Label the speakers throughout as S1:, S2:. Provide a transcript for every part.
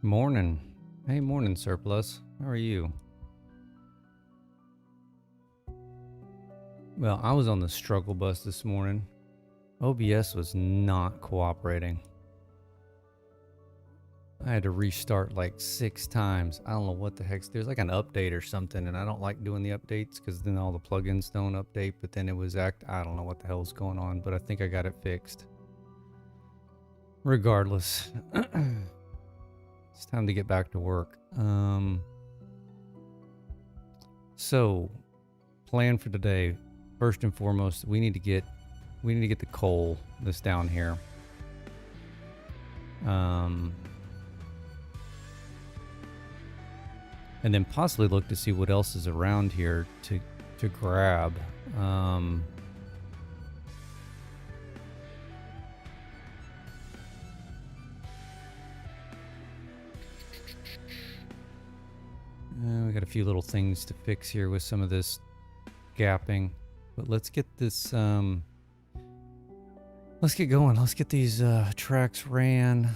S1: Morning. Hey, morning, Surplus. How are you? Well, I was on the struggle bus this morning. OBS was not cooperating. I had to restart like 6 times. I don't know what the heck. There's like an update or something, and I don't like doing the updates because then all the plugins don't update, but then it was I don't know what the hell's going on, but I think I got it fixed. Regardless. It's time to get back to work. So, plan for today. First and foremost, we need to get the coal that's down here. And then possibly look to see what else is around here to grab. We got a few little things to fix here with some of this gapping, but let's get this. Let's get going. Let's get these tracks ran.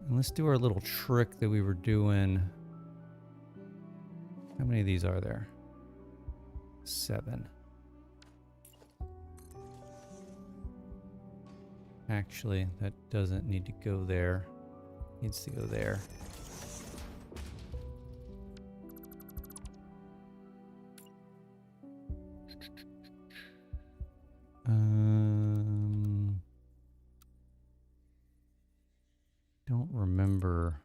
S1: And let's do our little trick that we were doing. How many of these are there? 7. Actually, that doesn't need to go there. It needs to go there. Don't remember.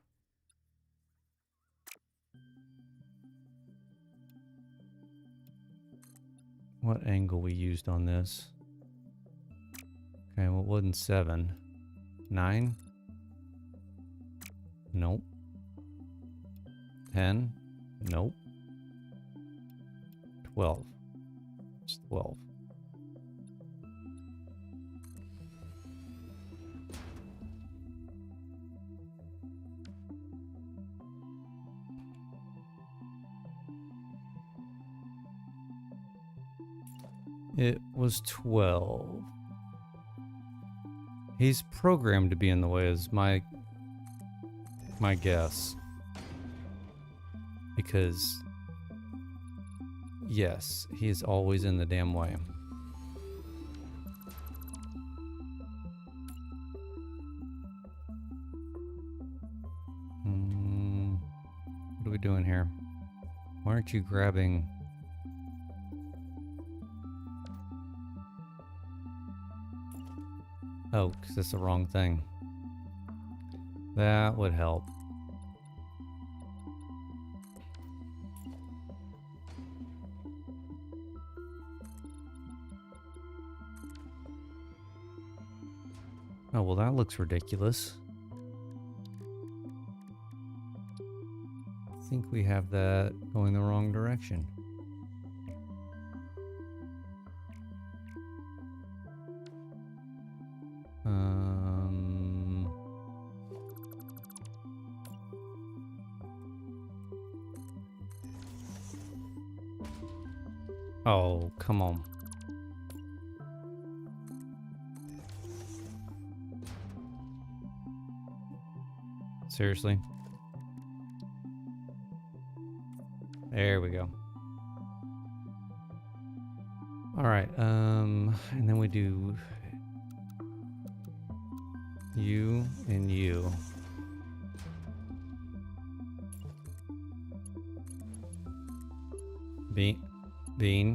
S1: What angle we used on this. Okay, well, it wasn't 7. 9? Nope. 10? Nope. 12. It's 12. It was 12. He's programmed to be in the way is my guess. Because yes, he is always in the damn way. What are we doing here? Why aren't you grabbing? Oh, because that's the wrong thing. That would help. Oh, well, that looks ridiculous. I think we have that going the wrong direction. Oh, come on. Seriously? There we go. All right, and then we do you and you. Bean.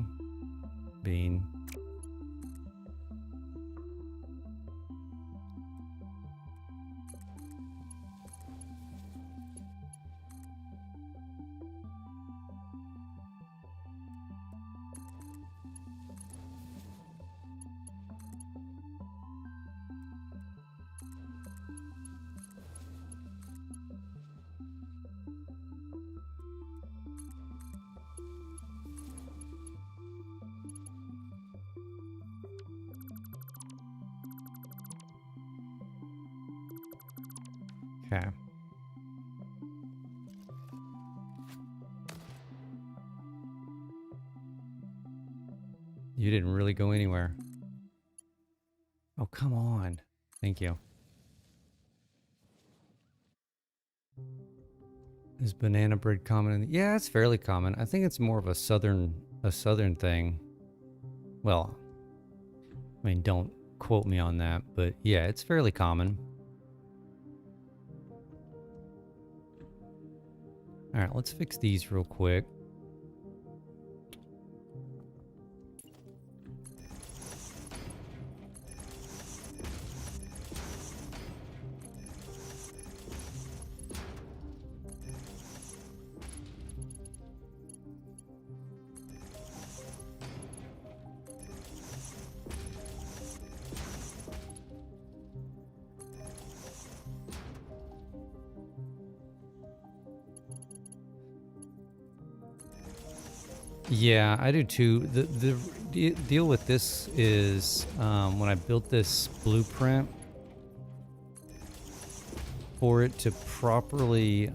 S1: Okay. You didn't really go anywhere. Oh, come on. Thank you. Is banana bread common? Yeah, it's fairly common. I think it's more of a southern thing. Well, I mean, don't quote me on that, but yeah, it's fairly common. All right, let's fix these real quick. Yeah, I do too. The deal with this is when I built this blueprint for it to properly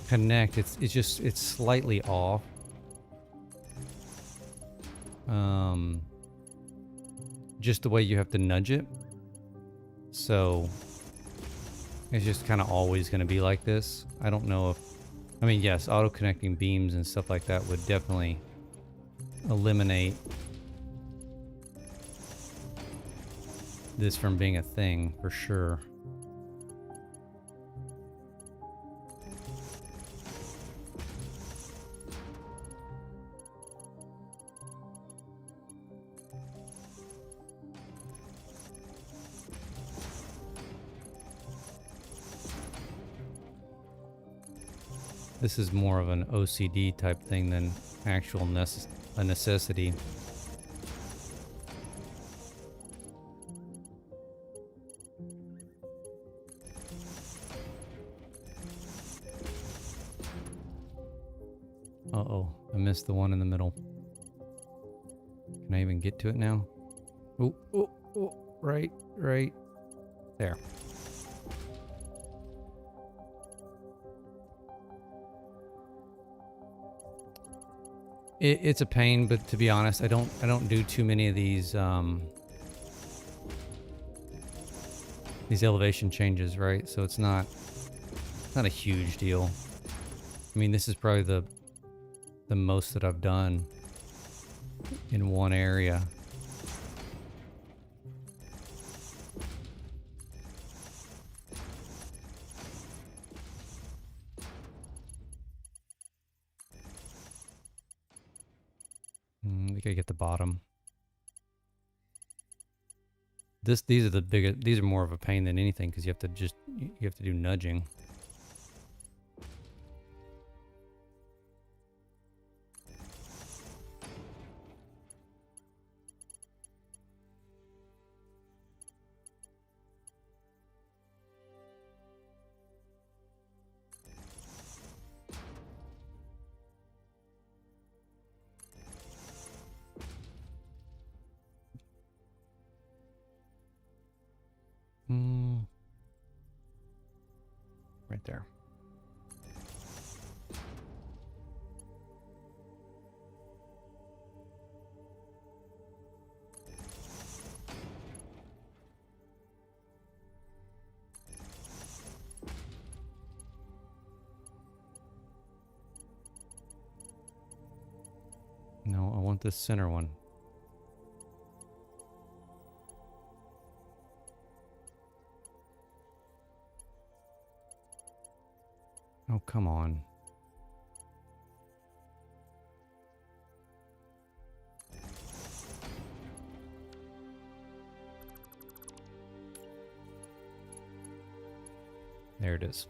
S1: connect, it's slightly off. Just the way you have to nudge it. So it's just kind of always going to be like this. I don't know if, I mean, yes, auto-connecting beams and stuff like that would definitely eliminate this from being a thing, for sure. This is more of an OCD type thing than actual a necessity. Uh-oh, I missed the one in the middle. Can I even get to it now? Oh, oh, oh, right there. It's a pain, but to be honest, I don't do too many of these elevation changes, right? So it's not a huge deal. I mean, this is probably the most that I've done in one area. We gotta get the bottom. These are the biggest. These are more of a pain than anything because you have to do nudging. Right there. No, I want this center one. Oh, come on. There it is.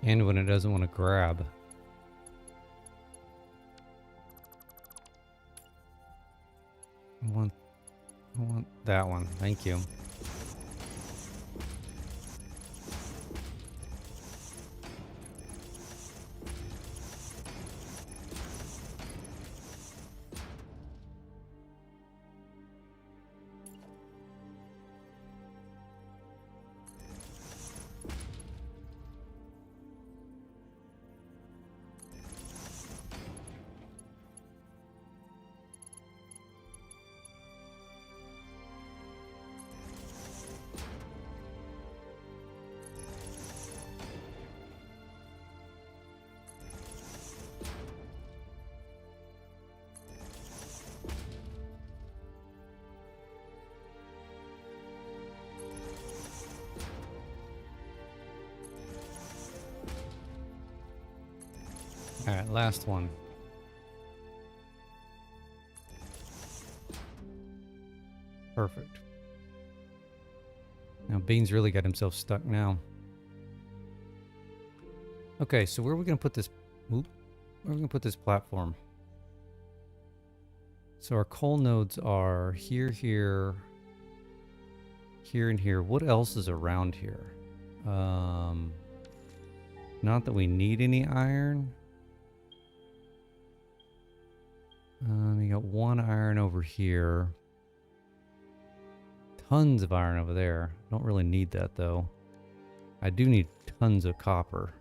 S1: And when it doesn't want to grab. I want that one. Thank you. Alright, last one. Perfect. Now Bean's really got himself stuck now. Okay, so where are we going to put this? Oop, where are we going to put this platform? So our coal nodes are here, here, here, and here. What else is around here? Not that we need any iron. You got one iron over here. Tons of iron over there. Don't really need that though. I do need tons of copper.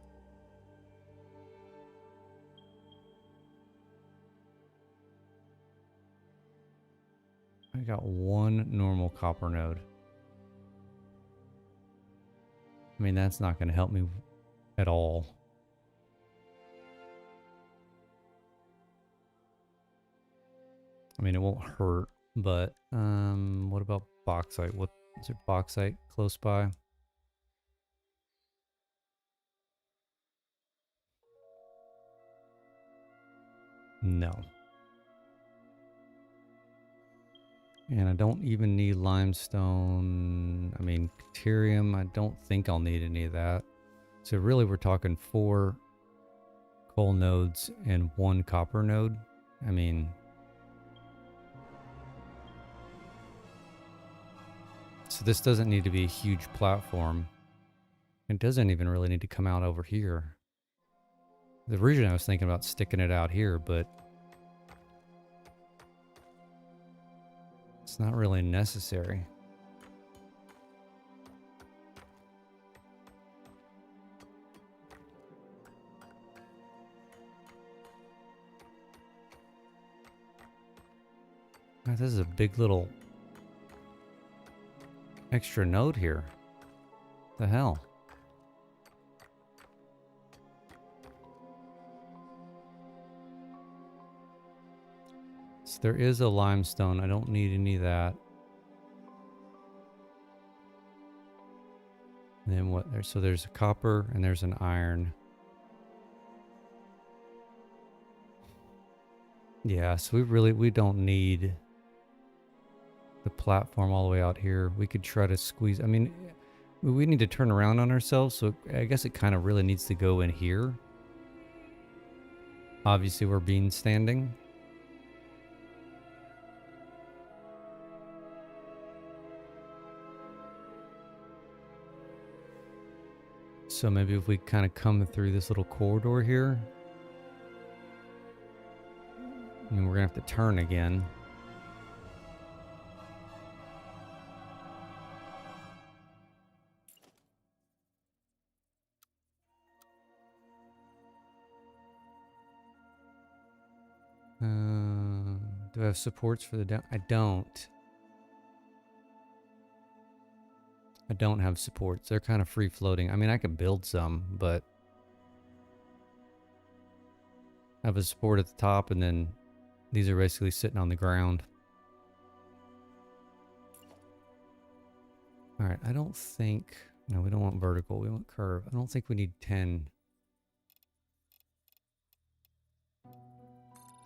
S1: I got one normal copper node. I mean, that's not going to help me at all. I mean, it won't hurt, but what about bauxite? What is there bauxite close by? No. And I don't even need limestone. I mean, deuterium, I don't think I'll need any of that. So really we're talking 4 coal nodes and 1 copper node. I mean, so this doesn't need to be a huge platform. It doesn't even really need to come out over here. The reason I was thinking about sticking it out here, but it's not really necessary. God, this is a big little extra node here. The hell? So there is a limestone. I don't need any of that. And then what? So there's a copper and there's an iron. Yeah, so we don't need the platform all the way out here. We could try to squeeze. I mean, we need to turn around on ourselves, so I guess it kind of really needs to go in here. Obviously, we're being standing. So maybe if we kind of come through this little corridor here. I mean, we're going to have to turn again. Do I have supports for the down? I don't. I don't have supports. They're kind of free floating. I mean, I could build some, but I have a support at the top and then these are basically sitting on the ground. All right, I don't think, no, we don't want vertical. We want curve. I don't think we need 10.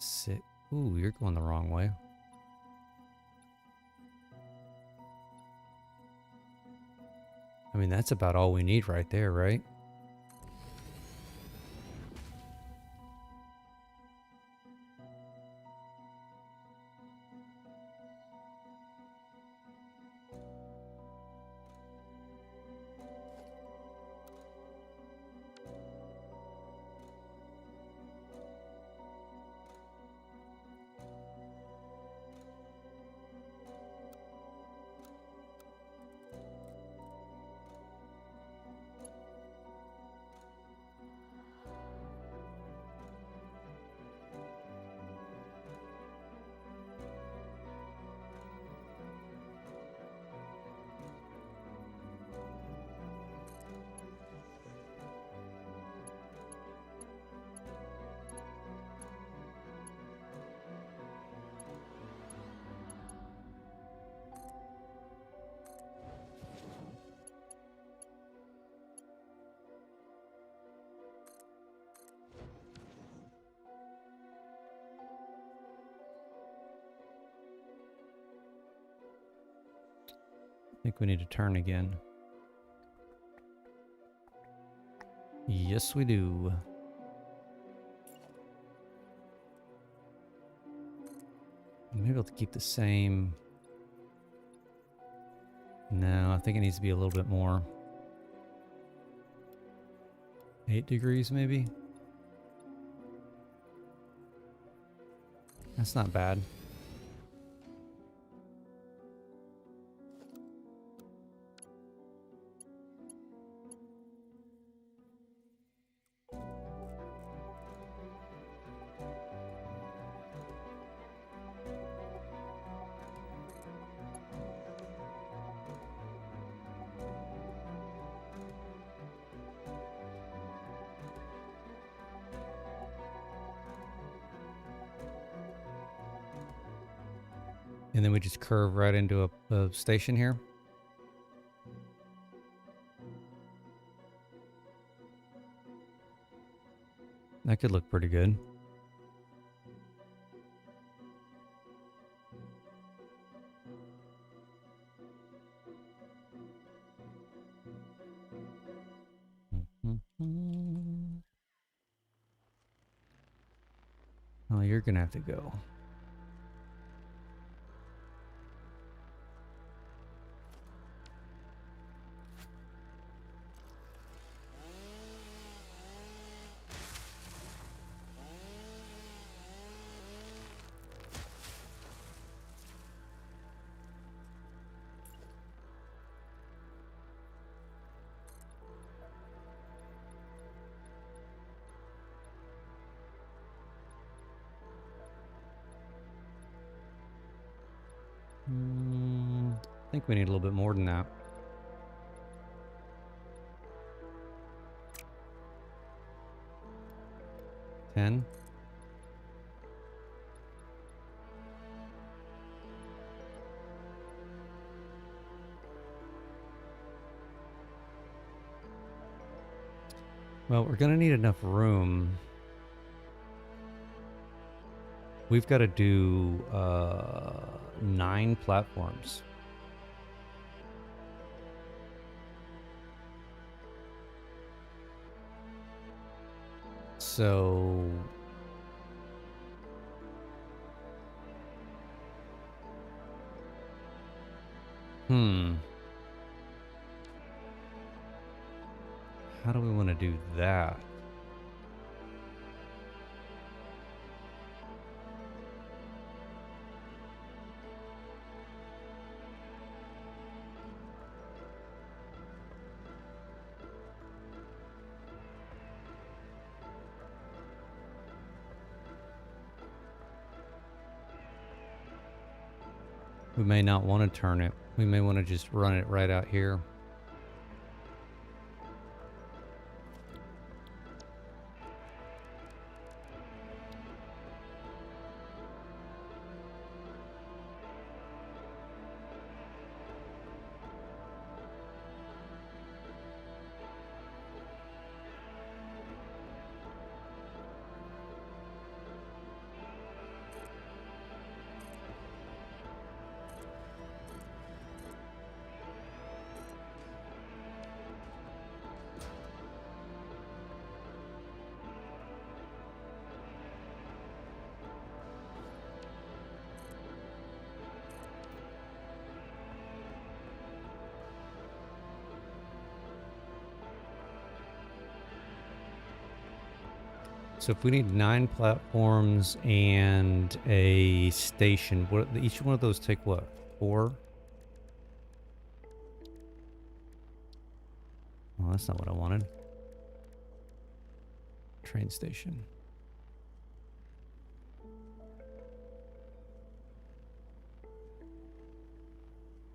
S1: Sit. Ooh, you're going the wrong way. I mean, that's about all we need right there, right? think we need to turn again. Yes, we do. Maybe I'll keep the same. No, I think it needs to be a little bit more. 8 degrees maybe? That's not bad. And then we just curve right into a station here. That could look pretty good. Oh, you're gonna have to go. I think we need a little bit more than that. $10. Well, we're gonna need enough room. We've got to do 9 platforms. So how do we want to do that? We may not want to turn it. We may want to just run it right out here. So if we need 9 platforms and a station, what each one of those take what? 4? Well, that's not what I wanted. Train station.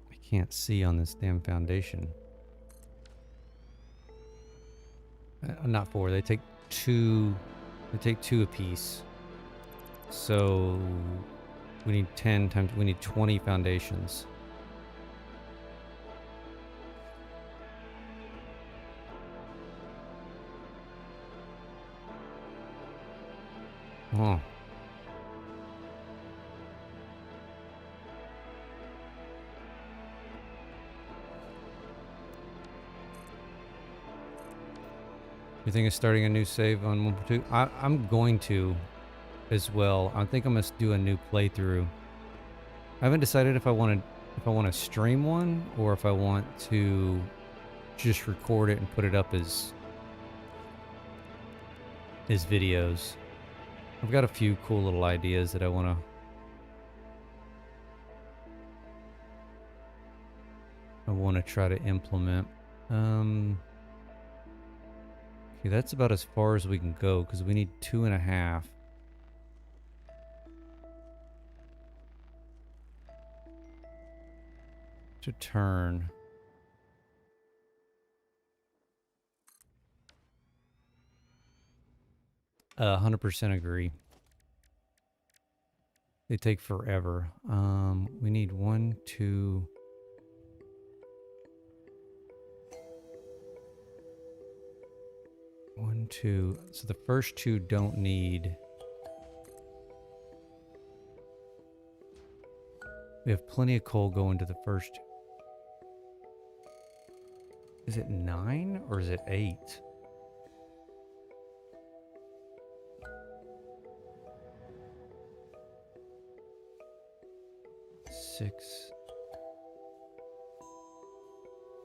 S1: I can't see on this damn foundation. Not 4. They take 2. They take 2 apiece. So we need 10 times. We need 20 foundations. Oh. You think of starting a new save on 1.2? I'm going to as well. I think I'm gonna do a new playthrough. I haven't decided if I want to stream one or if I want to just record it and put it up as videos. I've got a few cool little ideas that I want to try to implement. Okay, that's about as far as we can go because we need 2.5. To turn. Uh, 100% agree. They take forever. We need 1, 2. One, two. So the first two don't need. We have plenty of coal going to the first. Is it 9 or is it 8? 6,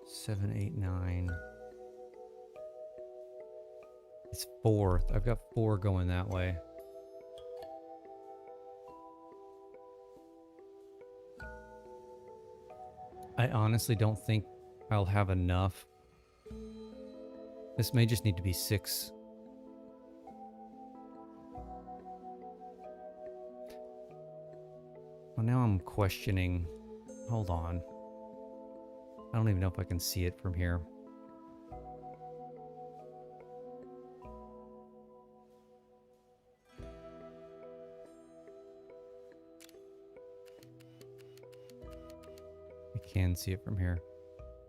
S1: 7, 8, 9. It's 4. I've got 4 going that way. I honestly don't think I'll have enough. This may just need to be 6. Well, now I'm questioning. Hold on. I don't even know if I can see it from here. I can see it from here.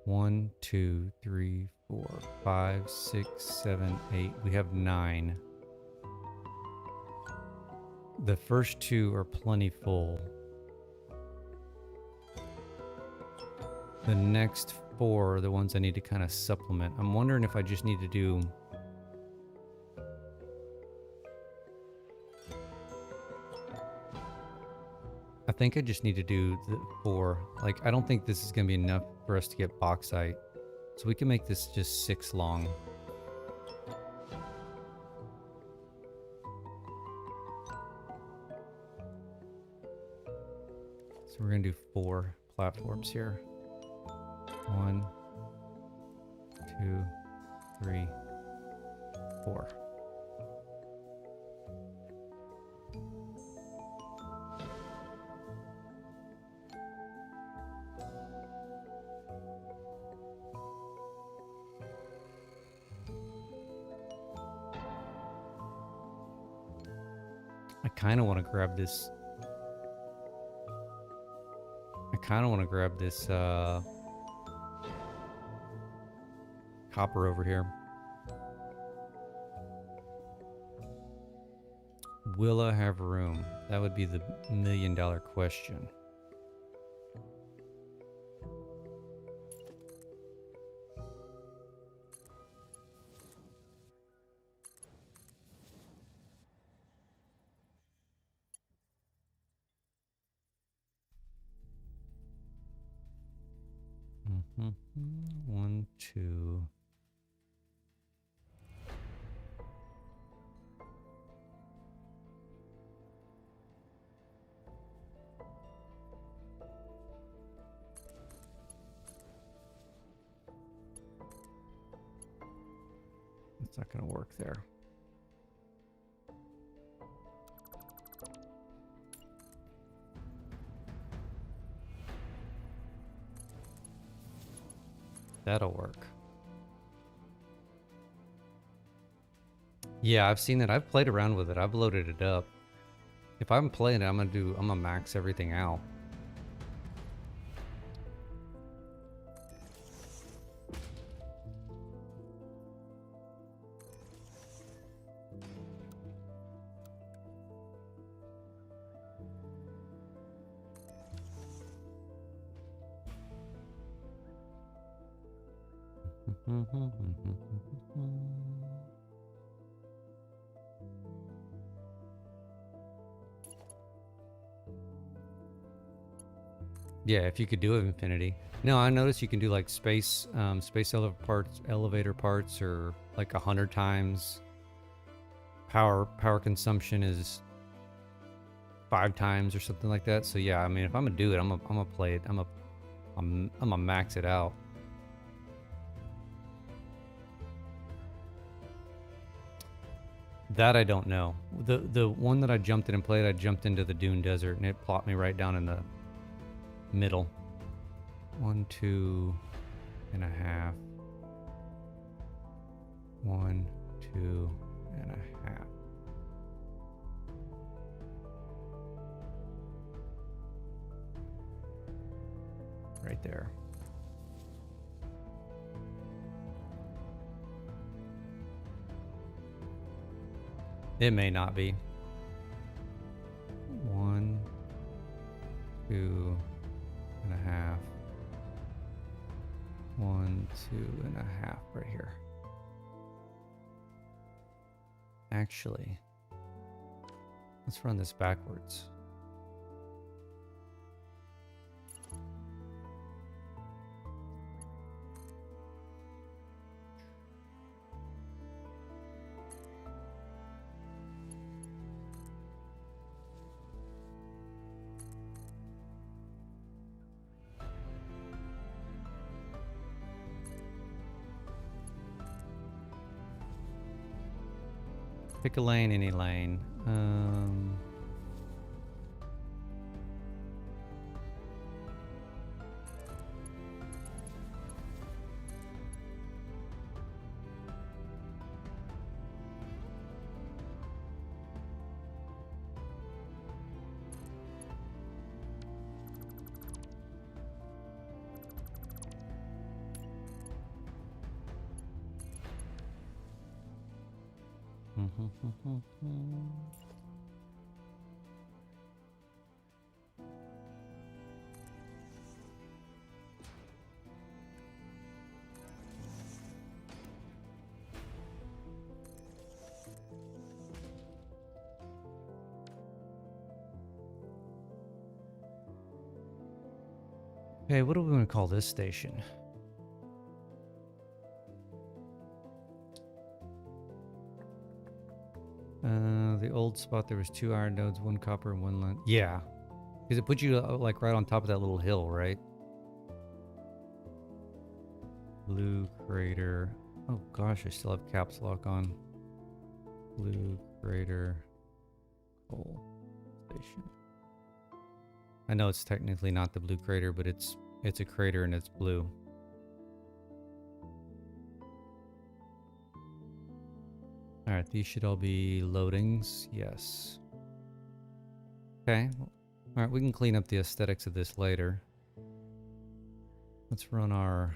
S1: 1, 2, 3, 4, 5, 6, 7, 8. We have 9. The first 2 are plenty full. The next 4 are the ones I need to kind of supplement. I'm wondering if I just need to do... I think I just need to do the 4. Like, I don't think this is going to be enough for us to get bauxite. So we can make this just 6 long. So we're going to do 4 platforms here. 1, 2, 3, 4. I kind of want to grab this. Copper over here. Will I have room? That would be the $1,000,000 question. Mm-hmm. 1, 2. It's not going to work there. That'll work. Yeah, I've seen it. I've played around with it. I've loaded it up. If I'm playing it, I'm gonna max everything out. Yeah, if you could do infinity. No, I noticed you can do like space elevator parts, or like 100 times. Power consumption is 5 times or something like that. So yeah, I mean, if I'm gonna do it, I'm gonna play it. I'm gonna max it out. That I don't know. The one that I jumped in and played, I jumped into the Dune Desert and it plopped me right down in the middle. 1, 2 and a half. 1, 2 and a half. Right there. It may not be. 1, 2 and a half. 1, 2 and a half right here. Actually, let's run this backwards. Pick a lane, any lane. Okay, what are we going to call this station? The old spot, there was 2 iron nodes, 1 copper, and 1 lead. Yeah, because it put you like right on top of that little hill, right? Blue crater. Oh gosh, I still have caps lock on. Blue crater. Coal station. I know it's technically not the blue crater, but it's a crater and it's blue. All right, these should all be loadings. Yes. Okay. All right, we can clean up the aesthetics of this later. Let's run our...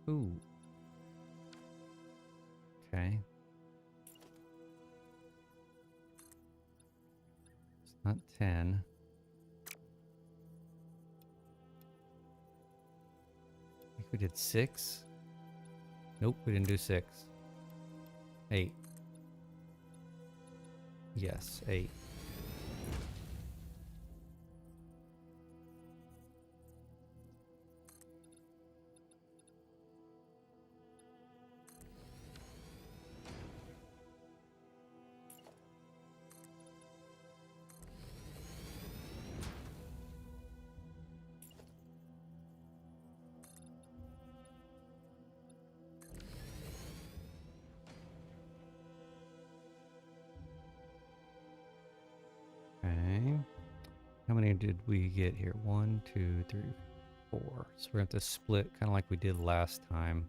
S1: Ooh. Okay. It's not 10. I think we did 6. Nope, we didn't do 6. 8. Yes, 8. Okay. How many did we get here? 1, 2, 3, 4. So we're going to have to split kind of like we did last time.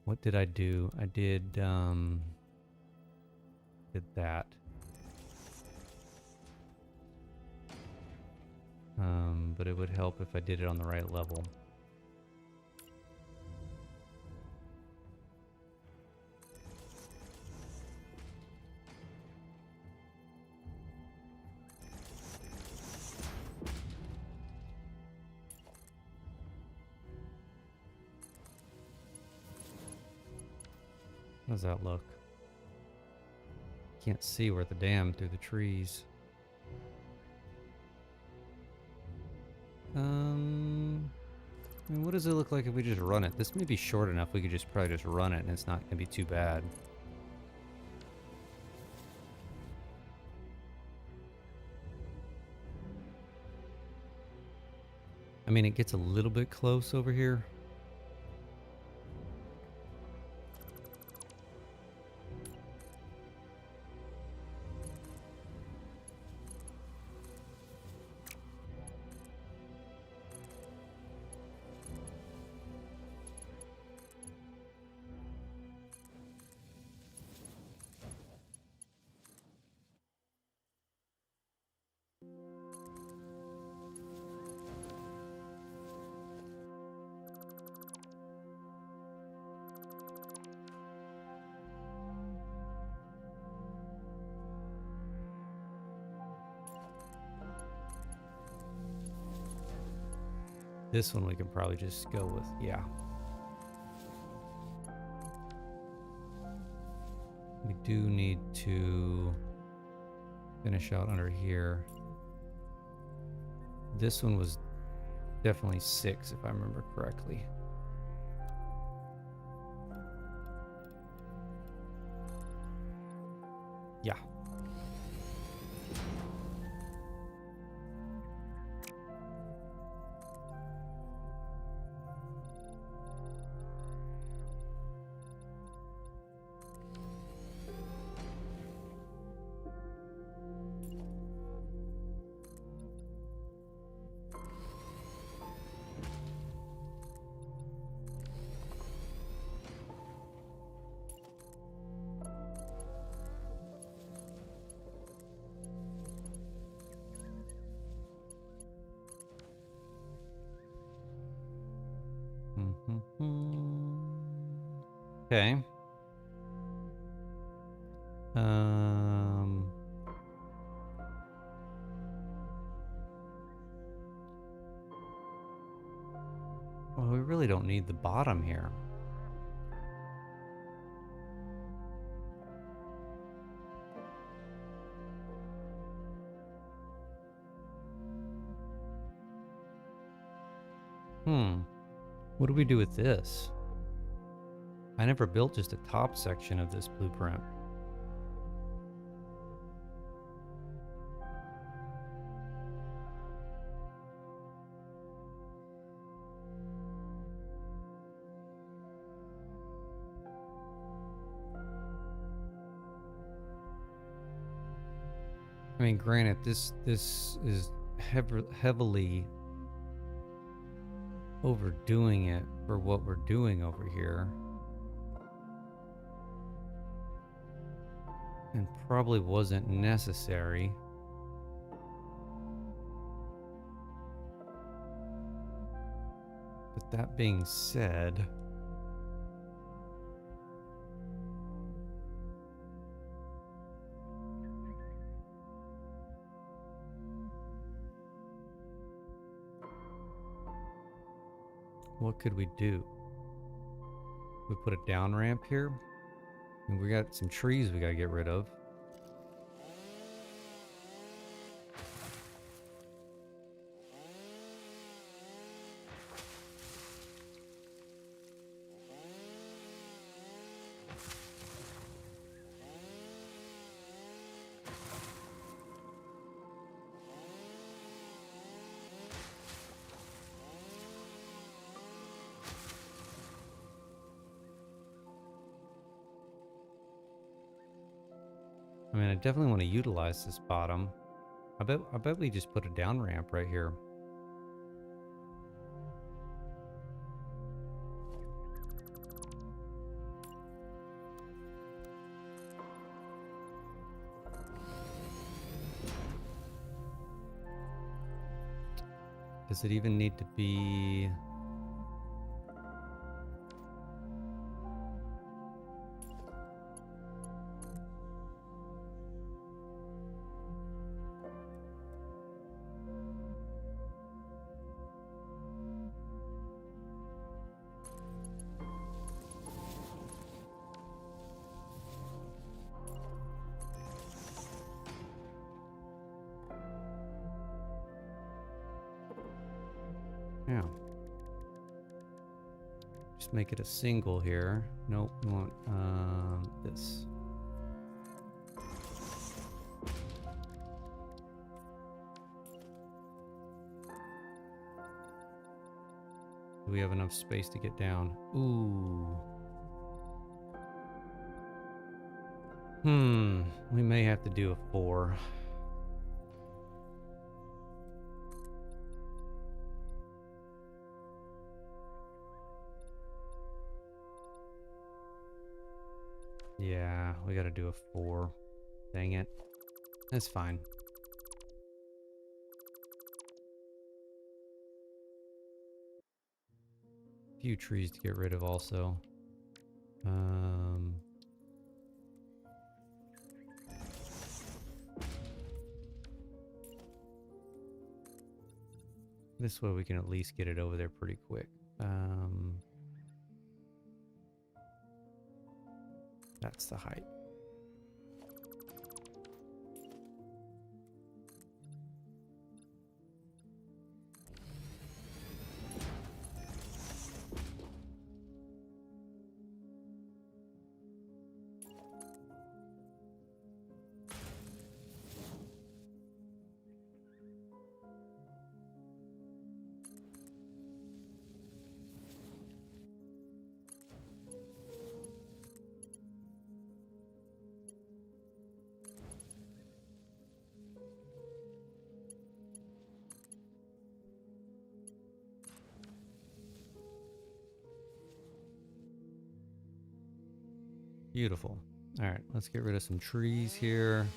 S1: What did I do? I did that. But it would help if I did it on the right level. How does that look? Can't see where the dam through the trees. I mean, what does it look like if we just run it? This may be short enough. We could just probably just run it, and it's not gonna be too bad. I mean, it gets a little bit close over here. This one we can probably just go with, yeah. We do need to finish out under here. This one was definitely 6 if I remember correctly. Yeah. Okay. Well, we really don't need the bottom here. What do we do with this? I never built just a top section of this blueprint. I mean, granted, this is heavily overdoing it for what we're doing over here. And probably wasn't necessary. But that being said, what could we do? We put a down ramp here. And we got some trees we gotta get rid of. I mean, I definitely want to utilize this bottom. I bet we just put a down ramp right here. Does it even need to be... Yeah. Just make it a single here. Nope, we want this. Do we have enough space to get down? Ooh. We may have to do a 4. Yeah, we gotta do a 4. Dang it. That's fine. Few trees to get rid of also. This way we can at least get it over there pretty quick. That's the height. Beautiful. All right, let's get rid of some trees here.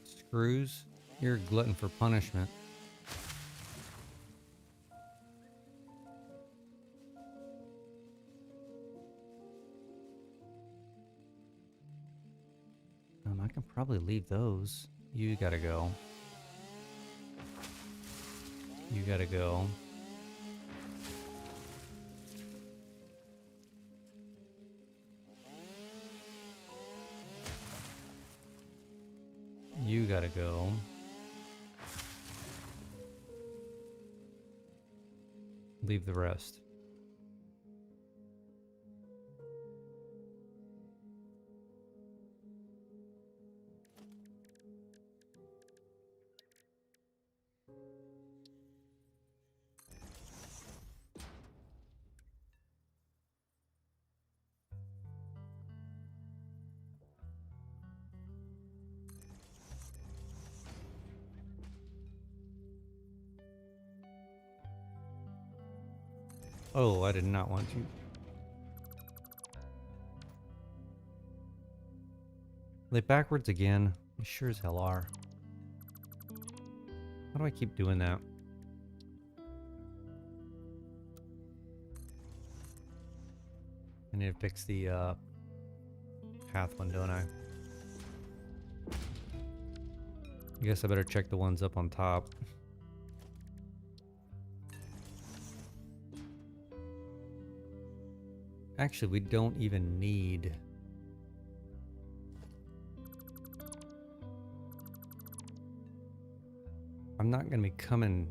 S1: Screws, you're a glutton for punishment. I can probably leave those. You gotta go. You gotta go. You gotta go. Leave the rest. Oh, I did not want you. They backwards again. They sure as hell are. How do I keep doing that? I need to fix the path one, don't I? I guess I better check the ones up on top. Actually, we don't even need... I'm not going to be coming...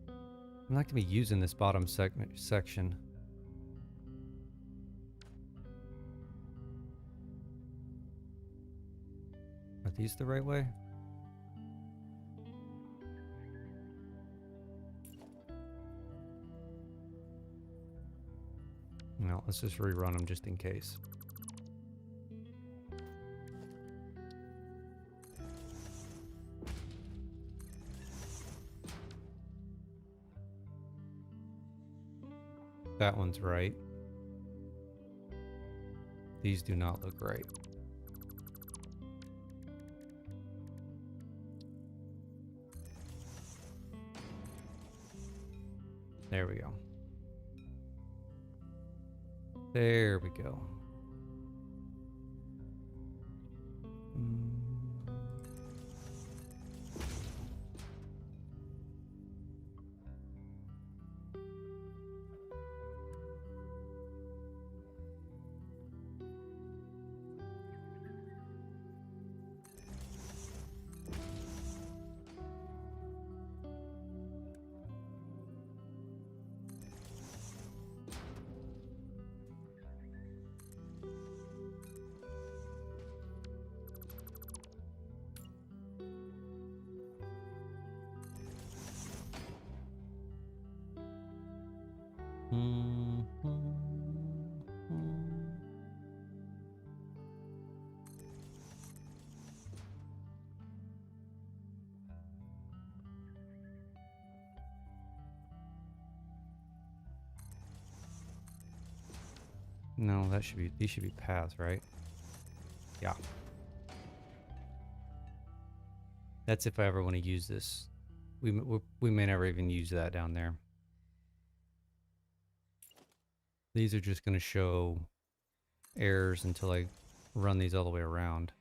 S1: I'm not going to be using this bottom section. Are these the right way? No, let's just rerun them just in case. That one's right. These do not look right. There we go. There we go. No, that should be, these should be paths, right? Yeah. That's if I ever want to use this. We may never even use that down there. These are just going to show errors until I run these all the way around.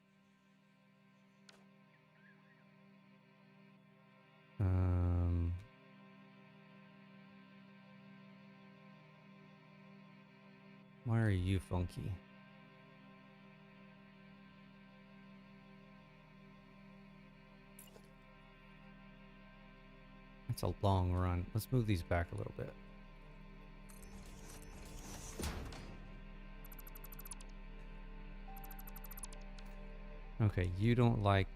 S1: Why are you funky? That's a long run. Let's move these back a little bit. Okay, you don't like...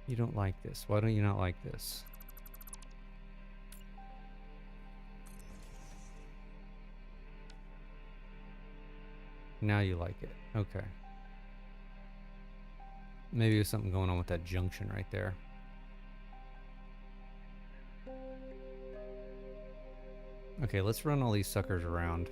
S1: You don't like this. Why don't you not like this? Now you like it. Okay. Maybe there's something going on with that junction right there. Okay, let's run all these suckers around.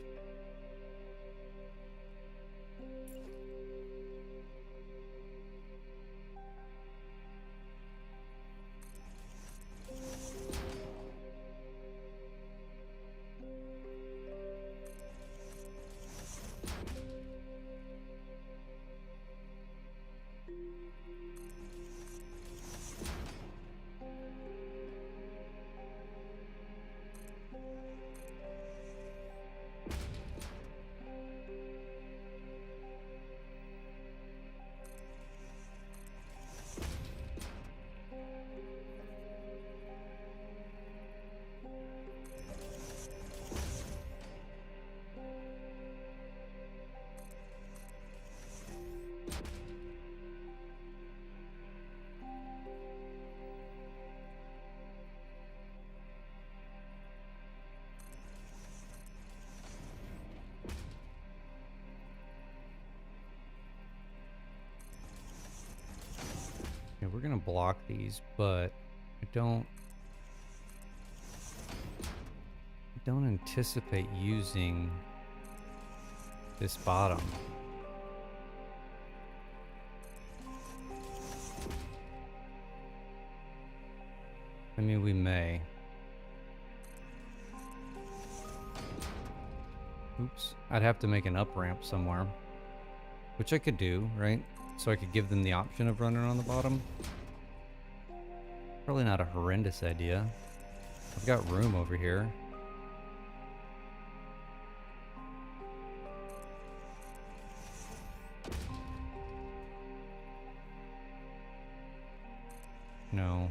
S1: Yeah, we're gonna block these, but I don't anticipate using this bottom. I mean, we may. Oops. I'd have to make an up ramp somewhere, which I could do, right? So I could give them the option of running on the bottom. Probably not a horrendous idea. I've got room over here. No.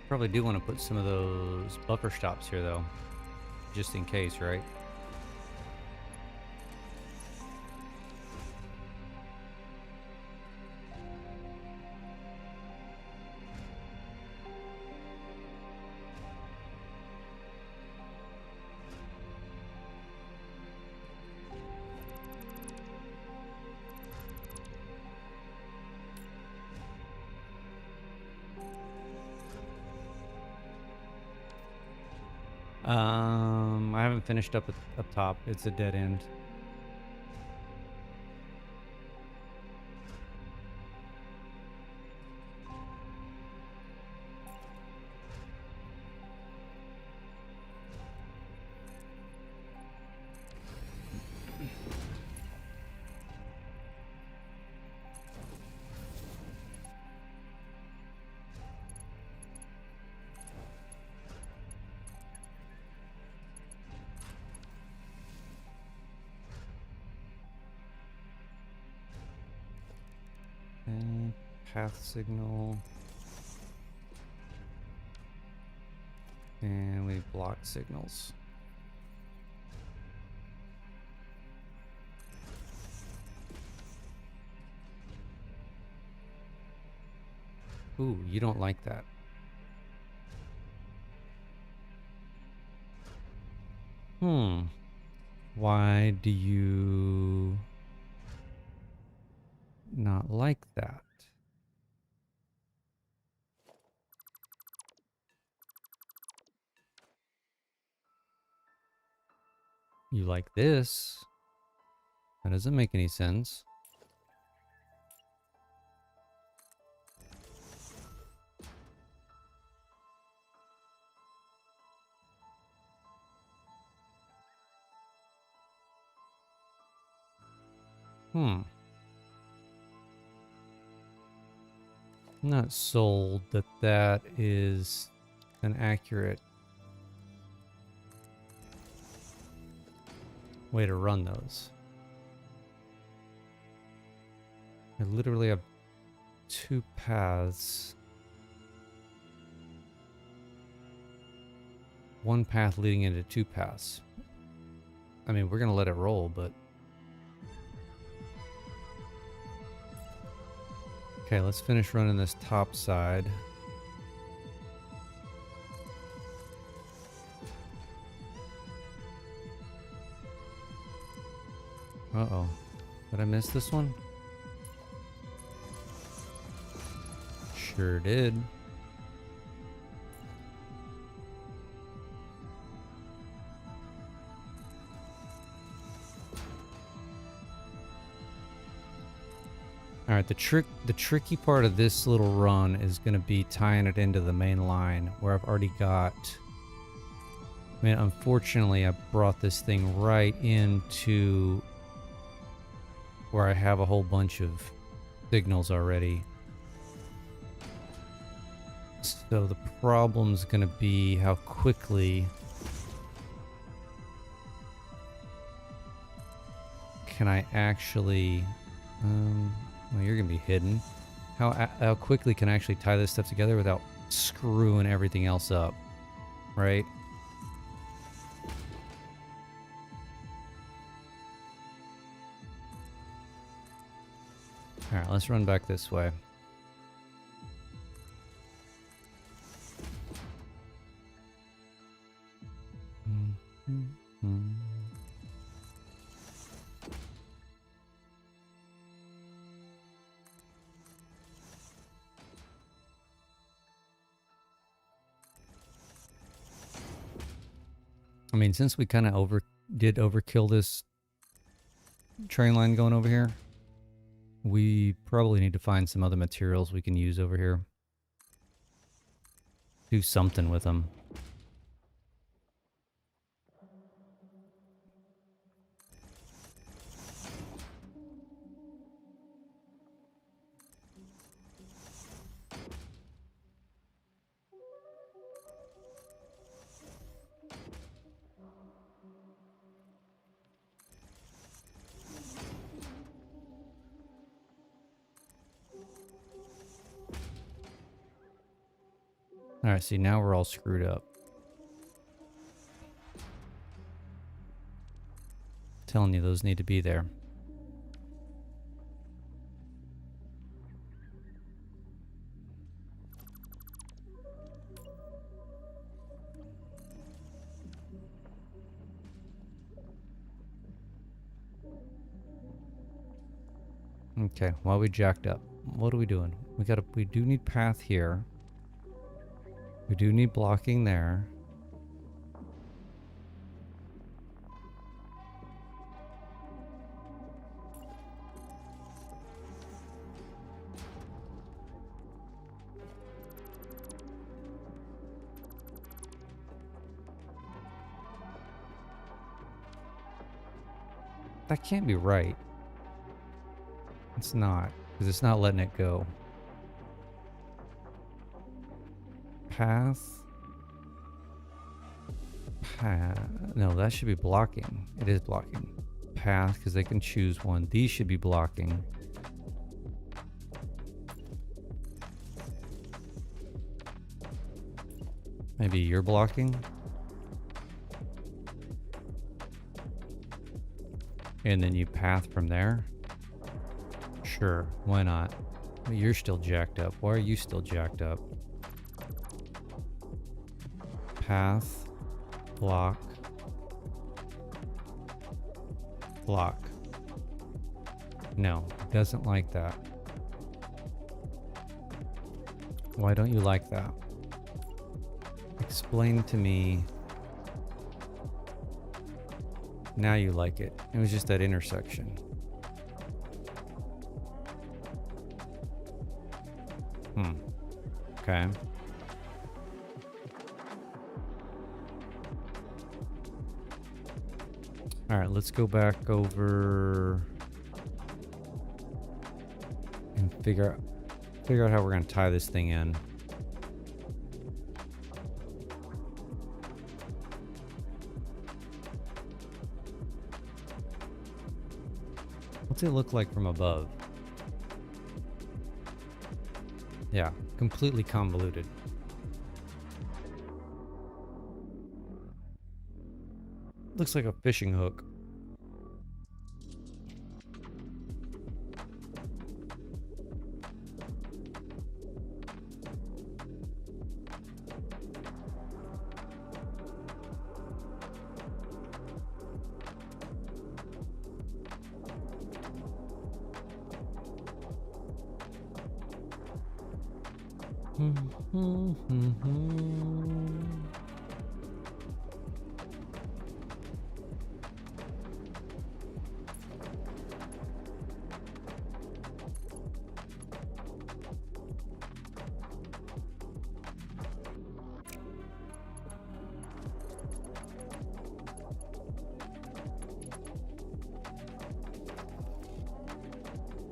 S1: Probably do want to put some of those buffer stops here, though, just in case, right? I haven't finished up top. It's a dead end. And path signal. And we block signals. Ooh, you don't like that. Why do you not like that? You like this? That doesn't make any sense. I'm not sold that that is an accurate way to run those. I literally have two paths. One path leading into two paths. I mean, we're gonna let it roll, but... Okay, let's finish running this top side. Uh-oh. Did I miss this one? Sure did. All right, the tricky part of this little run is going to be tying it into the main line where I've already got... I mean, unfortunately, I brought this thing right into where I have a whole bunch of signals already. So the problem's going to be how quickly can I actually... well, you're gonna be hidden. How quickly can I actually tie this stuff together without screwing everything else up, right? All right, let's run back this way. I mean, since we kind of did overkill this train line going over here, we probably need to find some other materials we can use over here. Do something with them. All right, see, now we're all screwed up. Telling you, those need to be there. Okay, while we jacked up, what are we doing? We do need path here. We do need blocking there. That can't be right. It's not, because it's not letting it go. Path. No, that should be blocking. It is blocking. Path, because they can choose one. These should be blocking. Maybe you're blocking? And then you path from there? Sure, why not? But you're still jacked up. Why are you still jacked up? Path, block, block. No, doesn't like that. Why don't you like that? Explain to me. Now you like it. It was just that intersection. Okay. All right, let's go back over and figure out how we're going to tie this thing in. What's it look like from above? Yeah, completely convoluted. Looks like a fishing hook.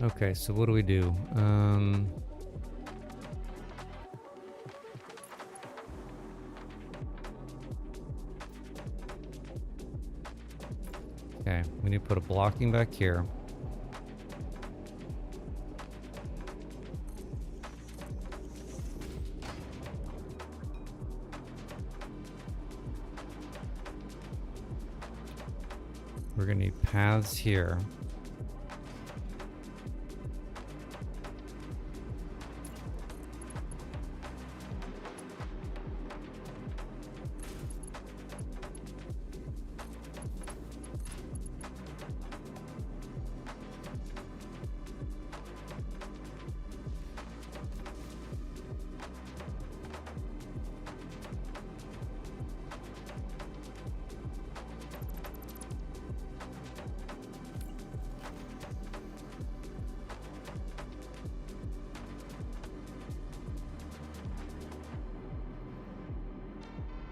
S1: Okay, so what do we do? Okay, we need to put a blocking back here. We're gonna need paths here.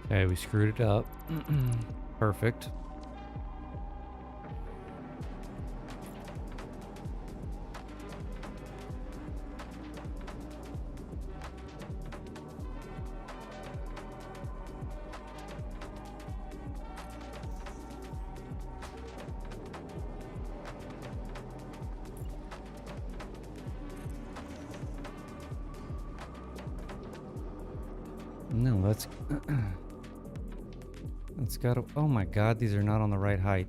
S1: Okay, we screwed it up. Perfect. No, that's... That's gotta... Oh my god, these are not on the right height.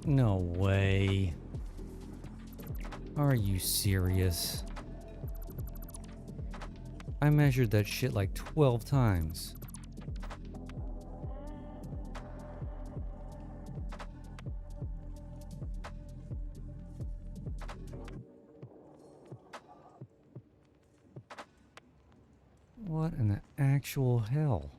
S1: No way. Are you serious? I measured that shit like 12 times. What in the actual hell?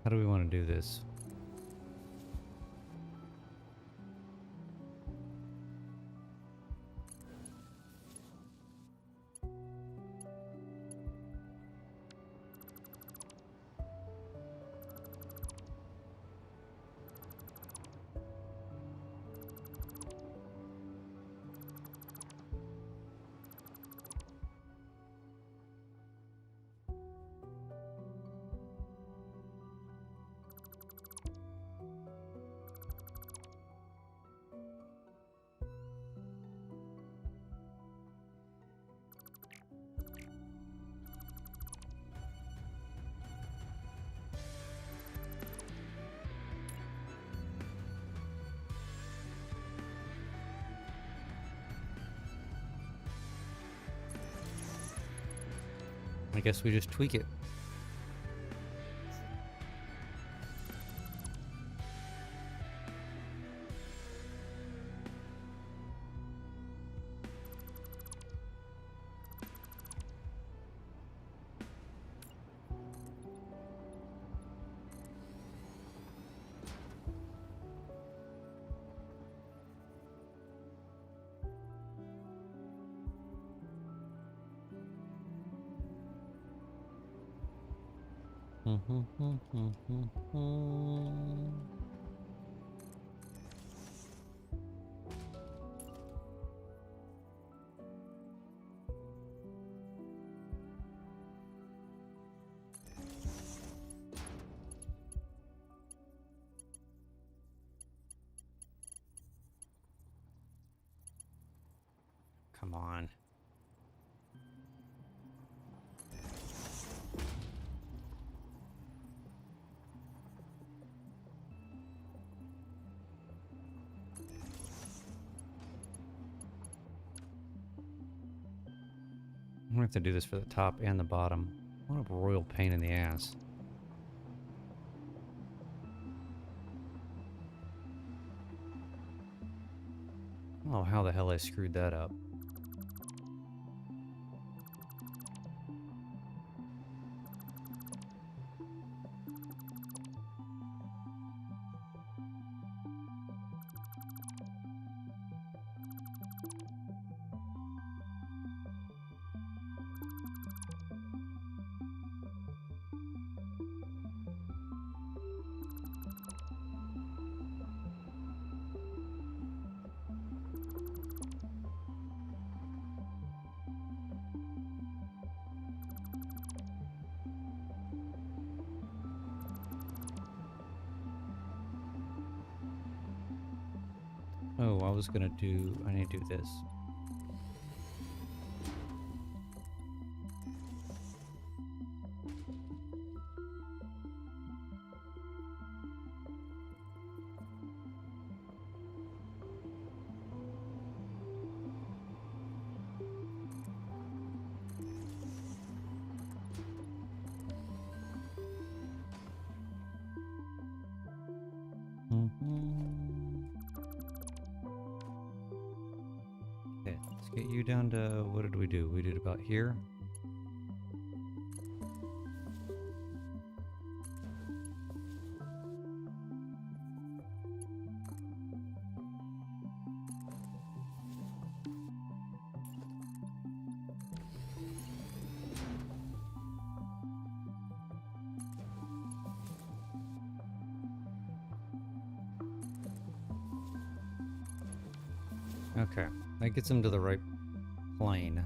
S1: How do we want to do this? I guess we just tweak it. Come on. I'm gonna have to do this for the top and the bottom. What a royal pain in the ass. Oh, how the hell I screwed that up. Oh, I need to do this. Okay, let's get you down to, what did we do? We did about here. Okay, that gets him to the right plane.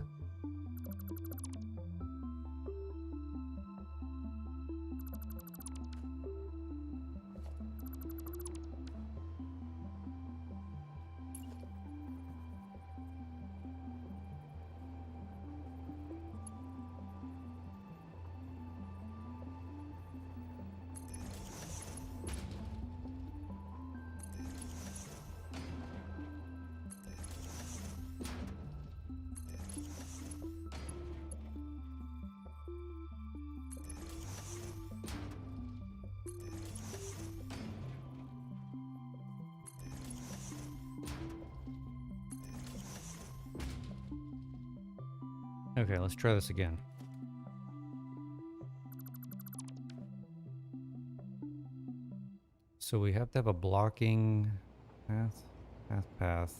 S1: Okay, let's try this again. So we have to have a blocking path.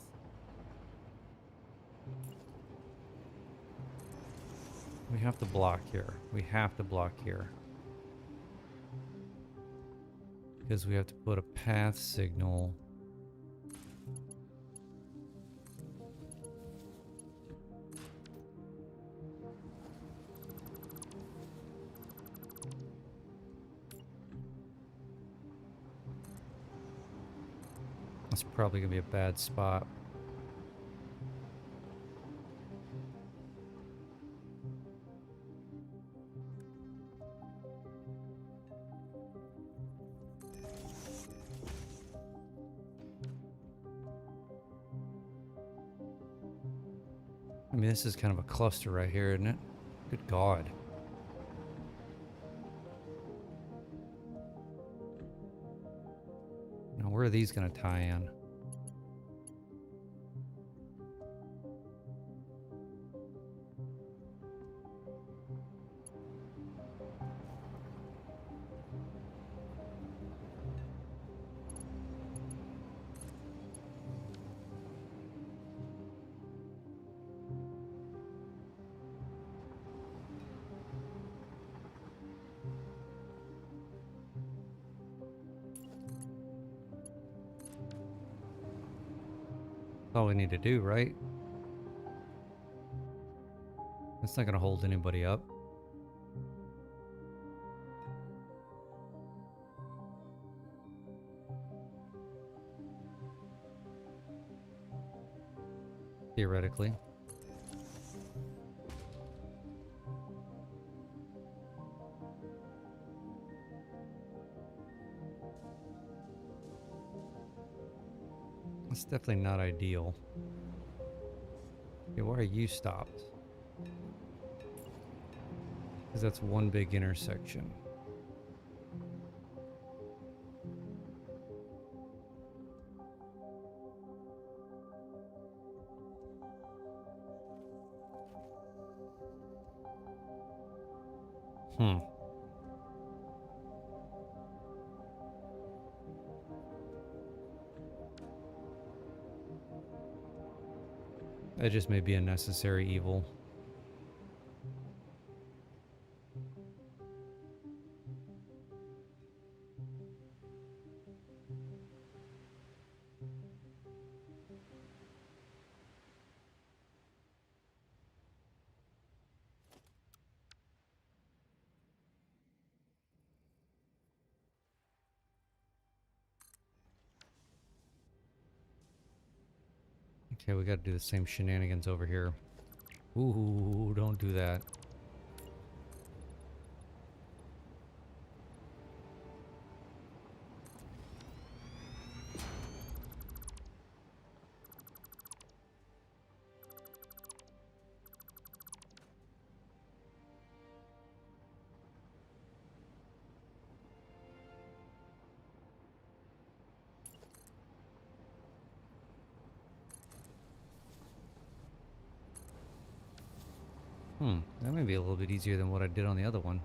S1: We have to block here. We have to block here. Because we have to put a path signal. That's probably gonna be a bad spot. I mean, this is kind of a cluster right here, isn't it? Good God. Now, where are these going to tie in? That's all we need to do, right? That's not going to hold anybody up. Theoretically. It's definitely not ideal. Okay, why are you stopped? Because that's one big intersection. It just may be a necessary evil. Okay, we gotta do the same shenanigans over here. Ooh, don't do that. That may be a little bit easier than what I did on the other one.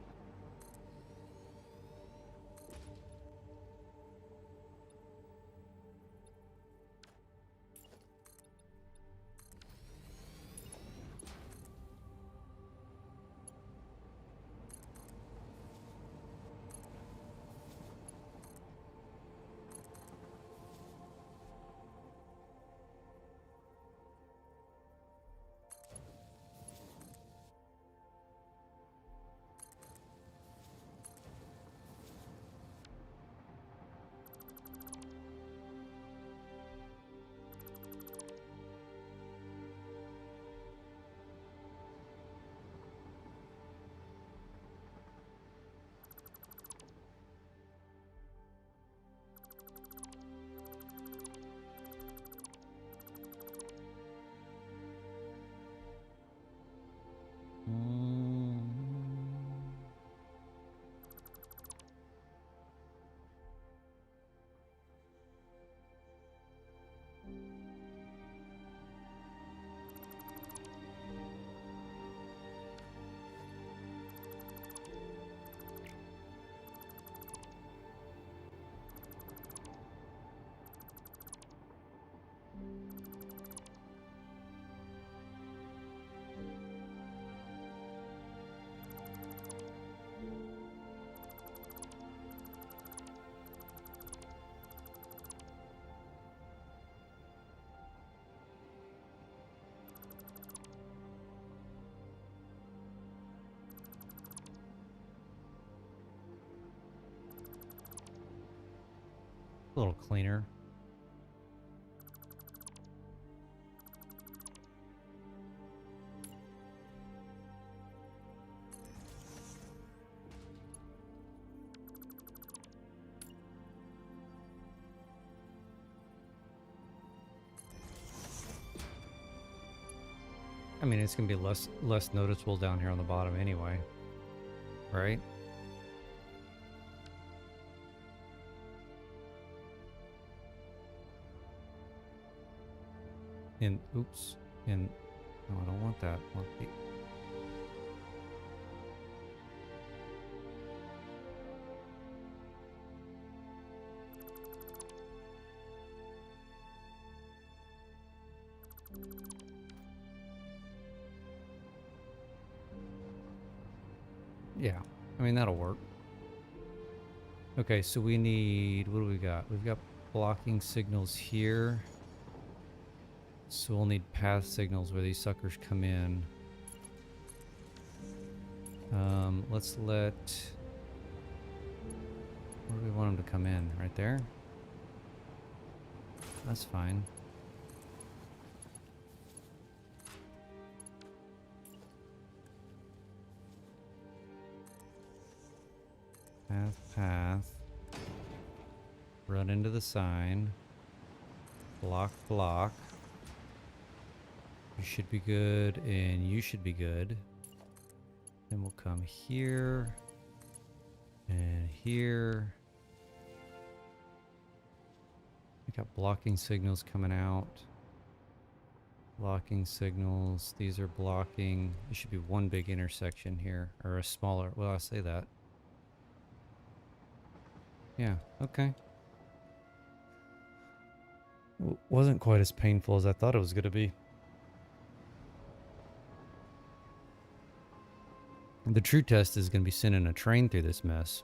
S1: A little cleaner. I mean, it's gonna be less noticeable down here on the bottom anyway, right? Oops, no, I don't want that. I want the, yeah, I mean, that'll work. Okay, so we need, what do we got? We've got blocking signals here. So we'll need path signals where these suckers come in. Let's let, where do we want them to come in? Right there? That's fine. Path. Run into the sign. Block. You should be good, and you should be good. Then we'll come here, and here. We got blocking signals coming out. Blocking signals. These are blocking. There should be one big intersection here, or a smaller. Well, I say that. Yeah, okay. Wasn't quite as painful as I thought it was going to be. The true test is going to be sending a train through this mess.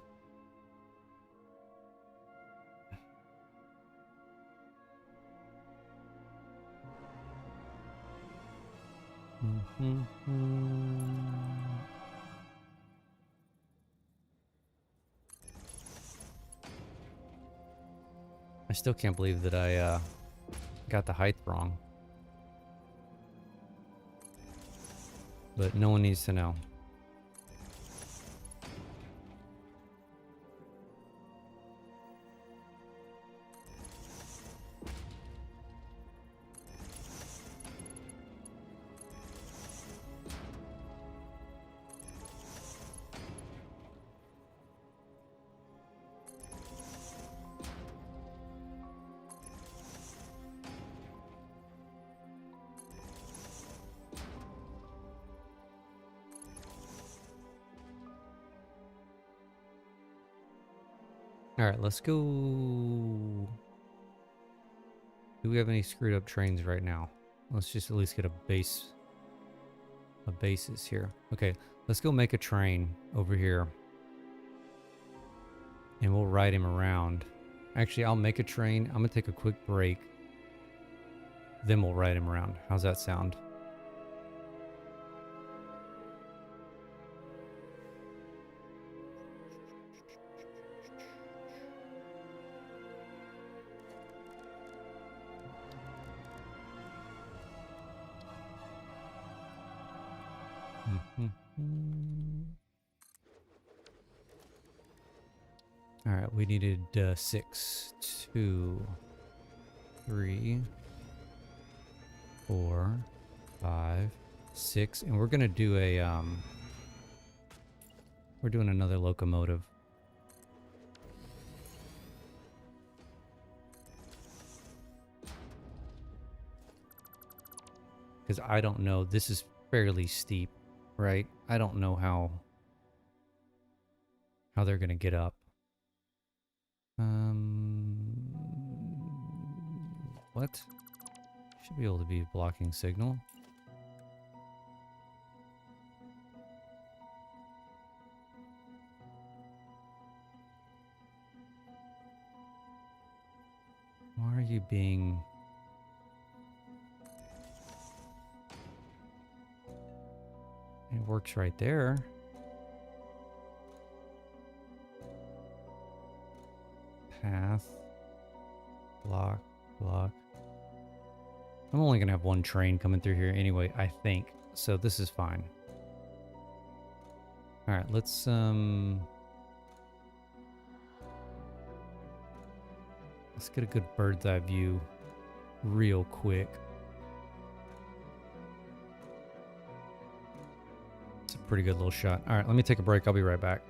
S1: I still can't believe that I got the height wrong. But no one needs to know. All right, let's go. Do we have any screwed up trains right now? Let's just at least get a basis here. Okay, let's go make a train over here. And we'll ride him around. Actually, I'll make a train. I'm gonna take a quick break. Then we'll ride him around. How's that sound? All right, we needed 6, 2, 3, 4, 5, 6, and we're gonna do a we're doing another locomotive. Because I don't know, this is fairly steep, right? I don't know how they're gonna get up. What? Should be able to be blocking signal. Why are you being... It works right there. Path. Block. Block. I'm only gonna have one train coming through here anyway, I think. So this is fine. Alright, let's get a good bird's eye view real quick. It's a pretty good little shot. Alright, let me take a break. I'll be right back.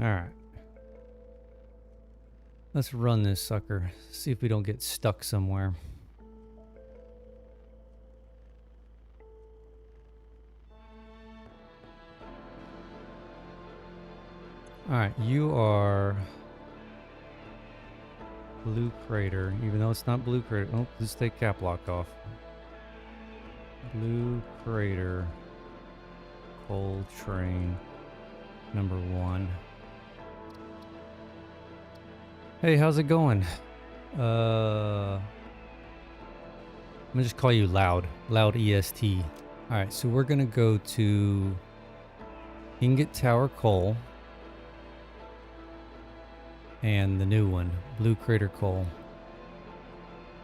S1: Alright. Let's run this sucker. See if we don't get stuck somewhere. Alright, you are Blue Crater, even though it's not Blue Crater. Oh, let's take cap lock off. Blue Crater coal train number 1. Hey, how's it going? I'm gonna just call you Loud EST. Alright, so we're gonna go to Ingot Tower Coal and the new one, Blue Crater Coal.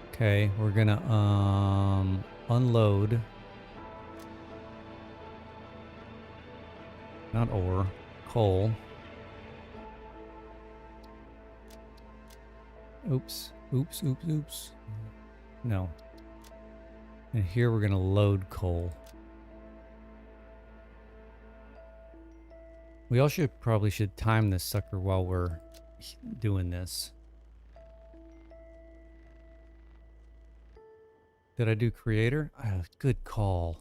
S1: Okay, we're gonna unload, not ore, coal. Oops. No. And here we're gonna load coal. We also probably should time this sucker while we're doing this. Did I do creator? Good call.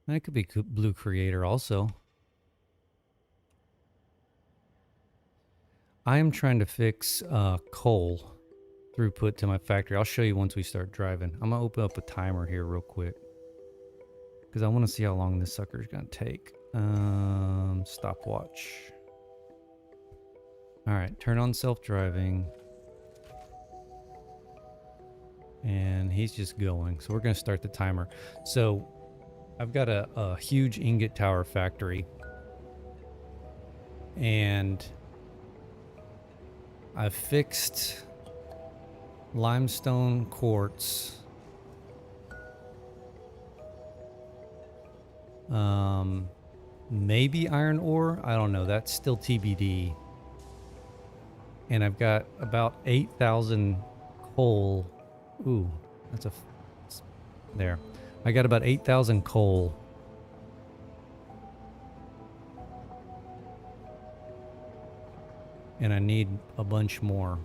S1: That could be Blue Creator also. I am trying to fix coal throughput to my factory. I'll show you once we start driving. I'm gonna open up a timer here real quick because I want to see how long this sucker is gonna take. Stopwatch. All right, turn on self-driving. And he's just going. So we're gonna start the timer. So I've got a huge ingot tower factory. And I've fixed limestone quartz. Maybe iron ore. I don't know. That's still TBD. And I've got about 8,000 coal. Ooh, that's a... There. I got about 8,000 coal. And I need a bunch more.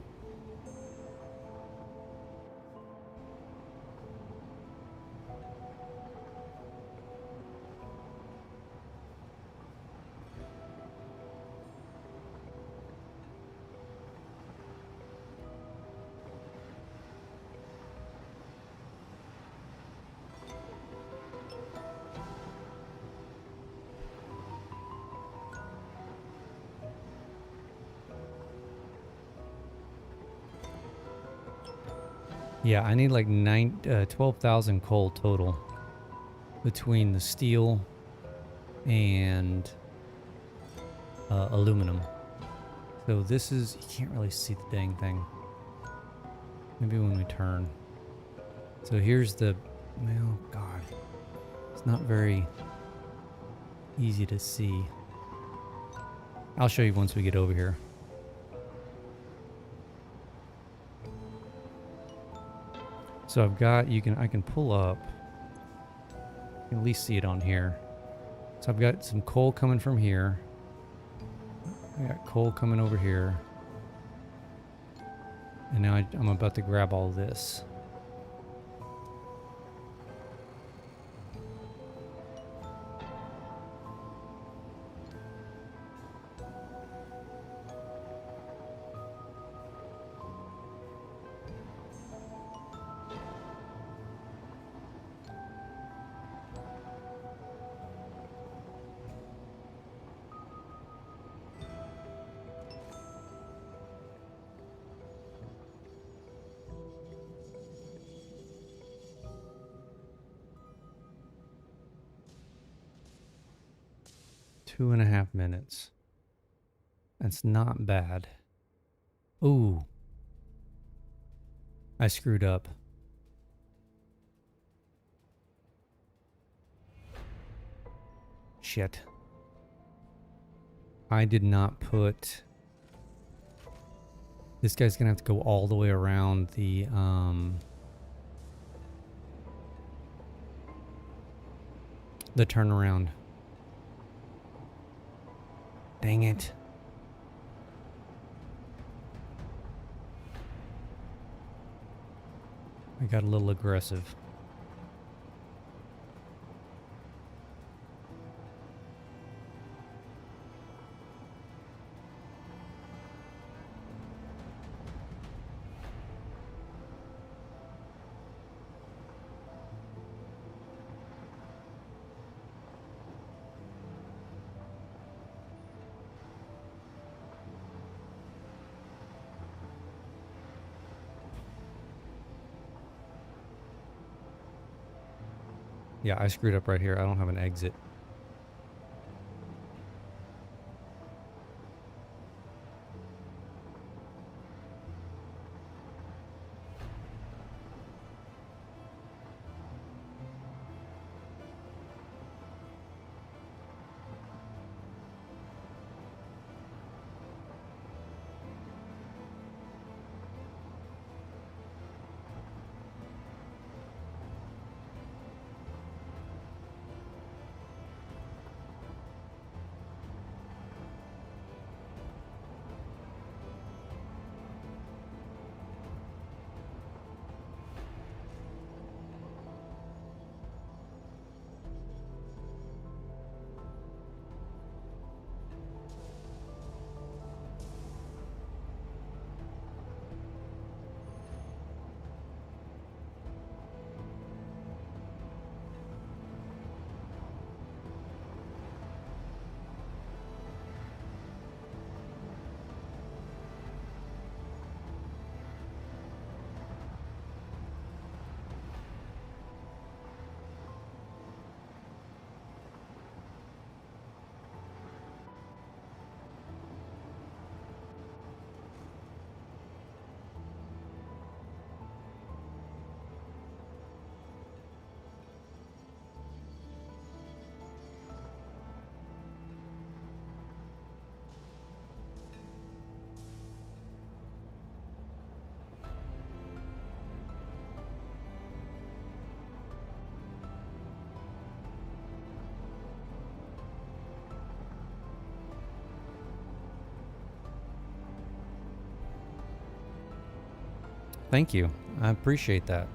S1: Yeah, I need like 12,000 coal total between the steel and aluminum. So this is, you can't really see the dang thing. Maybe when we turn. So here's the, oh God, it's not very easy to see. I'll show you once we get over here. So I've got, I can pull up. You can at least see it on here. So I've got some coal coming from here. I got coal coming over here. And now I'm about to grab all this. Two and a half minutes. That's not bad. Ooh. I screwed up. Shit. I did not put... This guy's gonna have to go all the way around the turnaround. Dang it. I got a little aggressive. Yeah, I screwed up right here. I don't have an exit. Thank you. I appreciate that.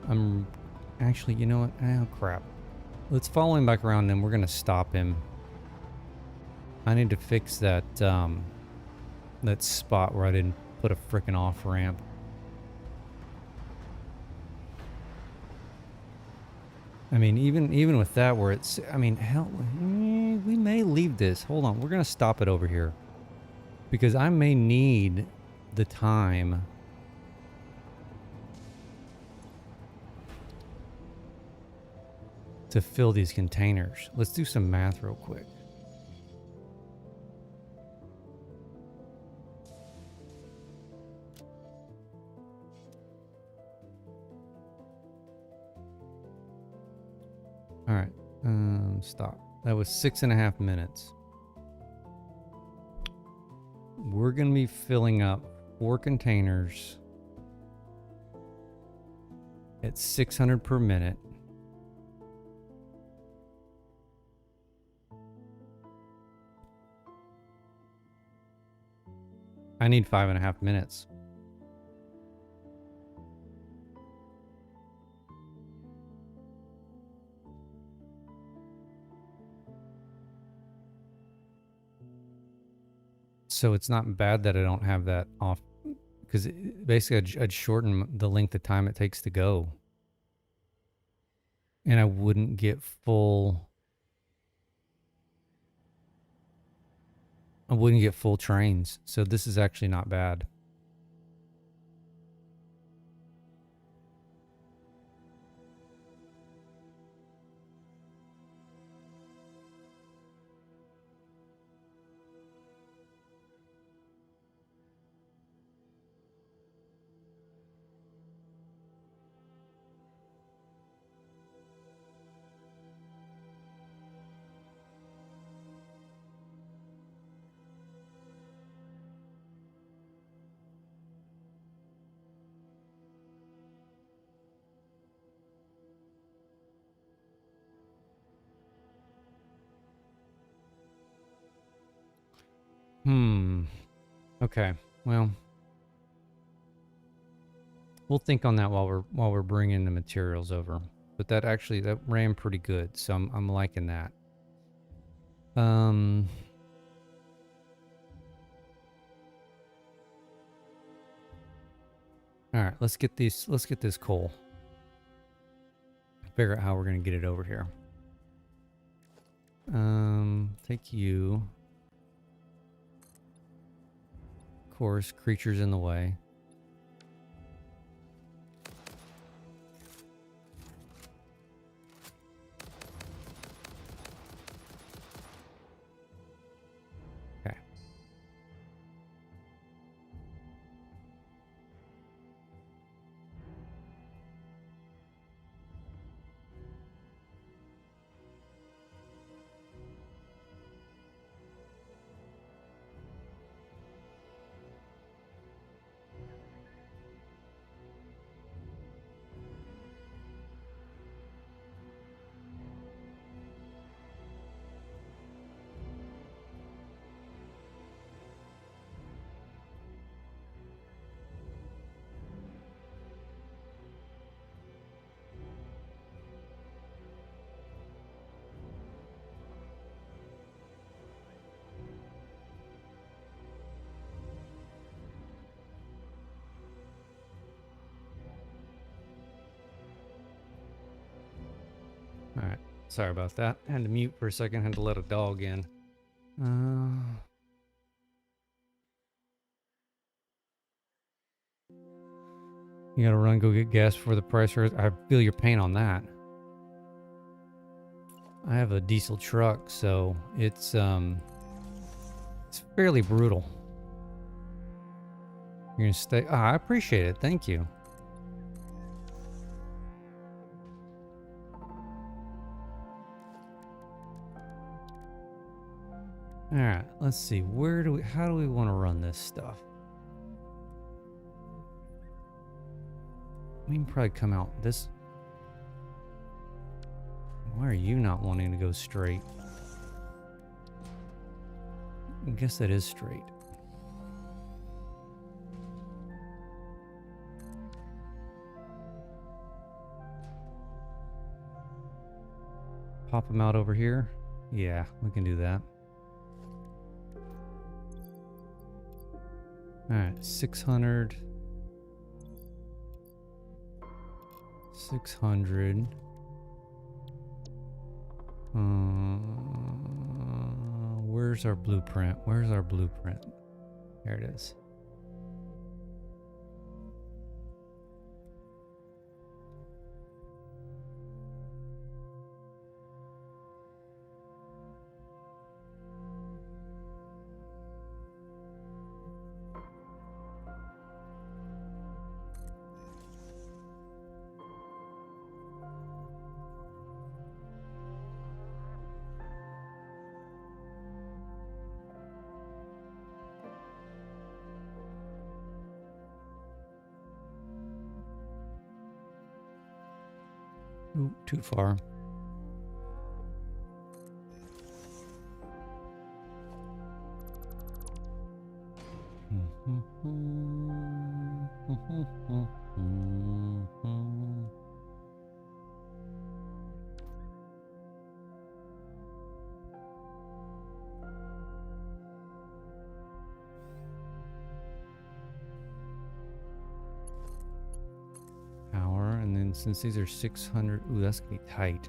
S1: I'm actually, you know what? Oh, crap. Let's follow him back around and we're going to stop him. I need to fix that, that spot where I didn't put a frickin' off ramp. I mean, even with that where it's, I mean, hell, we may leave this. Hold on. We're going to stop it over here. Because I may need the time to fill these containers. Let's do some math real quick. All right, stop. That was 6.5 minutes. We're going to be filling up 4 containers at 600 per minute. I need 5.5 minutes. So it's not bad that I don't have that off, because basically I'd shorten the length of time it takes to go. And I wouldn't get full... I wouldn't get full trains. So this is actually not bad. Okay. Well, we'll think on that while we're bringing the materials over. But that actually that ran pretty good, so I'm liking that. All right, let's get this coal. Figure out how we're gonna get it over here. Take you. Of course, creatures in the way. Okay. All right. Sorry about that. Had to mute for a second. Had to let a dog in. You gotta run, go get gas before the price rises. I feel your pain on that. I have a diesel truck, so it's fairly brutal. You're gonna stay. Ah, I appreciate it. Thank you. All right. Let's see. How do we want to run this stuff? We can probably come out this. Why are you not wanting to go straight? I guess that is straight. Pop them out over here. Yeah, we can do that. All right, 600. 600. Where's our blueprint? Where's our blueprint? There it is. Ooh, too far. Power, and then since these are 600, ooh, that's gonna be tight.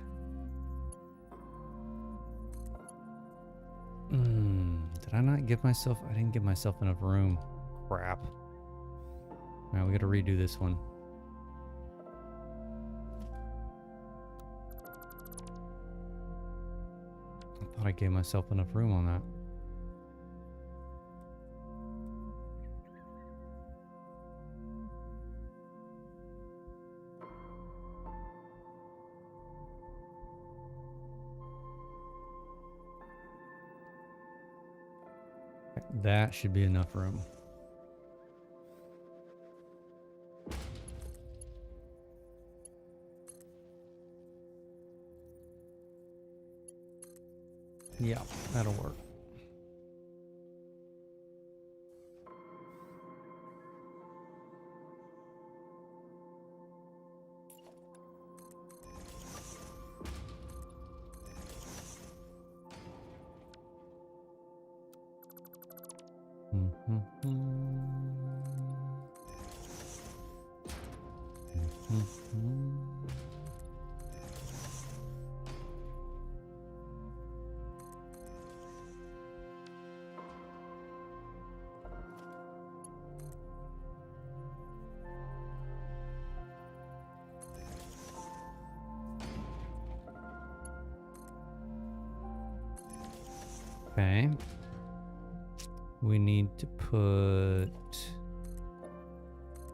S1: Did I not give myself? I didn't give myself enough room. Crap. All right, we gotta redo this one. I thought I gave myself enough room on that. That should be enough room. Yeah, that'll work. Okay. We need to put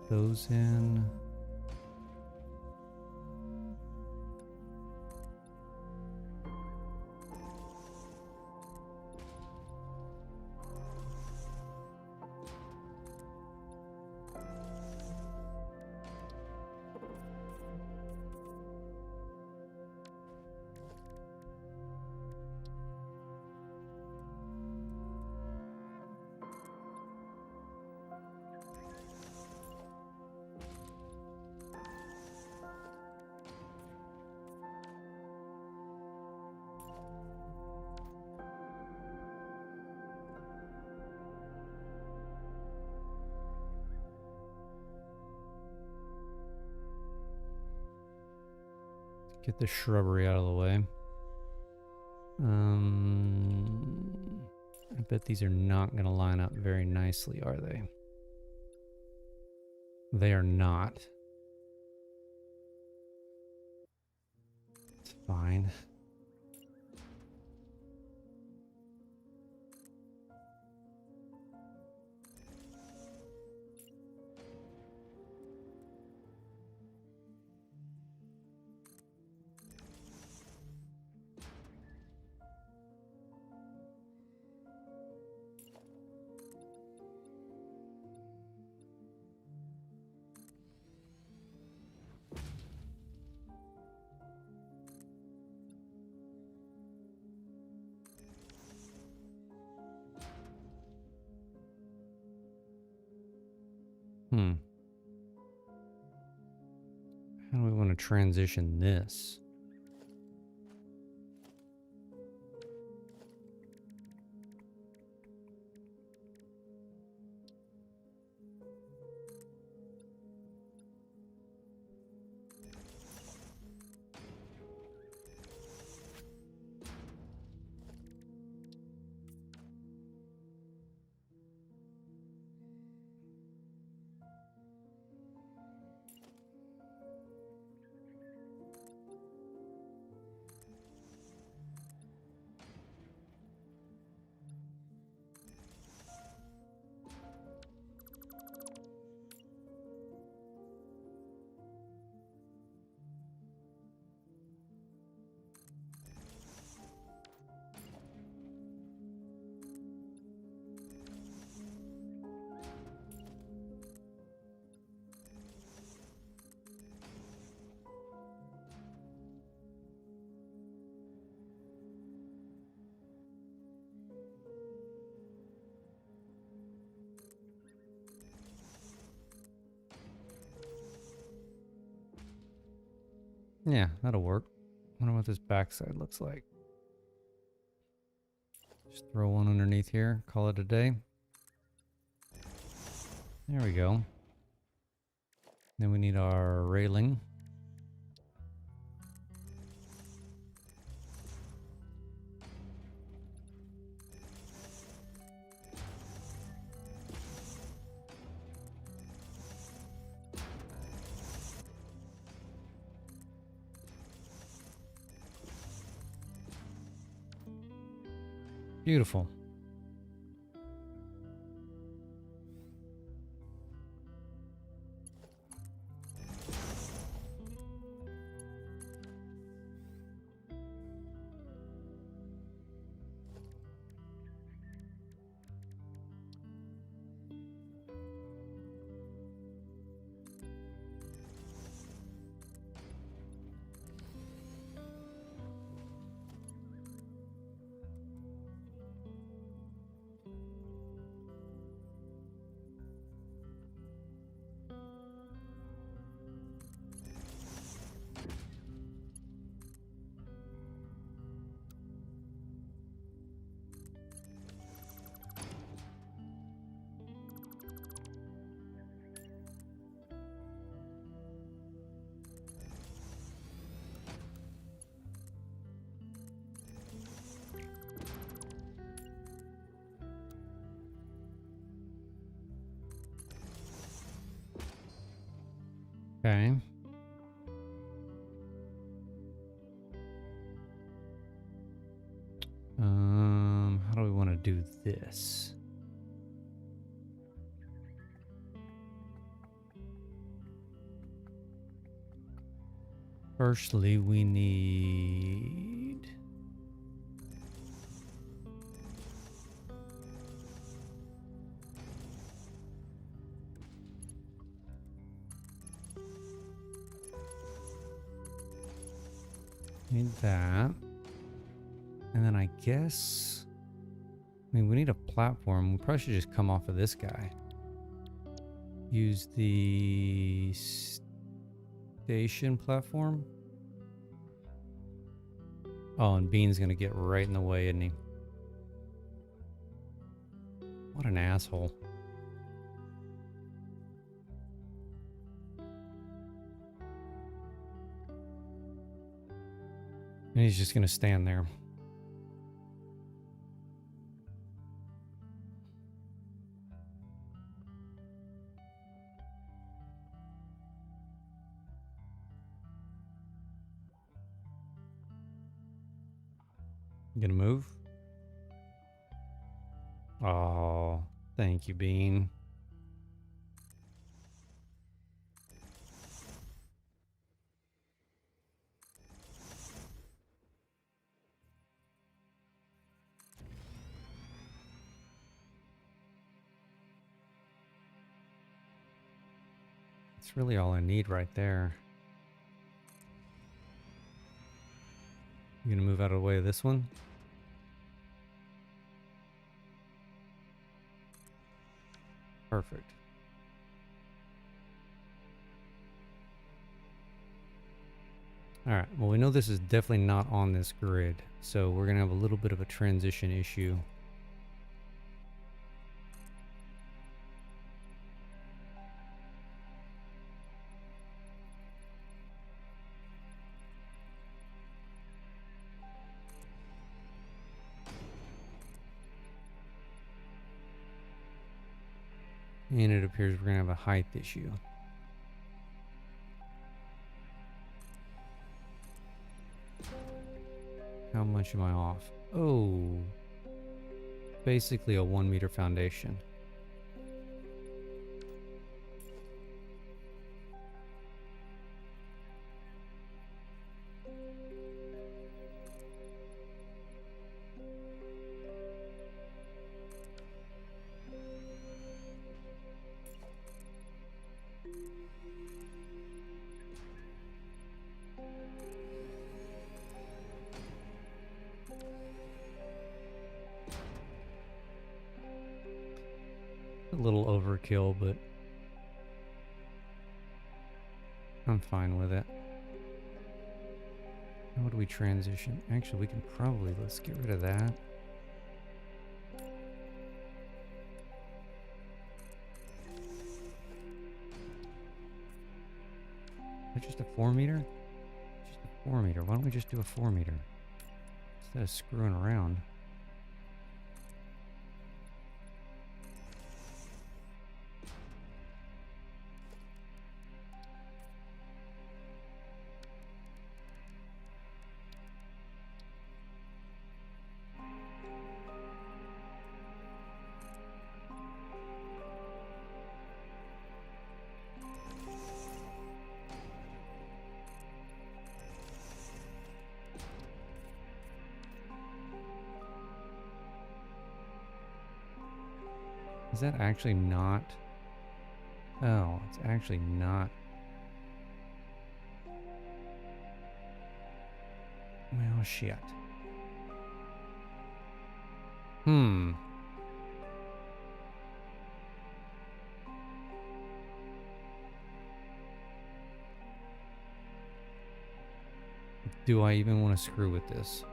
S1: those in. Get the shrubbery out of the way. I bet these are not going to line up very nicely, are they? They are not. It's fine. How do we want to transition this? Yeah, that'll work. Wonder what this backside looks like. Just throw one underneath here, call it a day. There we go. Then we need our railing. Beautiful. Okay. How do we want to do this? Firstly, we need... Need that. And then I guess... I mean, we need a platform. We probably should just come off of this guy. Use the station platform. Oh, and Bean's gonna get right in the way, isn't he? What an asshole. And he's just gonna stand there. You gonna move? Oh, thank you, Bean. That's really all I need right there. You gonna move out of the way of this one? Perfect. Alright, well we know this is definitely not on this grid, so we're gonna have a little bit of a transition issue. And it appears we're gonna have a height issue. How much am I off? Oh, basically a 1 meter foundation. A little overkill, but I'm fine with it. How do we transition? Actually, we can probably, let's get rid of that. Is that just a 4 meter? Just a 4 meter. Why don't we just do a 4 meter? Instead of screwing around. Is that actually not? Oh, it's actually not. Well, shit. Do I even want to screw with this?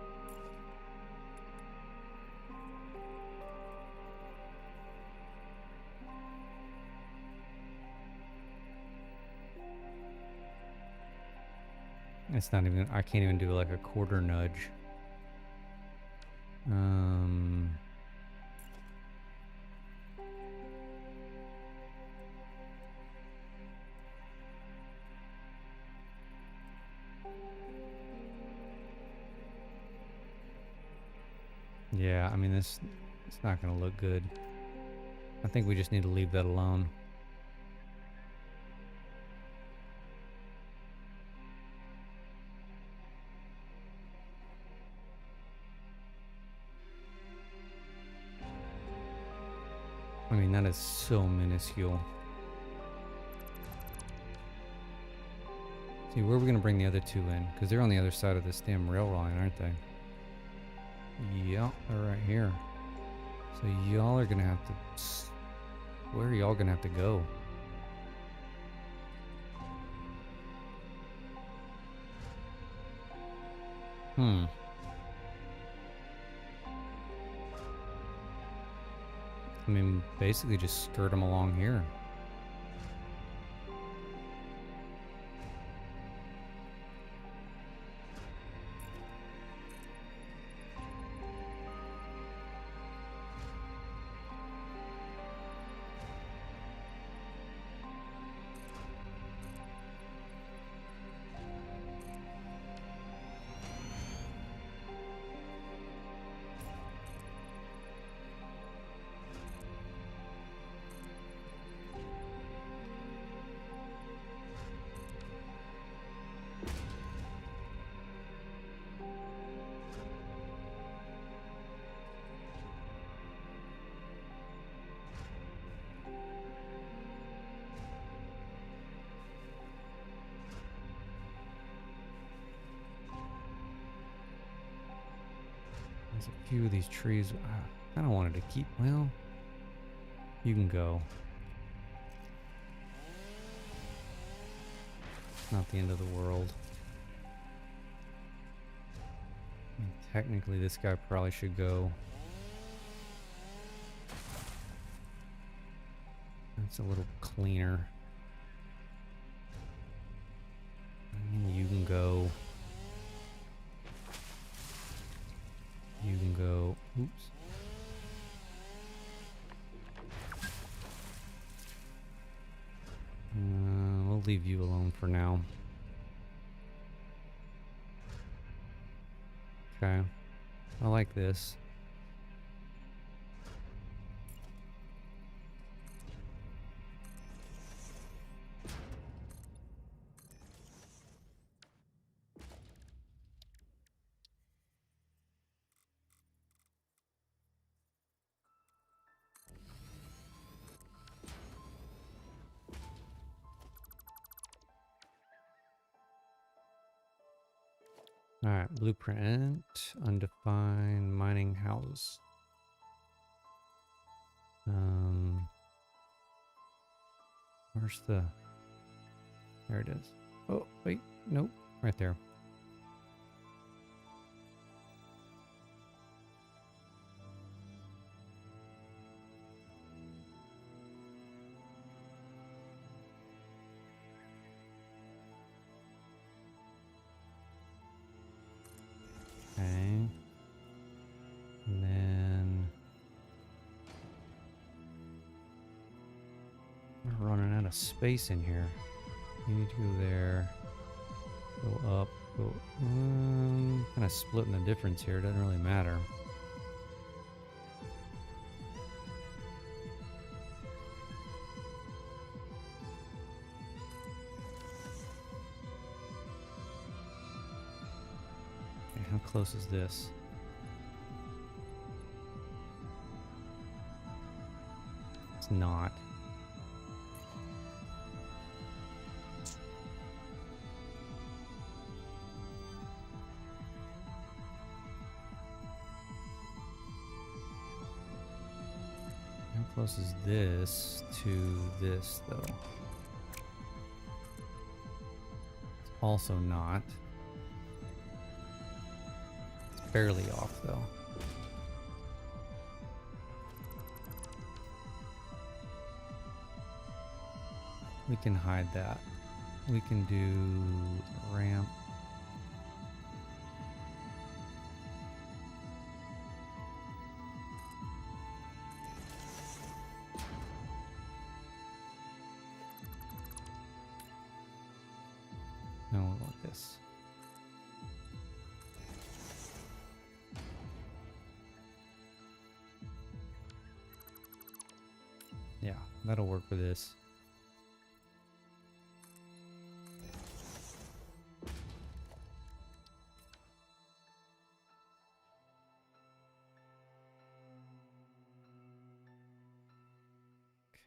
S1: It's not even, I can't even do like a quarter nudge. Yeah, I mean, it's not going to look good. I think we just need to leave that alone. I mean, that is so minuscule. See, where are we going to bring the other two in? Because they're on the other side of this damn rail line, aren't they? Yeah, they're right here. So y'all are going to have to... Where are y'all going to have to go? I mean, basically just skirt them along here. There's a few of these trees I kind of wanted to keep. Well, you can go. It's not the end of the world. I mean, technically, this guy probably should go. That's a little cleaner. And you can go. You can go. Oops. We'll leave you alone for now. Okay. I like this. Alright, blueprint, undefined mining house. Where's the... There it is. Oh, wait, nope, right there. Okay. And then... We're running out of space in here. You need to go there. Go up. Go... kind of splitting the difference here. Doesn't really matter. Okay, how close is this? It's not. How close is this to this, though? It's also not. It's barely off, though. We can hide that. We can do ramp. No, we want this. Yeah, that'll work for this.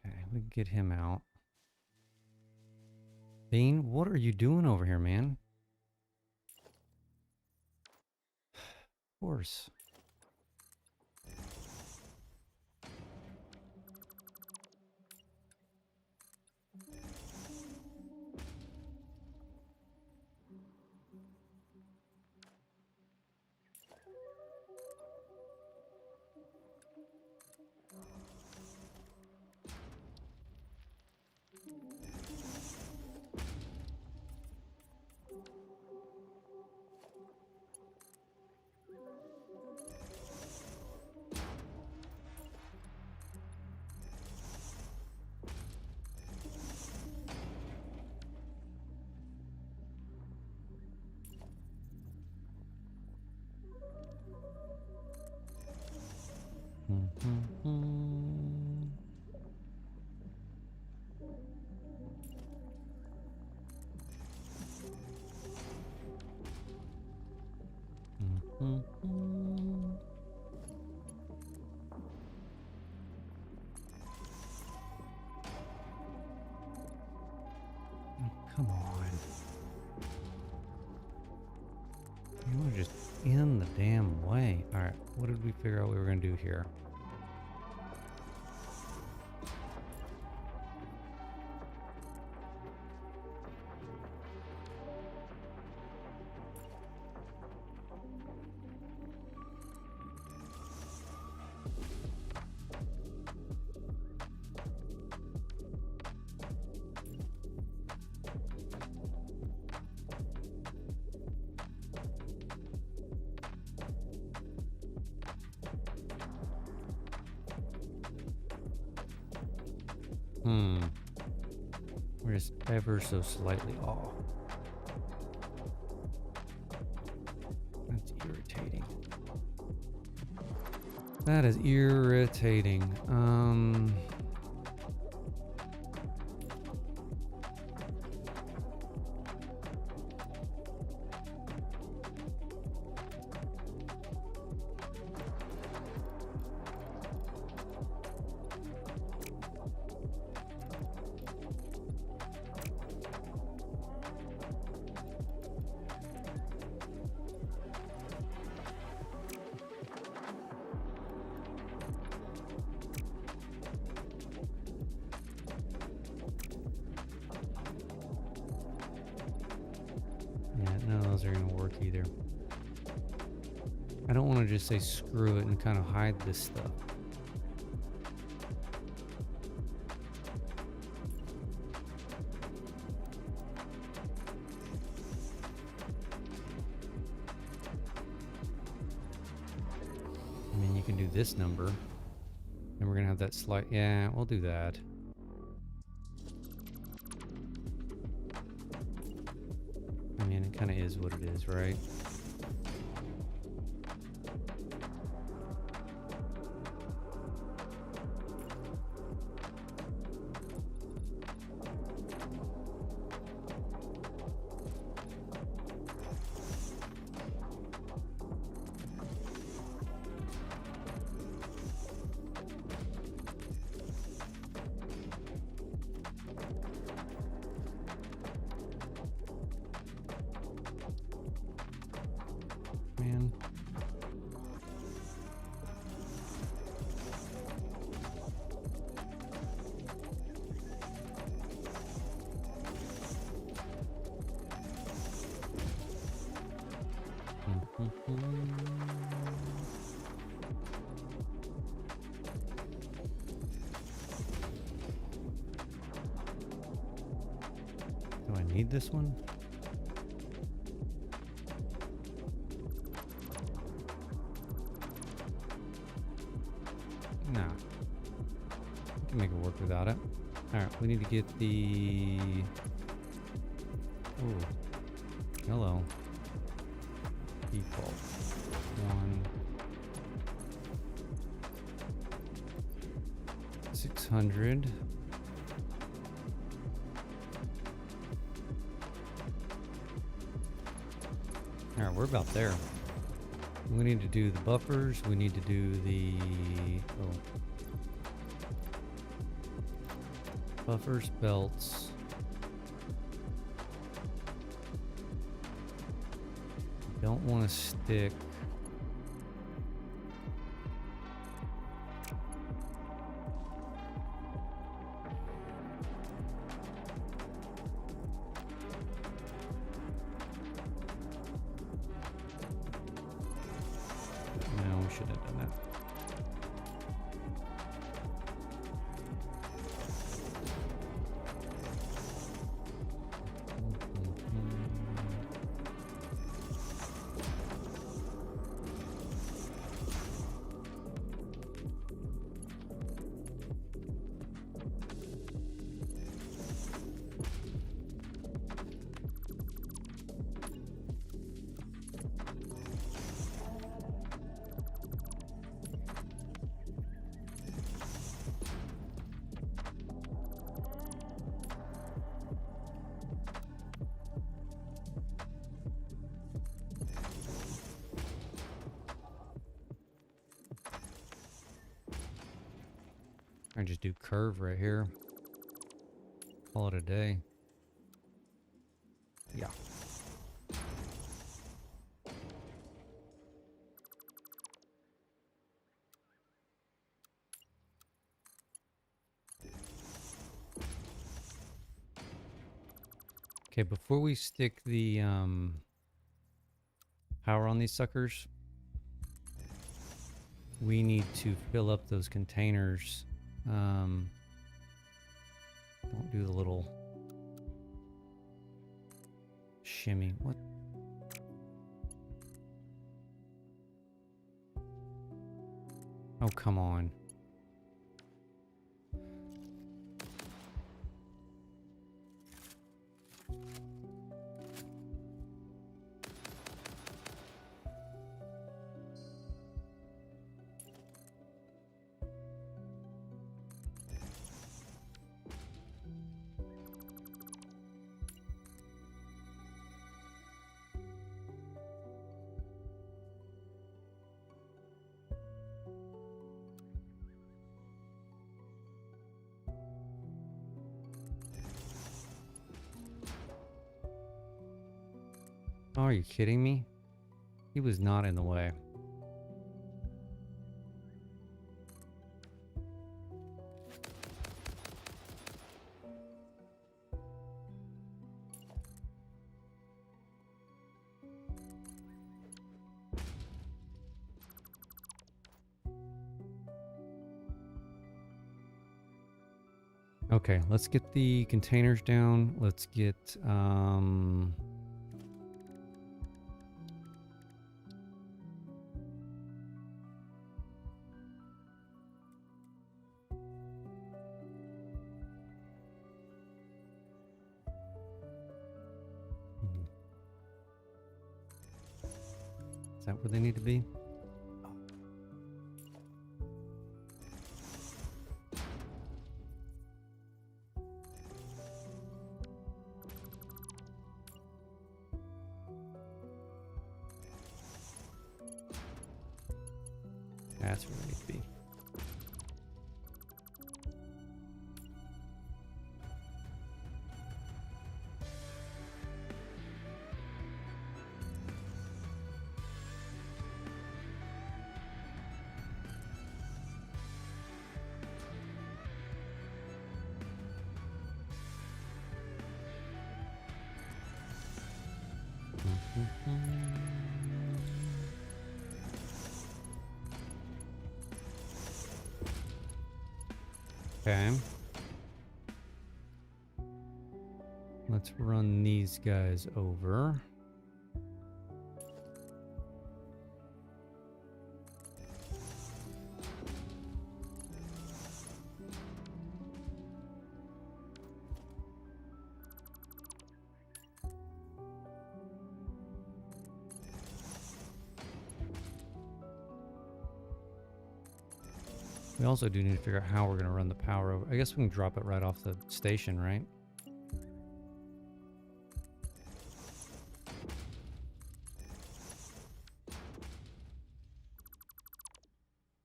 S1: Okay, we can get him out. Bean, what are you doing over here, man? Of course. Come on. You were just in the damn way. Alright, what did we figure out we were going to do here? We're just ever so slightly off. That's irritating. That is irritating. Yeah, none of those are going to work either. I don't want to just say screw it and kind of hide this stuff. I mean, you can do this number. And we're going to have that slight... Yeah, we'll do that. I mean, it kind of is what it is, right? Man. Do I need this one? No. We can make it work without it. Alright, we need to get the... Oh. Hello. Default. 1. 600. All right, we're about there. We need to do the buffers. We need to do the buffers, belts. Don't want to stick. No, we shouldn't have done that. I just do curve right here. Call it a day. Yeah. Okay, before we stick the power on these suckers, we need to fill up those containers. Don't do the little shimmy. What? Oh, come on. Oh, are you kidding me? He was not in the way. Okay, let's get the containers down. Let's get is that where they need to be? That's where they need to be. Okay. Let's run these guys over. We also do need to figure out how we're going to run the power over. I guess we can drop it right off the station, right?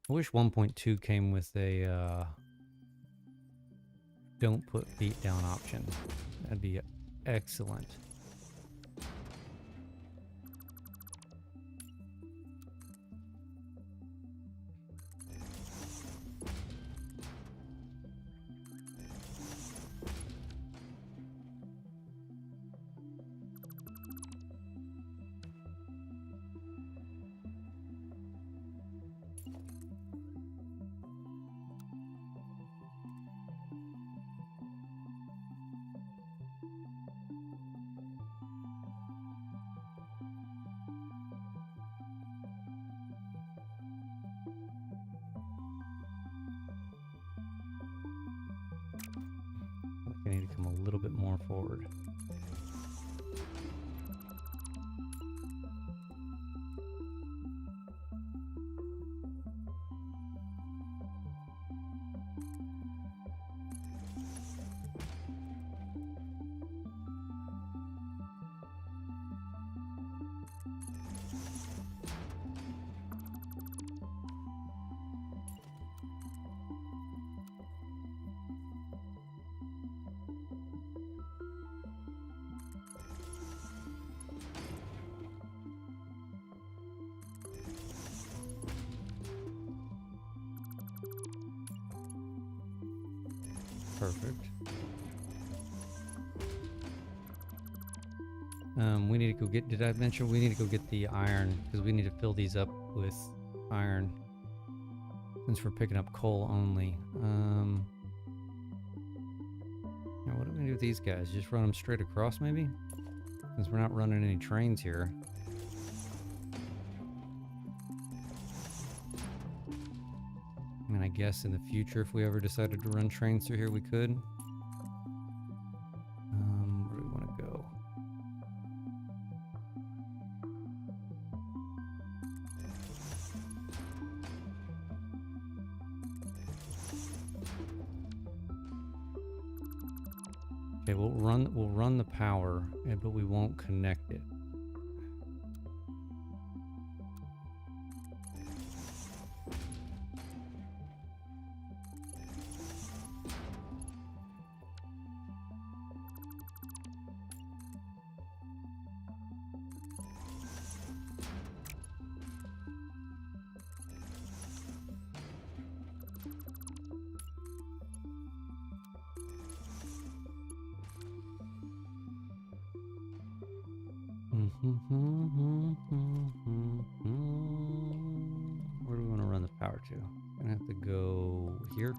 S1: I wish 1.2 came with a don't put feet down option. That'd be excellent. I need to come a little bit more forward. Perfect. We need to go get, did I mention we need to go get the iron? Because we need to fill these up with iron. Since we're picking up coal only. Now what are we gonna do with these guys? Just run them straight across maybe? Since we're not running any trains here. I mean, I guess in the future, if we ever decided to run trains through here, we could. Where do we want to go? Okay, we'll run the power, but we won't connect it. Where do we want to run the power to? I'm gonna have to go here.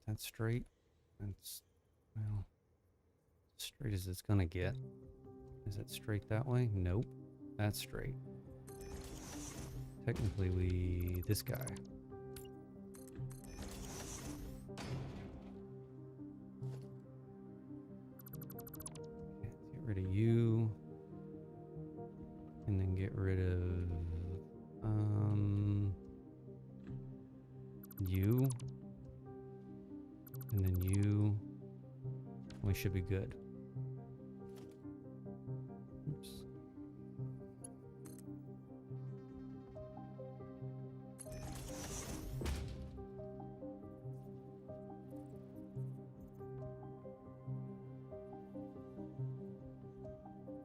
S1: That's straight. That's, well, straight as it's gonna get. Is it straight that way? Nope. That's straight. Technically, this guy. Get rid of you, and then get rid of you, and then you. We should be good. Oops.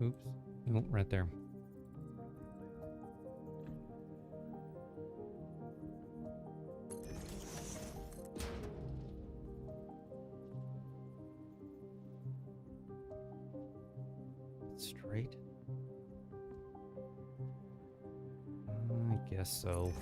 S1: Oops. Nope, right there. Straight? I guess so.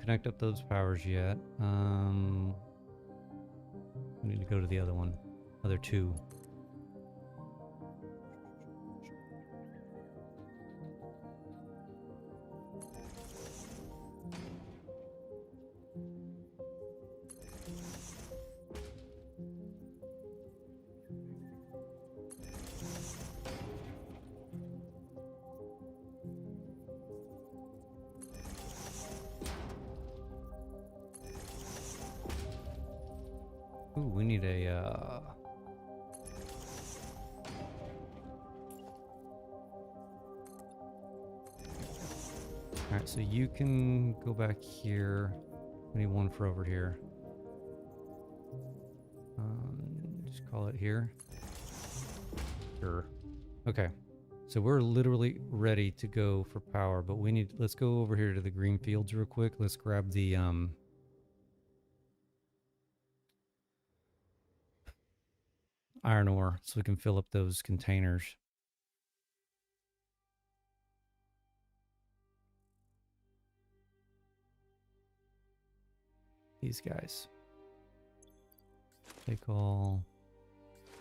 S1: connect up those powers yet. We need to go to the other one. Other two. Ooh, we need a Alright, so you can go back here. We need one for over here. Just call it here. Sure. Okay. So we're literally ready to go for power, but we need, let's go over here to the green fields real quick. Let's grab the iron ore so we can fill up those containers. These guys. Take all.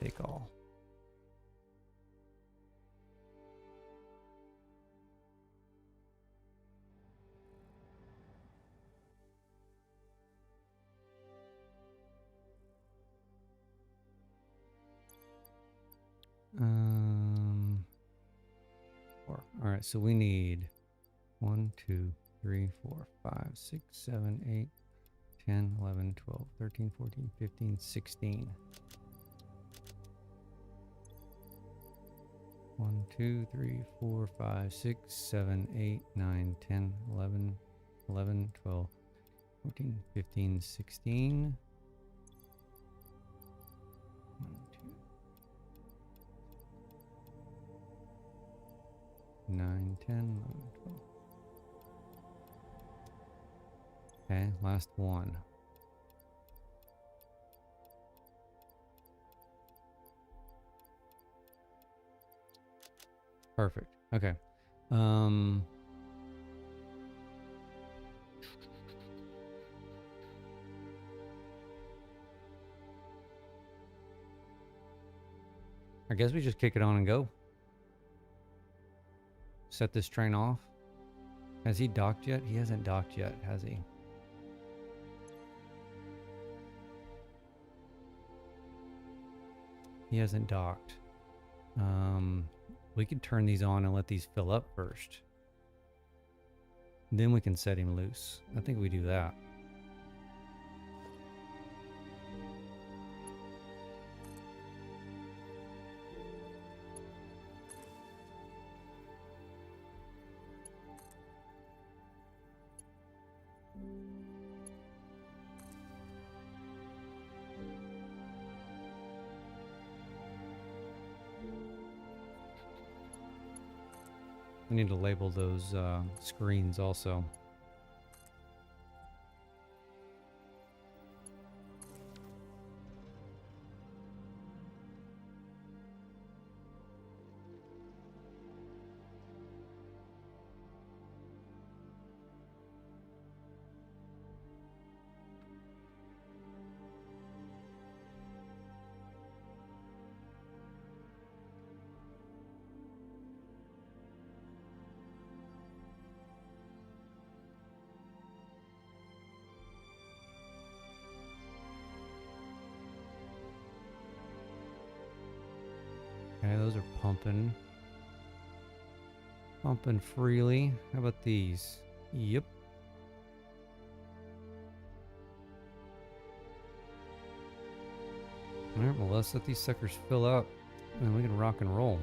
S1: Take all. Four. All right, so we need 1, 2, 3, 4, 5, 6, 7, 8, 10, 11, 12, 13, 14, 15, 16. 1, 2, 3, 4, 5, 6, 7, 8, 9, 10, 11, 11, 12, 14, 15, 16. 1, 2, 9, 10, 11, 12. Okay, last one. Perfect. Okay. I guess we just kick it on and go. Set this train off. Has he docked yet? He hasn't docked yet, has he? He hasn't docked. We could turn these on and let these fill up first. Then we can set him loose. I think we do that. We need to label those screens also. Okay, those are pumping. Pumping freely. How about these? Yep. Alright, well let's let these suckers fill up and we can rock and roll.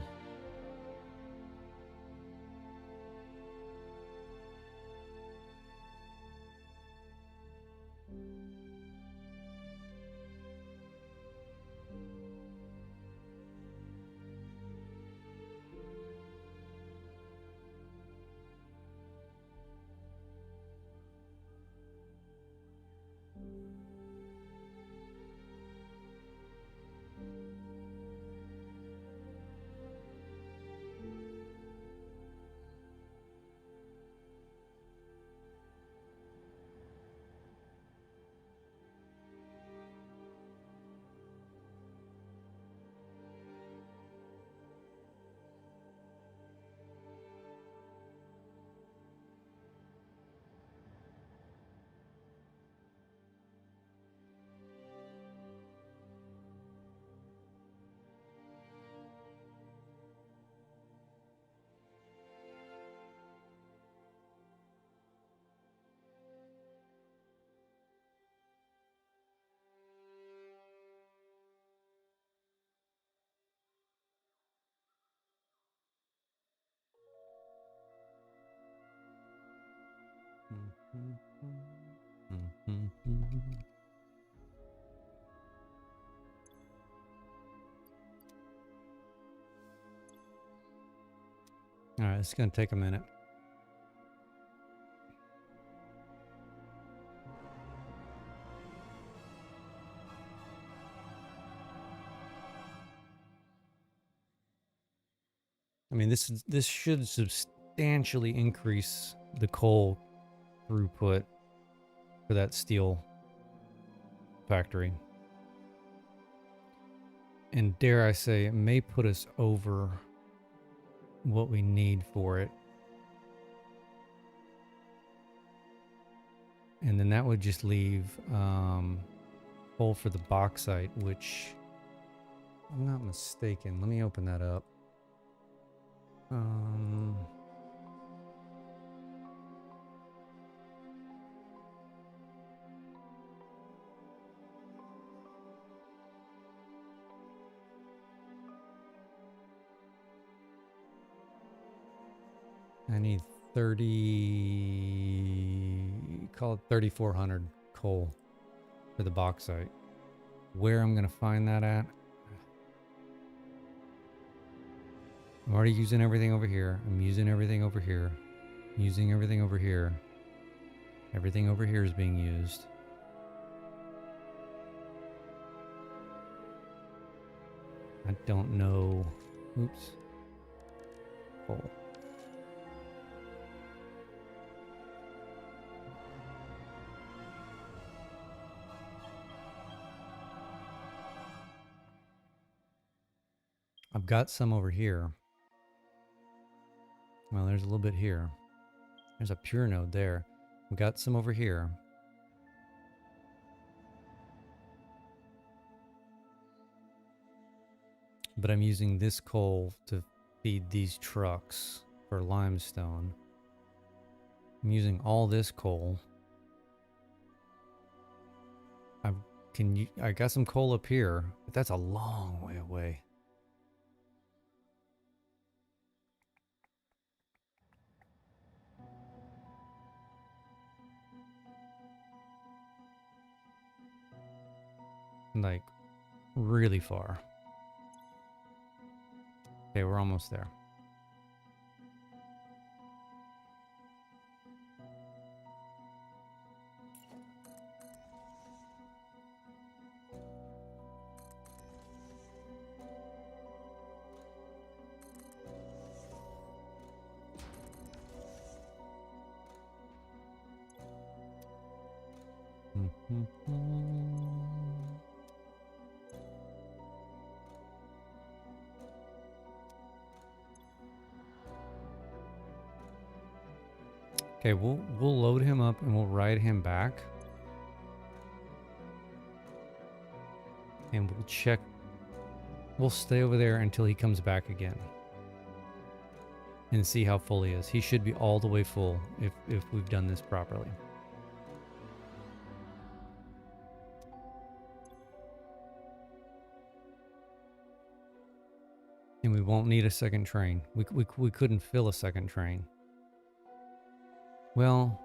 S1: All right, it's going to take a minute. I mean, this should substantially increase the coal throughput for that steel factory. And dare I say, it may put us over what we need for it. And then that would just leave coal for the bauxite, which, if I'm not mistaken, let me open that up. I need 30, call it 3,400 coal for the bauxite. Where I'm going to find that at? I'm already using everything over here. I'm using everything over here. I'm using everything over here. Everything over here is being used. I don't know. Oops. Coal. I've got some over here. Well, there's a little bit here. There's a pure node there. We've got some over here. But I'm using this coal to feed these trucks for limestone. I'm using all this coal. I got some coal up here, but that's a long way away. Like, really far. Okay, we're almost there. Okay, we'll load him up and we'll ride him back. And we'll check. We'll stay over there until he comes back again. And see how full he is. He should be all the way full if we've done this properly. And we won't need a second train. We couldn't fill a second train. Well,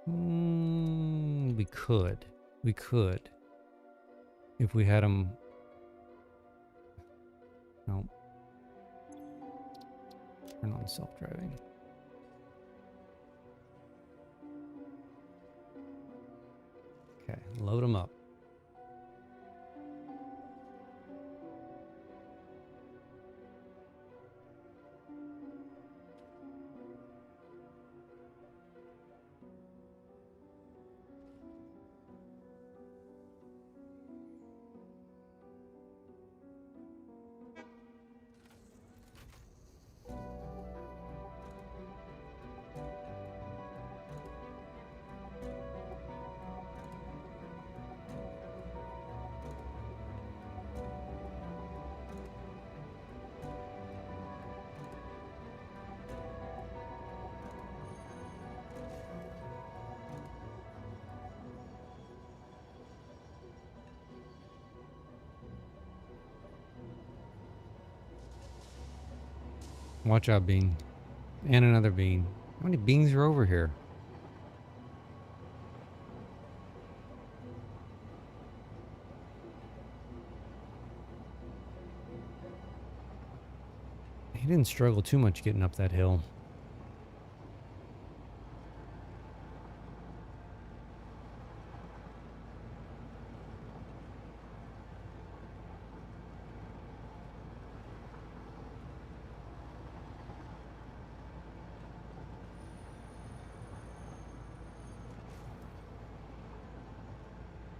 S1: we could. We could. If we had them... No. Turn on self-driving. Okay, load them up. Watch out, bean. And another bean. How many beans are over here? didn't struggle too much getting up that hill.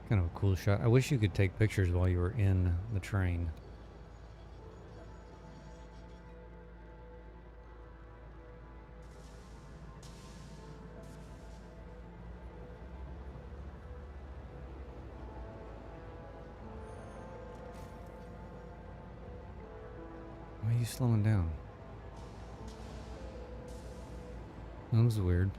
S1: Kind of a cool shot. I wish you could take pictures while you were in the train. Why are you slowing down? That was weird.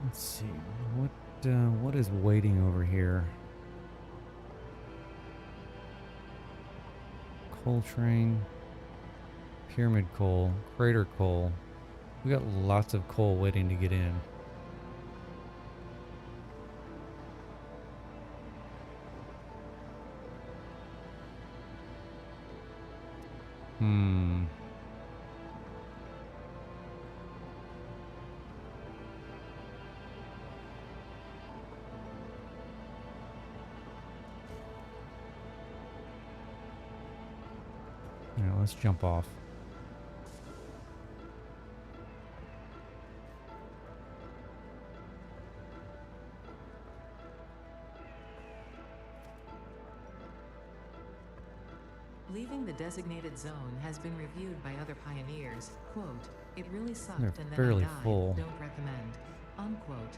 S1: Let's see, what is waiting over here? Coal train, pyramid coal, crater coal. We got lots of coal waiting to get in. Yeah, let's jump off.
S2: Leaving the designated zone has been reviewed by other pioneers. Quote, it really sucked
S1: They're
S2: and then
S1: fairly
S2: I died.
S1: full.
S2: Don't recommend. Unquote.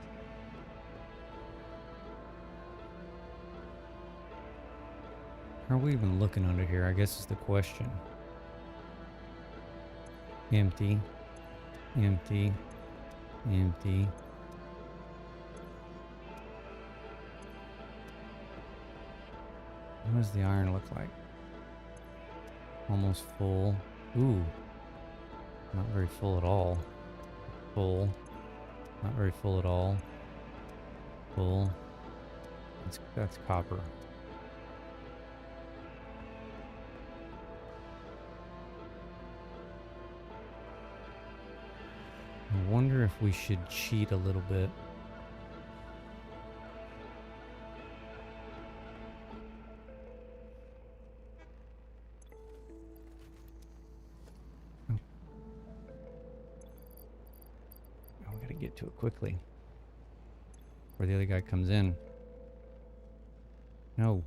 S1: How are we even looking under here? I guess is the question. Empty. Empty. Empty. What does the iron look like? Almost full. Ooh. Not very full at all. Full. Not very full at all. Full. That's copper. I wonder if we should cheat a little bit. Oh, we gotta get to it quickly before the other guy comes in. No.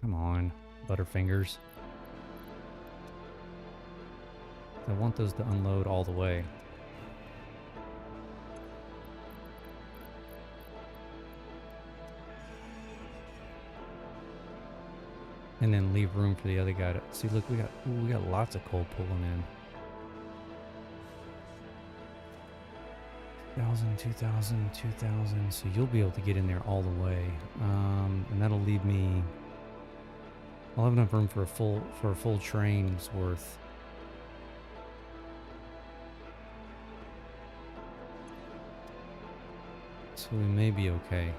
S1: Come on, Butterfingers. I want those to unload all the way. And then leave room for the other guy to see. Look, we got lots of coal pulling in. 1,000, 2,000, 2,000. So you'll be able to get in there all the way, and that'll leave me. I'll have enough room for a full train's worth. So we may be okay.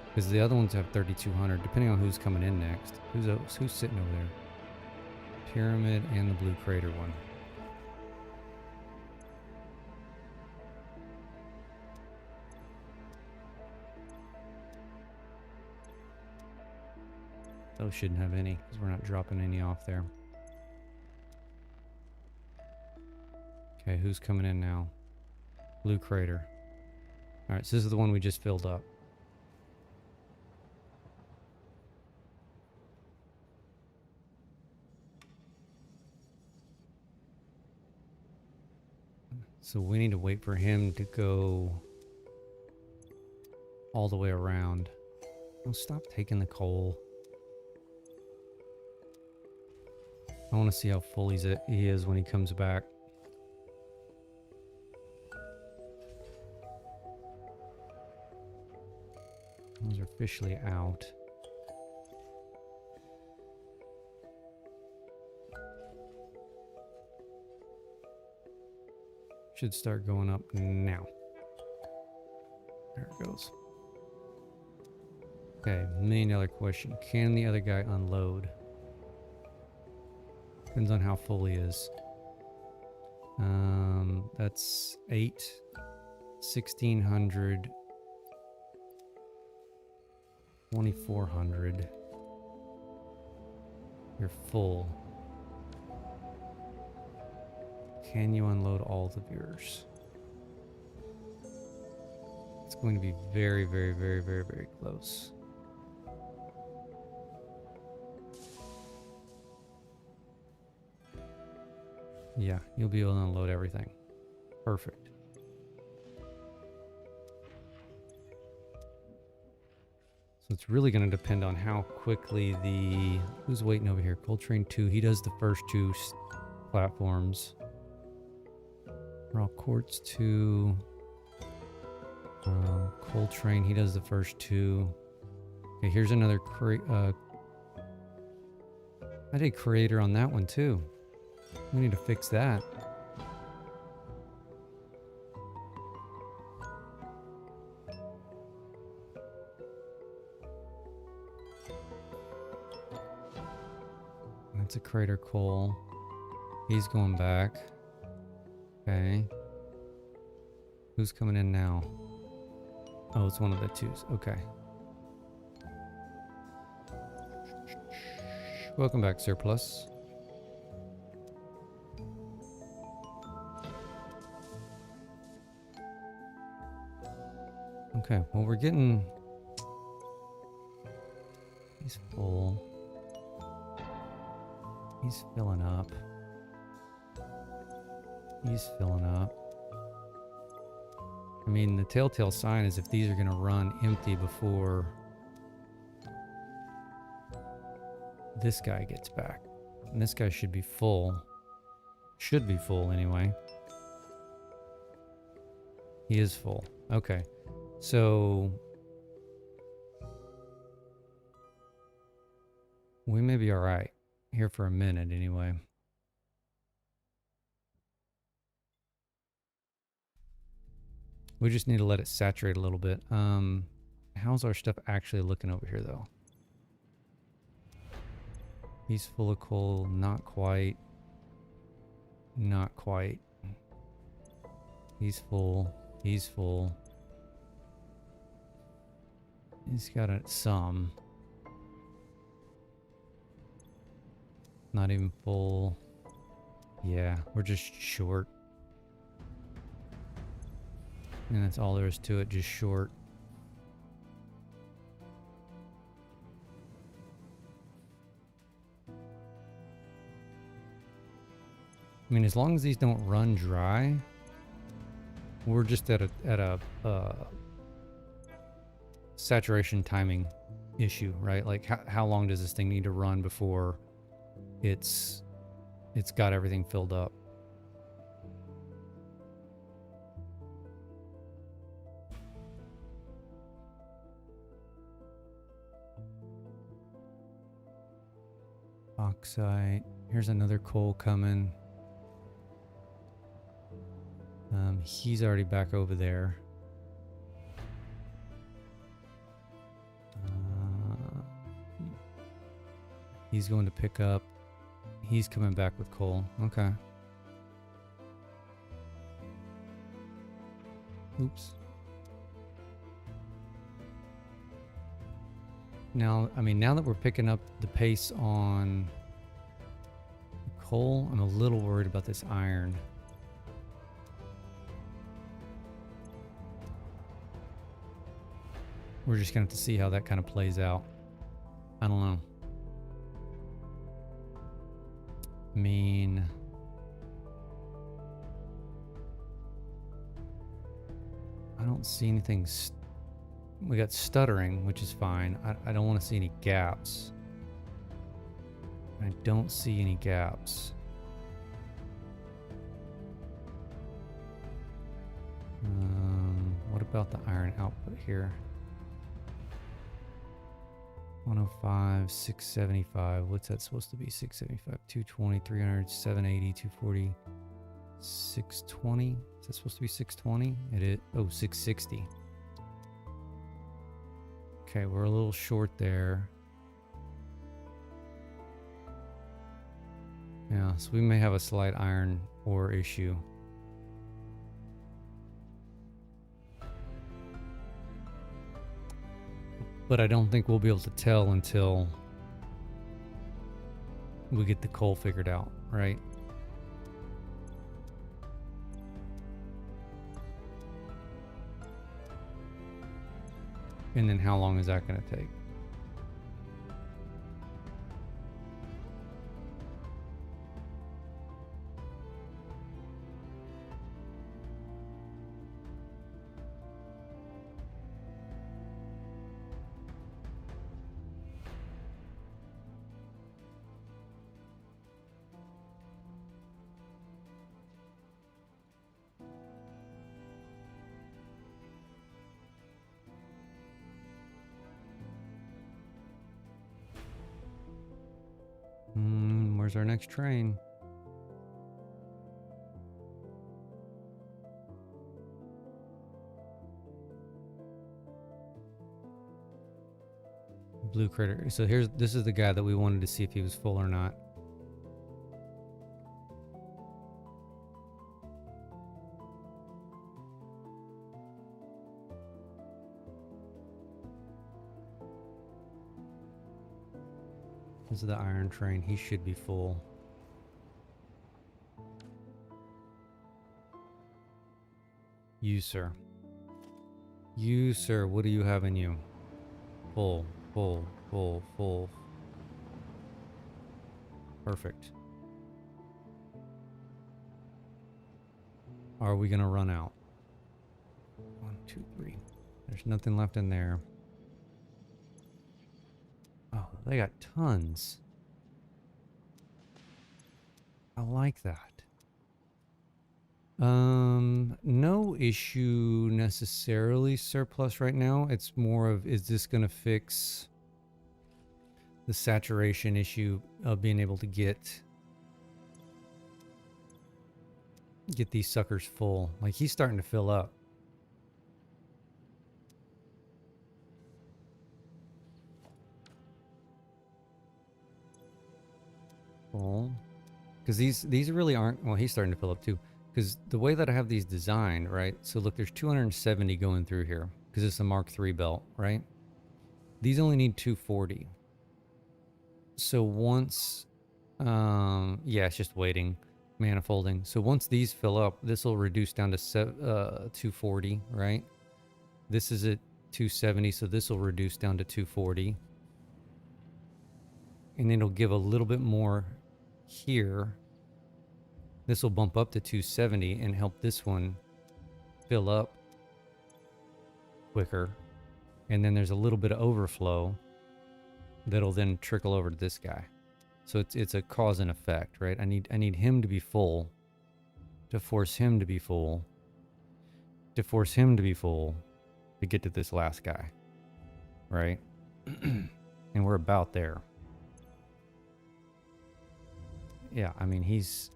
S1: Because the other ones have 3,200, depending on who's coming in next. Who's sitting over there? Pyramid and the blue crater one. Those shouldn't have any, because we're not dropping any off there. Okay, who's coming in now? Blue crater. Alright, so this is the one we just filled up. So we need to wait for him to go all the way around. Oh, stop taking the coal. I want to see how full he is when he comes back. Those are officially out. Should start going up now. There it goes. Okay, $1,000,000 question. Can the other guy unload? Depends on how full he is. That's 8, 1,600, 2,400. You're full. Can you unload all of yours? It's going to be very, very, very, very, very close. Yeah, you'll be able to unload everything. Perfect. So it's really going to depend on how quickly the... Who's waiting over here? Coltrane 2. He does the first two platforms. Raw Quartz 2. Coltrane, he does the first two. Okay, here's another... I did creator on that one too. We need to fix that. That's a crater coal. He's going back. Okay. Who's coming in now? Oh, it's one of the twos. Okay. Welcome back, Surplus. Okay, well, we're getting... He's full. He's filling up. He's filling up. I mean, the telltale sign is if these are going to run empty before this guy gets back. And this guy should be full. Should be full anyway. He is full. Okay. So we may be all right here for a minute anyway. We just need to let it saturate a little bit. How's our stuff actually looking over here though? He's full of coal. Not quite. Not quite. He's full. He's full. He's got some. Not even full. Yeah, we're just short. And that's all there is to it, just short. I mean, as long as these don't run dry, we're just at a saturation timing issue, right? Like how long does this thing need to run before it's got everything filled up? Bauxite. Here's another coal coming. He's already back over there. He's going to pick up. He's coming back with coal. Okay. Oops. Now, I mean, now that we're picking up the pace on coal, I'm a little worried about this iron. We're just going to have to see how that kind of plays out. I don't know. I mean, I don't see anything. We got stuttering, which is fine. I don't want to see any gaps. I don't see any gaps. What about the iron output here? 105, 675. What's that supposed to be? 675, 220, 300, 780, 240, 620. Is that supposed to be 620? It is. Oh, 660. Okay, we're a little short there. Yeah, so we may have a slight iron ore issue. But I don't think we'll be able to tell until we get the coal figured out, right? And then how long is that going to take? Where's our next train? Blue critter. So this is the guy that we wanted to see if he was full or not. This is the iron train. He should be full. You, sir. You, sir. What do you have in you? Full, full, full, full. Perfect. Are we going to run out? 1, 2, 3. There's nothing left in there. Oh, they got tons. I like that. No issue necessarily surplus right now. It's more of, is this going to fix the saturation issue of being able to get these suckers full? Like, he's starting to fill up. Full. Because these really aren't, well, he's starting to fill up too. Because the way that I have these designed, right? So look, there's 270 going through here because it's a Mark III belt, right? These only need 240. So once, yeah, it's just waiting, manifolding. So once these fill up, this will reduce down to 240, right? This is at 270, so this will reduce down to 240. And it'll give a little bit more here. This will bump up to 270 and help this one fill up quicker. And then there's a little bit of overflow that'll then trickle over to this guy. So it's a cause and effect, right? I need him to be full to force him to be full to force him to be full to get to this last guy, right? And we're about there. Yeah, I mean, he's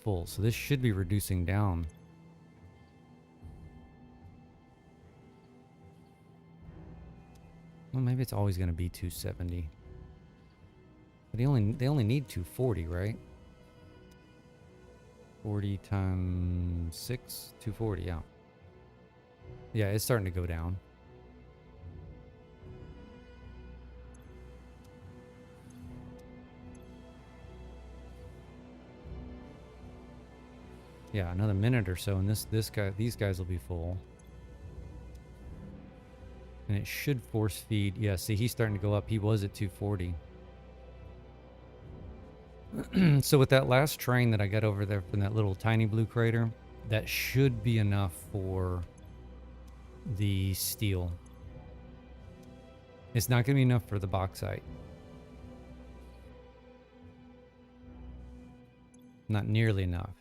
S1: full, so this should be reducing down. Well, maybe it's always going to be 270. But they only need 240, right? 40 times 6, 240, yeah. Yeah, it's starting to go down. Yeah, another minute or so, and these guys will be full. And it should force feed. Yeah, see, he's starting to go up. He was at 240. So with that last train that I got over there from that little tiny blue crater, that should be enough for the steel. It's not going to be enough for the bauxite. Not nearly enough.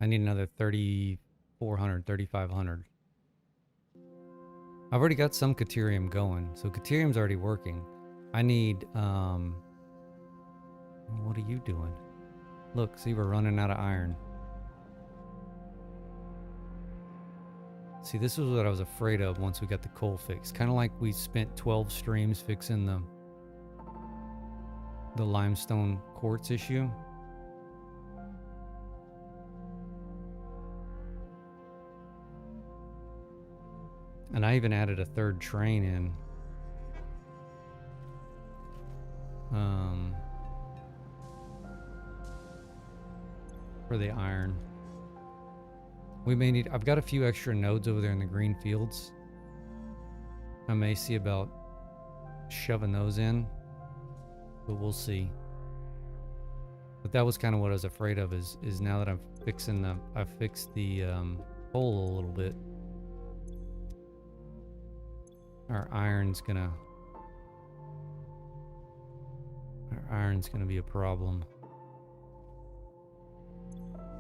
S1: I need another 3,400, 3,500. I've already got some Caterium going, so Caterium's already working. I need, what are you doing? Look, see, we're running out of iron. See, this is what I was afraid of once we got the coal fixed. Kind of like we spent 12 streams fixing the limestone quartz issue. And I even added a third train in. For the iron. We may need, I've got a few extra nodes over there in the green fields. I may see about shoving those in, but we'll see. But that was kind of what I was afraid of is now that I've fixed the hole a little bit. Our iron's gonna be a problem.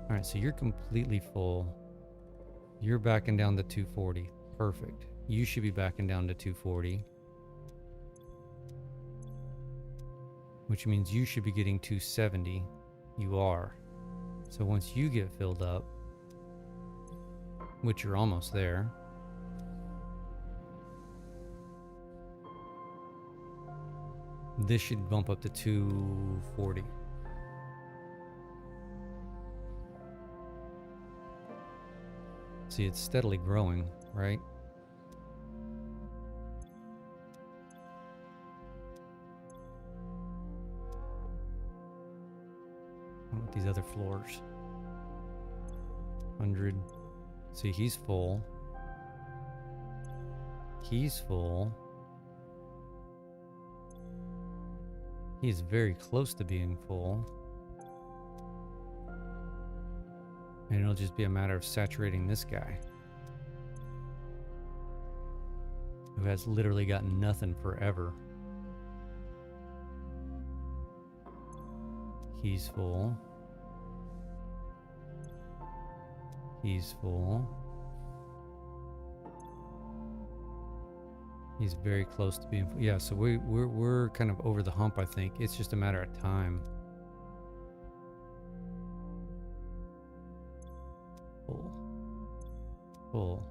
S1: All right, so you're completely full. You're backing down to 240. Perfect. You should be backing down to 240. Which means you should be getting 270. You are. So once you get filled up, which you're almost there, this should bump up to 240. See, it's steadily growing, right? What about these other floors? 100. See, he's full. He's full. He's very close to being full. And it'll just be a matter of saturating this guy, who has literally got nothing forever. He's full. He's full. He's very close to being full. Yeah, so we're kind of over the hump, I think. It's just a matter of time. Full. Full.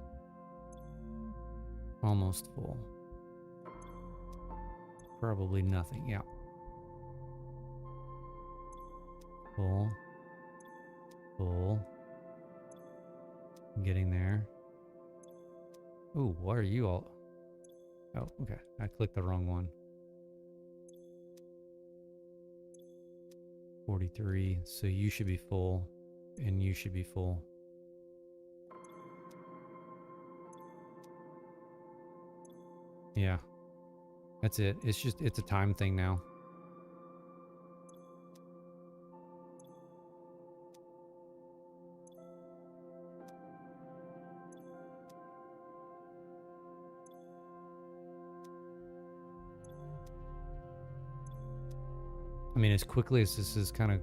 S1: Almost full. Probably nothing, yeah. Full. Full. Getting there. Ooh, why are you all... Oh, okay. I clicked the wrong one. 43. So you should be full. And you should be full. Yeah. That's it. It's a time thing now. I mean, as quickly as this is kind of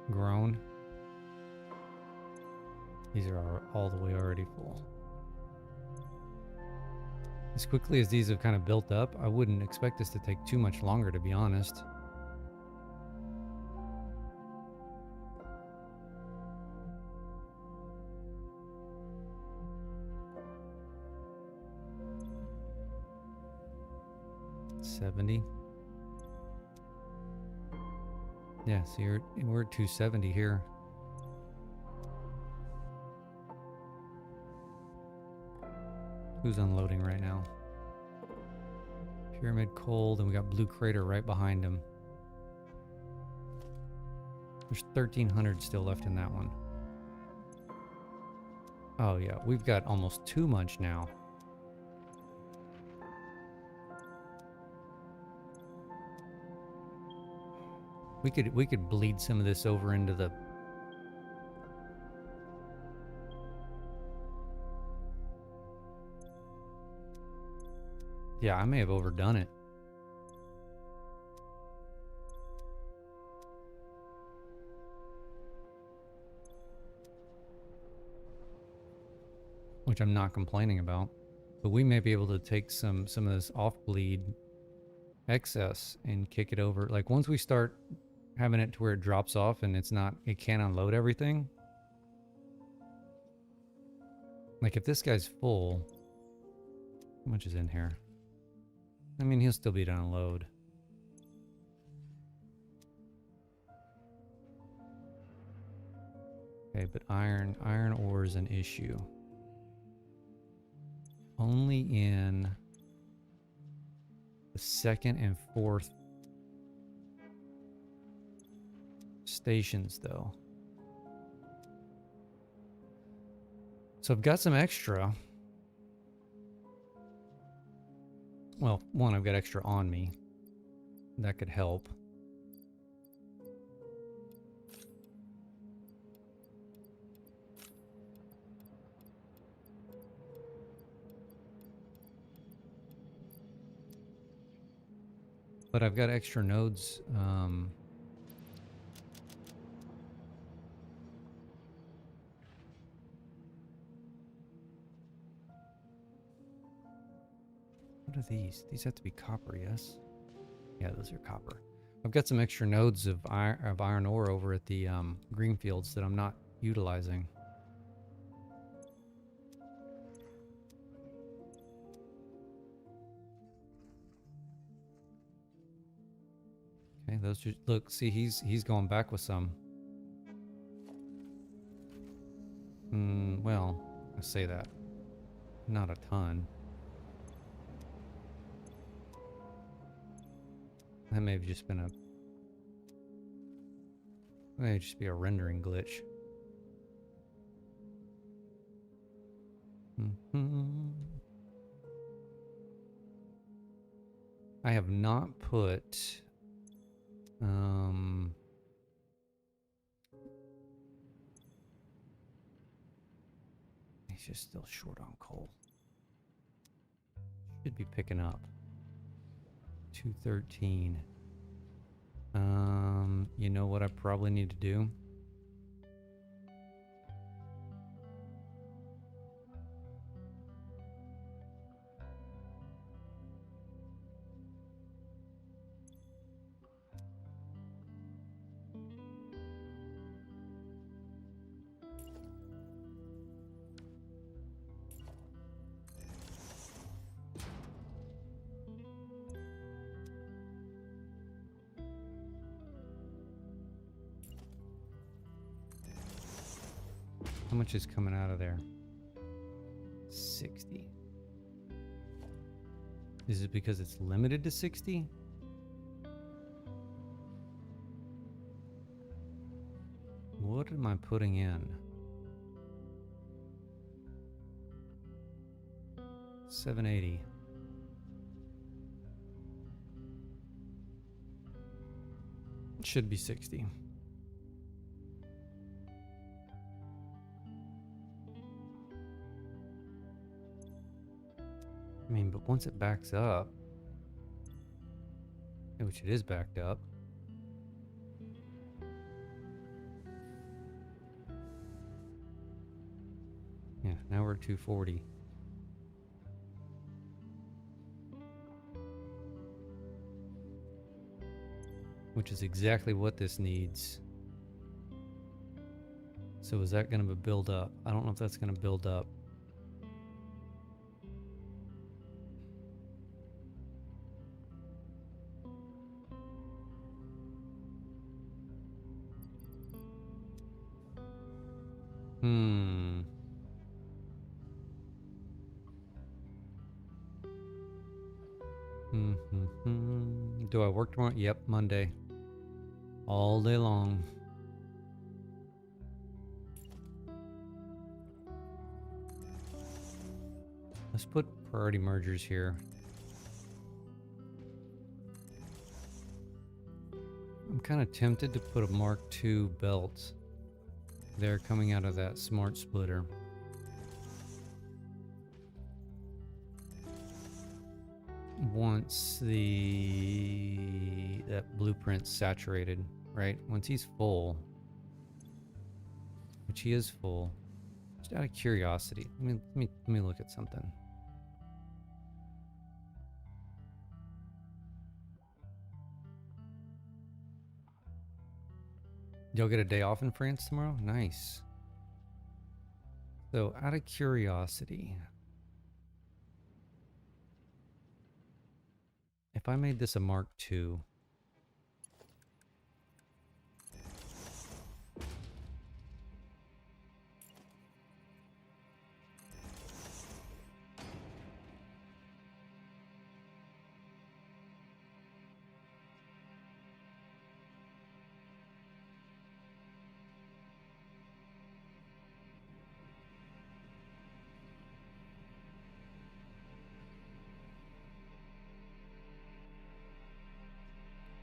S1: grown, these are all the way already full. As quickly as these have kind of built up, I wouldn't expect this to take too much longer, to be honest. $70. Yeah, so we're at 270 here. Who's unloading right now? Pyramid cold, and we got Blue Crater right behind him. There's 1,300 still left in that one. Oh yeah, we've got almost too much now. We could bleed some of this over into the... Yeah, I may have overdone it. Which I'm not complaining about. But we may be able to take some of this off bleed excess and kick it over. Like once we start having it to where it drops off and it can't unload everything. Like if this guy's full, how much is in here? I mean, he'll still be to unload. Okay, but iron ore is an issue. Only in the second and fourth stations, though. So I've got some extra. Well, one, I've got extra on me. That could help. But I've got extra nodes. What are these? These have to be copper, yes? Yeah, those are copper. I've got some extra nodes of iron ore over at the green fields that I'm not utilizing. Okay, those just look. See, he's going back with some. Well, I say that. Not a ton. That may have just been a... May just be a rendering glitch. I have not put... He's just still short on coal. Should be picking up. 213. You know what I probably need to do? How much is coming out of there? 60. Is it because it's limited to 60? What am I putting in? 780. It should be 60. I mean, but once it backs up, which it is backed up, yeah, now we're at 240. Which is exactly what this needs. So is that going to build up? I don't know if that's going to build up. Do I work tomorrow? Yep, Monday. All day long. Let's put priority mergers here. I'm kind of tempted to put a Mark II belt there coming out of that smart splitter. Once that blueprint's saturated, right? Once he's full, which he is full, just out of curiosity, let me look at something. Y'all get a day off in France tomorrow? Nice. So, out of curiosity, if I made this a Mark II,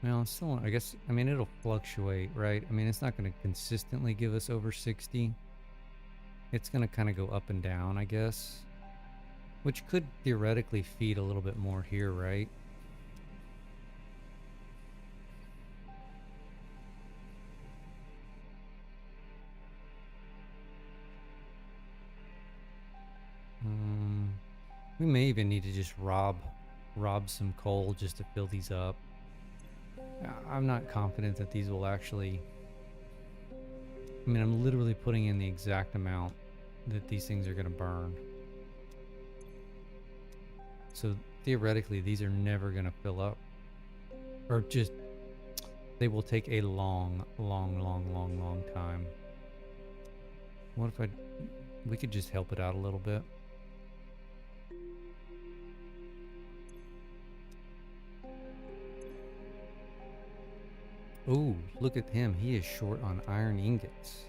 S1: well, it's still, I guess, I mean, it'll fluctuate, right? I mean, it's not going to consistently give us over 60. It's going to kind of go up and down, I guess. Which could theoretically feed a little bit more here, right? We may even need to just rob some coal just to fill these up. I'm not confident that these will actually... I mean, I'm literally putting in the exact amount that these things are going to burn. So theoretically, these are never going to fill up. Or just... They will take a long time. What if we could just help it out a little bit? Ooh, look at him. He is short on iron ingots.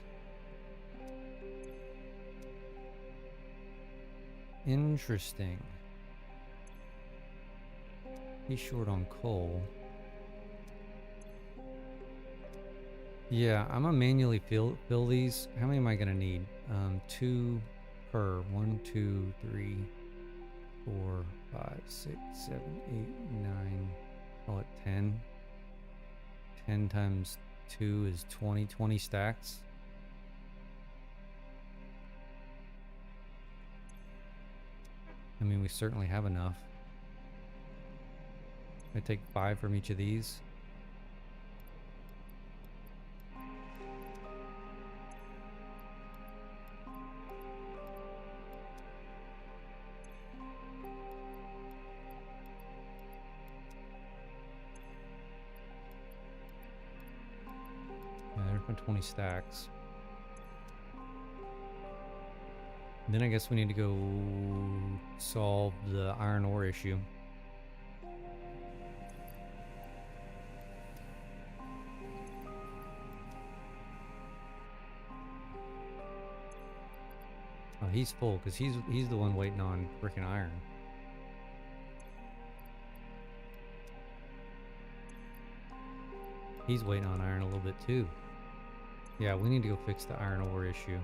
S1: Interesting. He's short on coal. Yeah, I'm gonna manually fill these. How many am I gonna need? 2 per. 1, 2, 3, 4, 5, 6, 7, 8, 9. Call it 10. 10 times 2 is 20 stacks. I mean, we certainly have enough. I take 5 from each of these. There's my 20 stacks. Then I guess we need to go solve the iron ore issue. Oh, he's full because he's the one waiting on freaking iron. He's waiting on iron a little bit too. Yeah, we need to go fix the iron ore issue.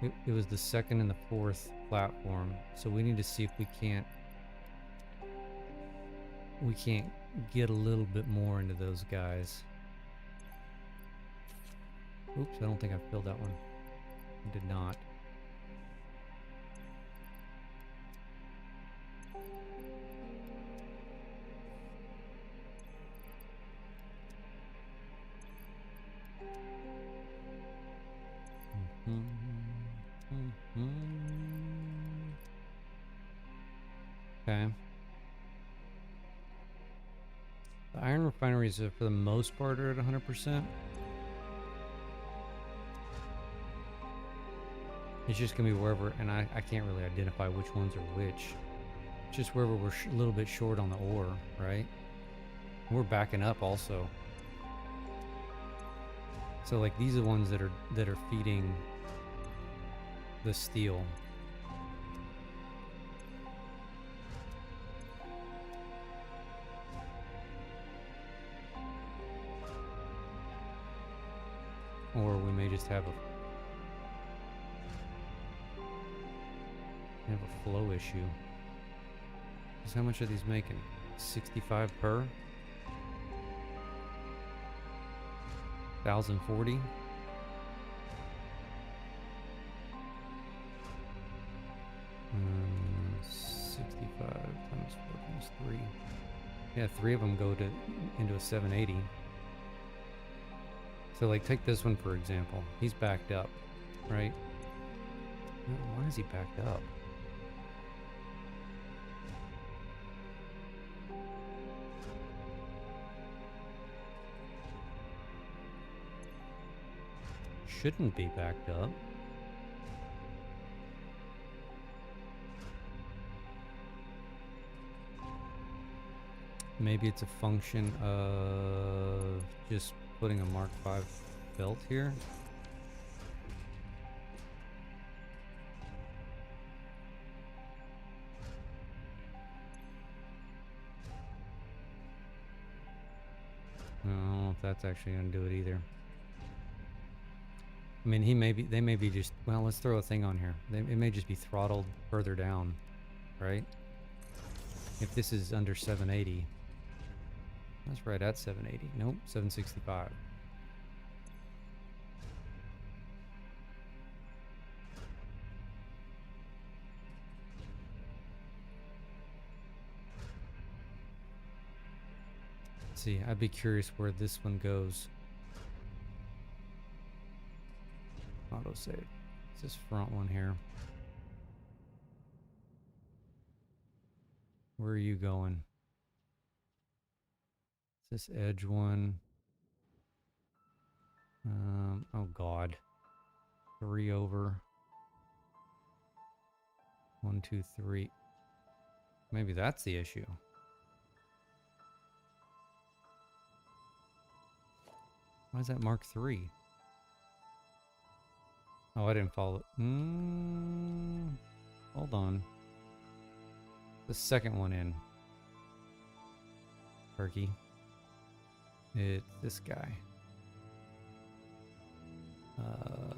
S1: It was the 2nd and the 4th platform, so we need to see if we can't get a little bit more into those guys. Oops, I don't think I filled that one. I did not. Okay. The iron refineries are, for the most part, are at 100%. It's just gonna be wherever, and I can't really identify which ones are which. Just wherever we're a little bit short on the ore, right? We're backing up also. So like these are the ones that are feeding the steel. Or we may just have a flow issue. Because how much are these making? 65 per? 1,040? Mm, 65 times 4 times 3. Yeah, 3 of them go into a 780. So like take this one for example. He's backed up, right? Why is he backed up? Shouldn't be backed up. Maybe it's a function of just putting a Mark V belt here. I don't know if that's actually going to do it either. I mean, they may be just, well, let's throw a thing on here. It may just be throttled further down, right? If this is under 780, that's right at 780. Nope, 765. Let's see, I'd be curious where this one goes. Autosave. It's this front one here. Where are you going? Is this edge one? Oh God. 3 over. 1, 2, 3. Maybe that's the issue. Why is that Mark 3? Oh, I didn't follow it. Hold on. The second one in. Turkey. It's this guy.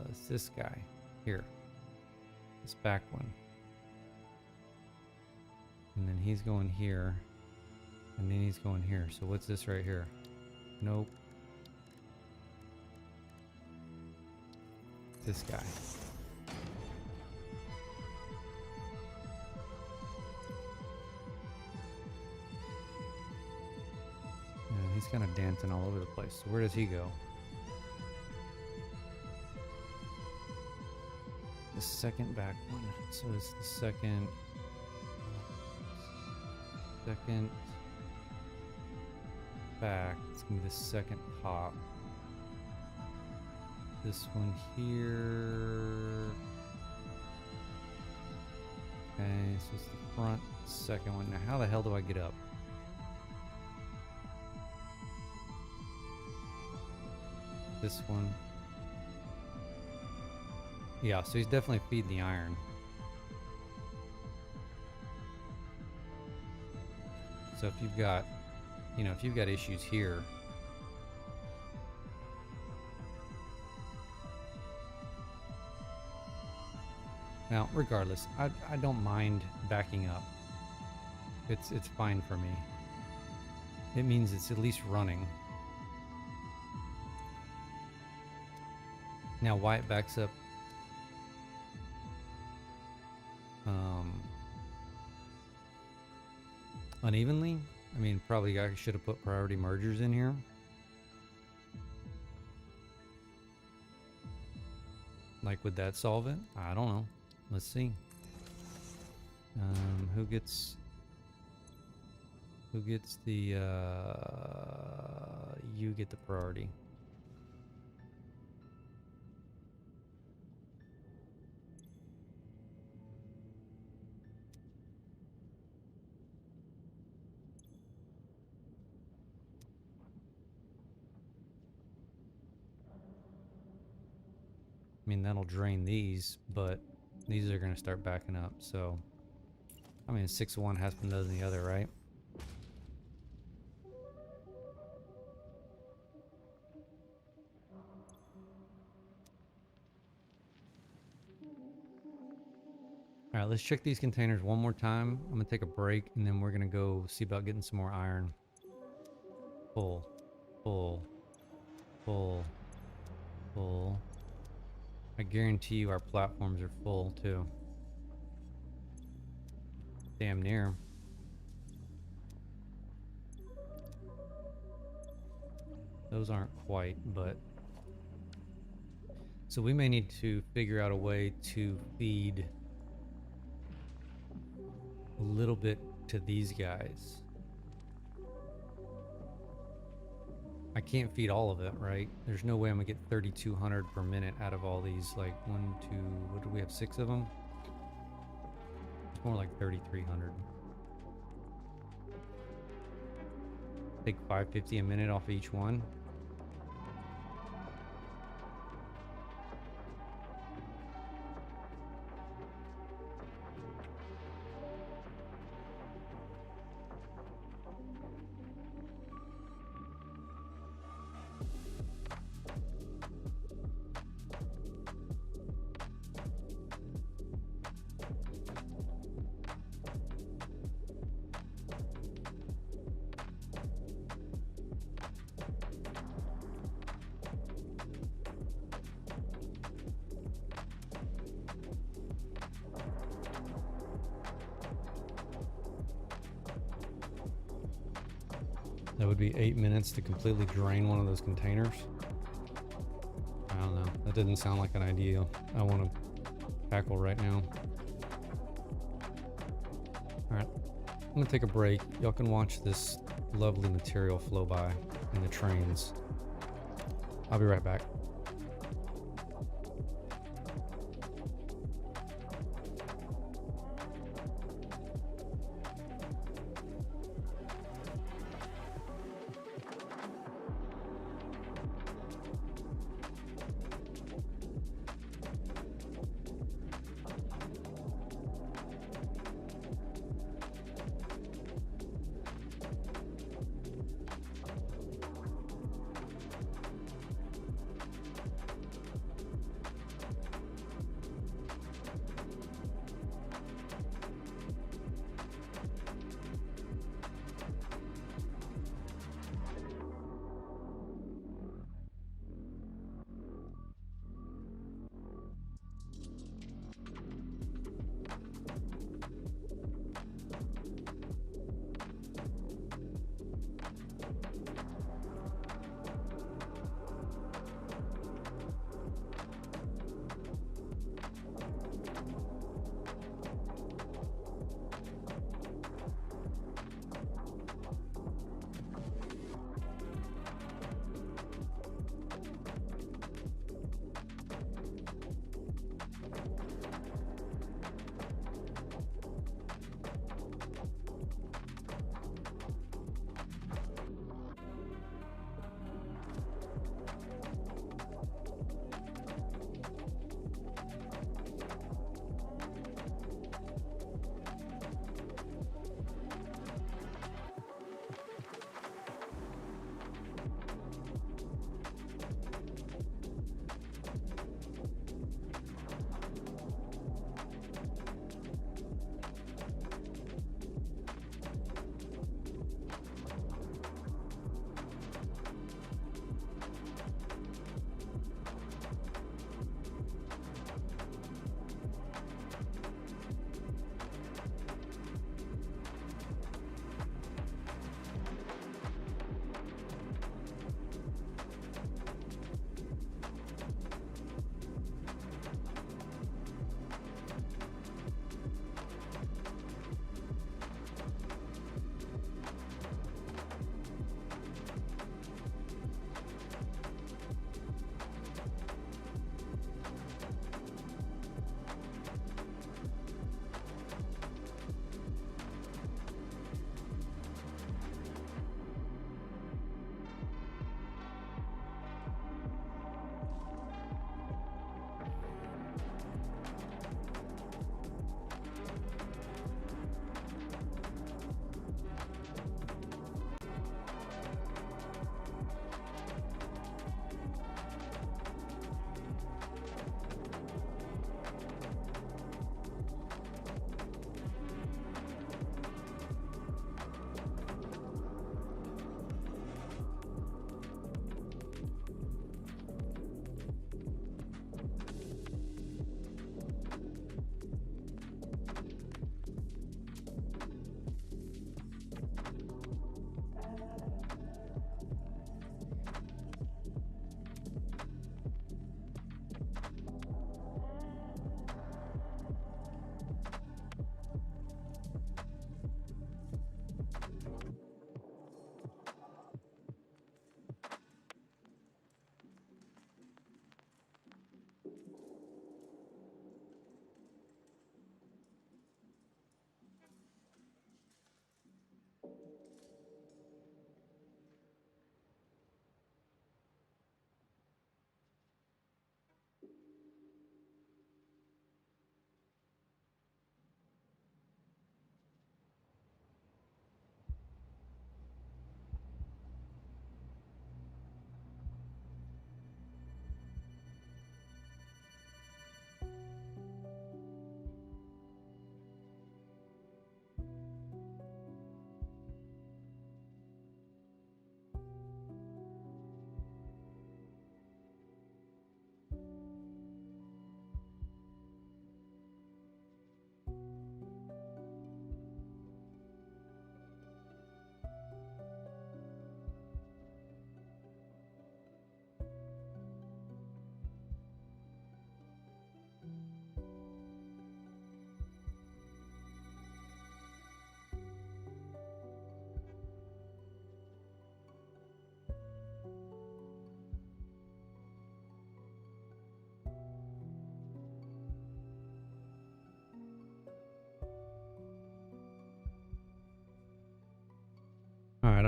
S1: It's this guy. Here. This back one. And then he's going here. And then he's going here. So what's this right here? Nope. This guy. And he's kind of dancing all over the place. So where does he go? The second back one. So it's the second back. It's gonna be the second pop. This one here. Okay, so it's the front second one. Now how the hell do I get up? This one. Yeah, so he's definitely feeding the iron. So if you've got, if you've got issues here, now regardless, I don't mind backing up. It's fine for me. It means it's at least running. Now why it backs up unevenly, I mean, probably I should have put priority mergers in here. Like, would that solve it? I don't know. Let's see. Who gets the you get the priority. I mean, that'll drain these, but these are going to start backing up. So, I mean, 6 of one, half a dozen the other, right? All right, let's check these containers one more time. I'm going to take a break, and then we're going to go see about getting some more iron. Full, full, full, full. I guarantee you our platforms are full too. Damn near. Those aren't quite, but So we may need to figure out a way to feed a little bit to these guys. I can't feed all of it, right? There's no way I'm gonna get 3,200 per minute out of all these. Like 1, 2, what do we have? 6 of them? It's more like 3,300. Take 550 a minute off each one. That would be 8 minutes to completely drain one of those containers. I don't know. That didn't sound like an idea I want to tackle right now. Alright, I'm going to take a break. Y'all can watch this lovely material flow by in the trains. I'll be right back.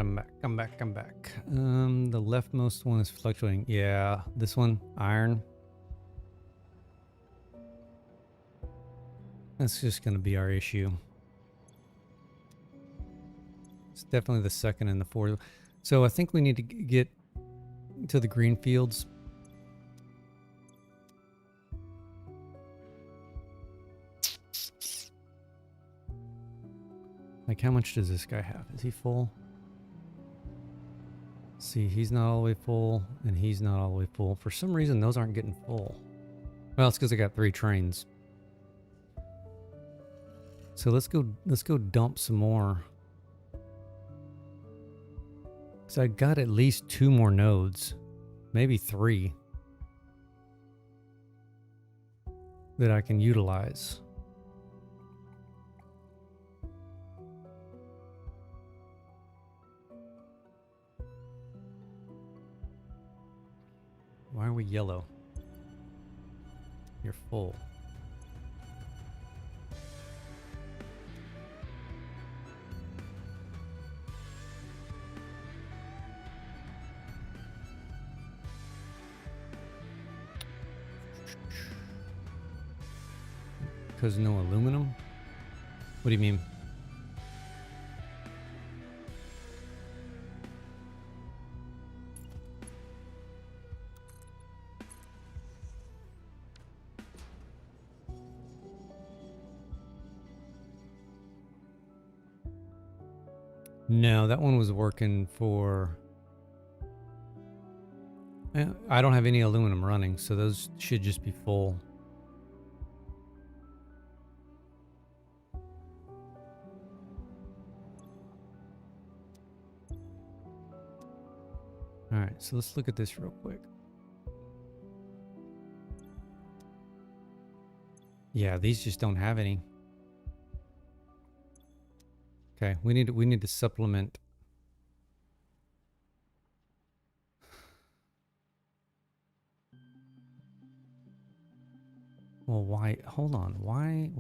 S1: I'm back. I'm back. I'm back. The leftmost one is fluctuating. Yeah, this one, iron. That's just going to be our issue. It's definitely the second and the fourth. So I think we need to get to the green fields. Like, how much does this guy have? Is he full? See, he's not all the way full, and he's not all the way full. For some reason, those aren't getting full. Well, it's because I got 3 trains. So let's go dump some more. Because I got at least 2 more nodes, maybe 3, that I can utilize. Why are we yellow? You're full. Because no aluminum? What do you mean? No, that one was working for... I don't have any aluminum running, so those should just be full. Alright, so let's look at this real quick. Yeah, these just don't have any. Okay, we need to supplement. Well, why? Hold on. Why?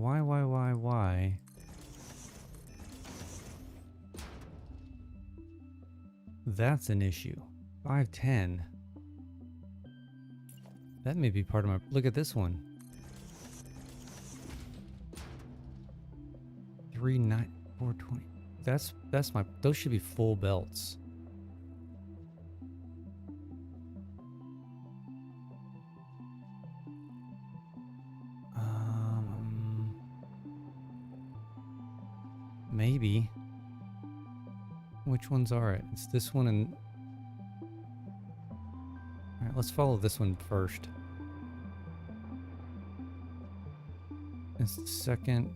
S1: That's an issue. 510. That may be part of my... Look at this one. 420. That's my... Those should be full belts. Maybe. Which ones are it? It's this one and... Alright, let's follow this one first. It's the second...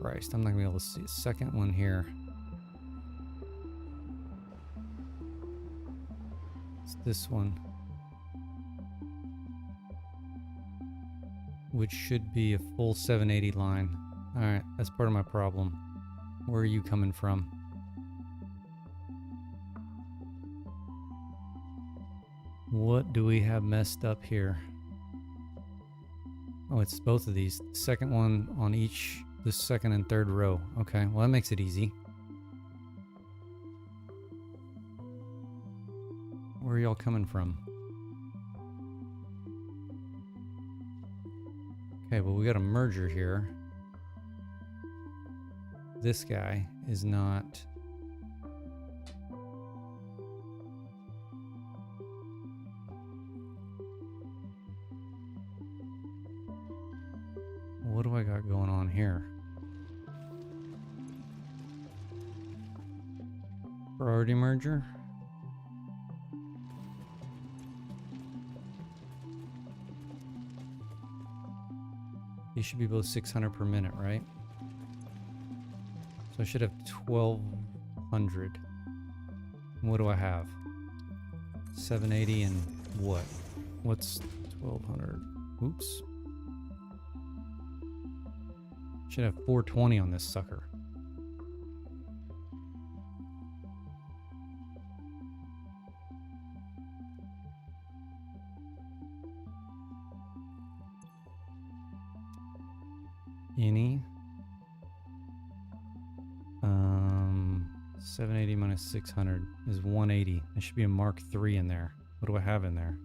S1: Christ, I'm not gonna be able to see the second one here. It's this one. Which should be a full 780 line. Alright, that's part of my problem. Where are you coming from? What do we have messed up here? Oh, it's both of these. Second one on each, the second and third row. Okay, well that makes it easy. Where are y'all coming from? Okay, well we got a merger here. This guy is not... What do I got going on here? Priority merger? These should be both 600 per minute, right? So I should have 1200. What do I have? 780 and what? What's 1200? Oops. Should have 420 on this sucker. Any? 780 minus 600 is 180. There should be a Mark 3 in there. What do I have in there?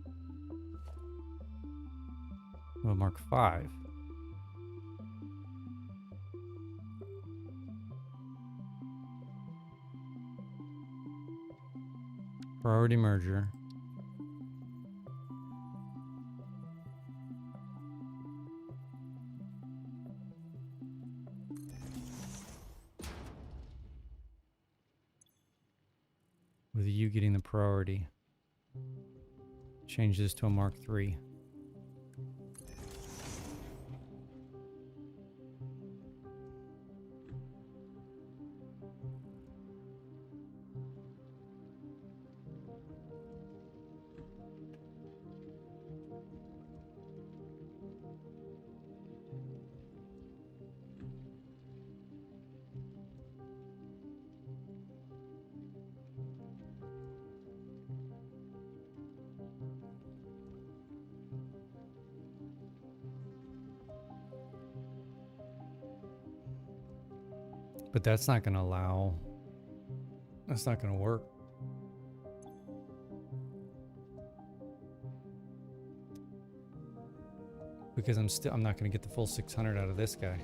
S1: Well, Mark 5. Priority merger. With you getting the priority. Change this to a Mark 3. But that's not going to allow... That's not going to work. Because I'm not going to get the full 600 out of this guy.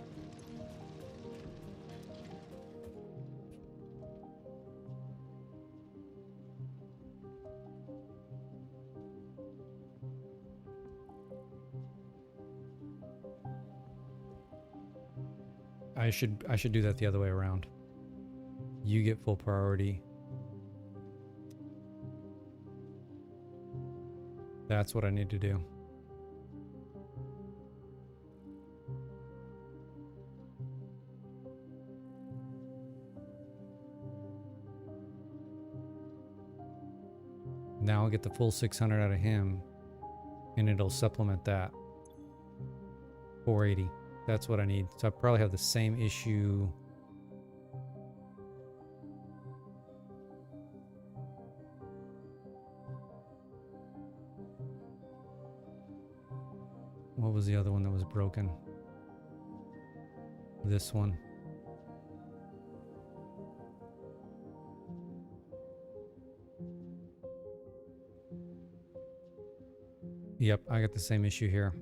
S1: I should do that the other way around. You get full priority. That's what I need to do. Now I'll get the full 600 out of him, and it'll supplement that. 480. That's what I need. So I probably have the same issue. What was the other one that was broken? This one. Yep, I got the same issue here.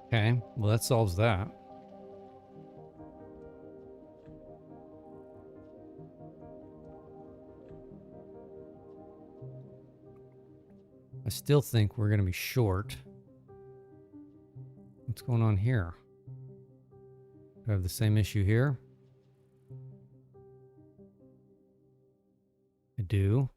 S1: Okay, well that solves that. I still think we're going to be short. What's going on here? Do I have the same issue here? I do.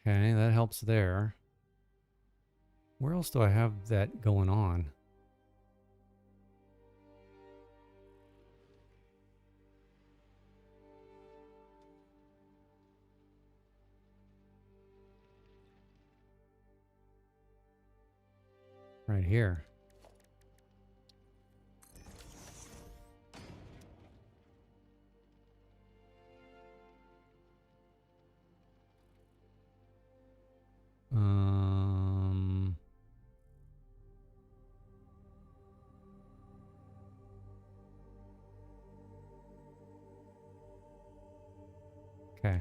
S1: Okay, that helps there. Where else do I have that going on? Right here. Okay.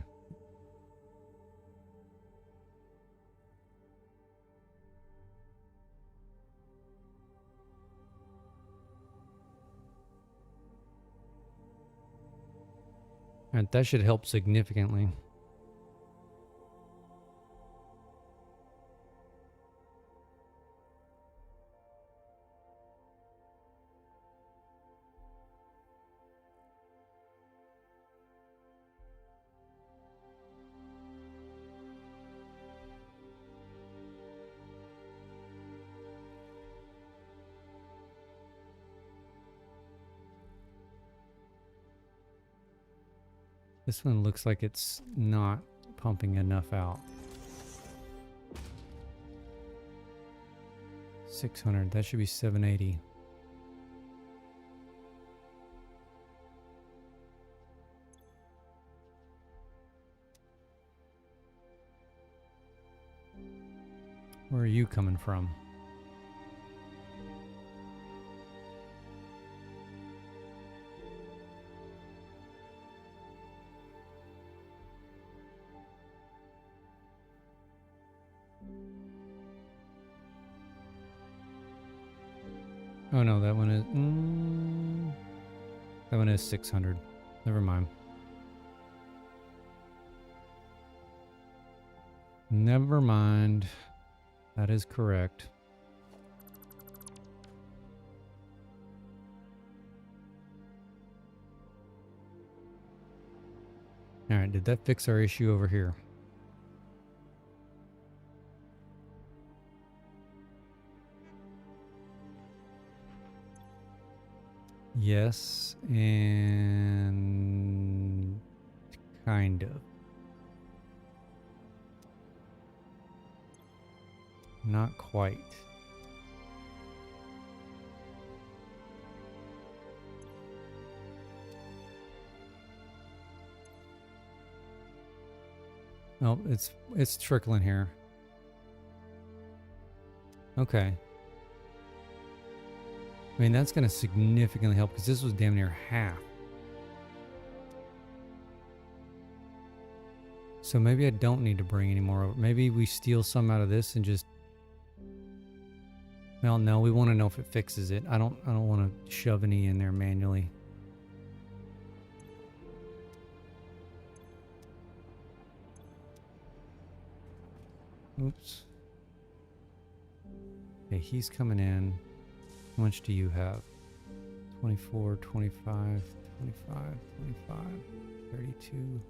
S1: And that should help significantly. This one looks like it's not pumping enough out. 600. That should be 780. Where are you coming from? Oh no, that one is... that one is 600. Never mind. Never mind. That is correct. Alright, did that fix our issue over here? Yes, and kind of. Not quite. Oh, it's trickling here. Okay. I mean, that's going to significantly help because this was damn near half. So maybe I don't need to bring any more over. Maybe we steal some out of this and just... Well, no, we want to know if it fixes it. I don't want to shove any in there manually. Oops. Okay, he's coming in. How much do you have? 24, 25, 25, 25, 32.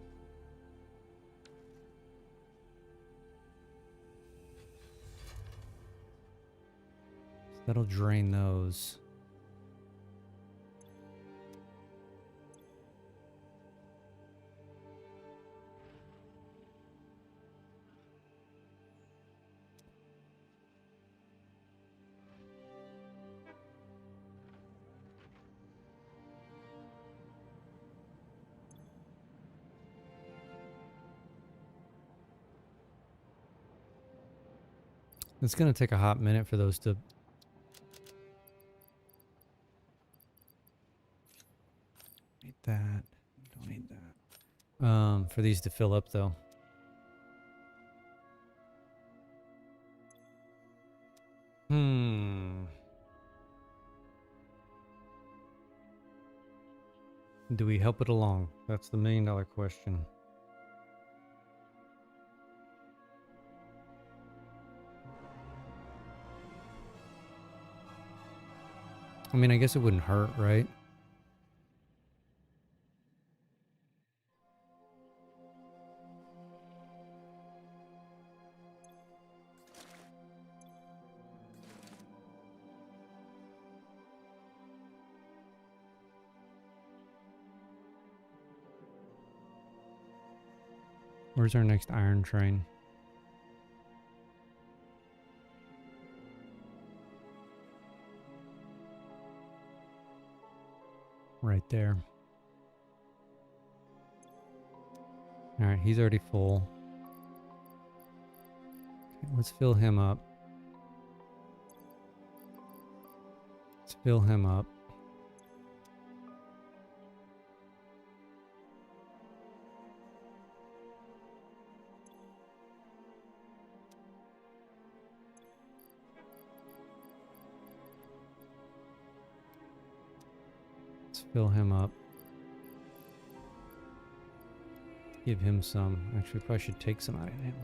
S1: So that'll drain those. It's going to take a hot minute for those to... Need that. Don't need that. For these to fill up though. Do we help it along? That's the $1,000,000 question. I mean, I guess it wouldn't hurt, right? Where's our next iron train? Right there. Alright, he's already full. Okay, let's fill him up. Let's fill him up. Fill him up. Give him some. Actually, we probably should take some out of him.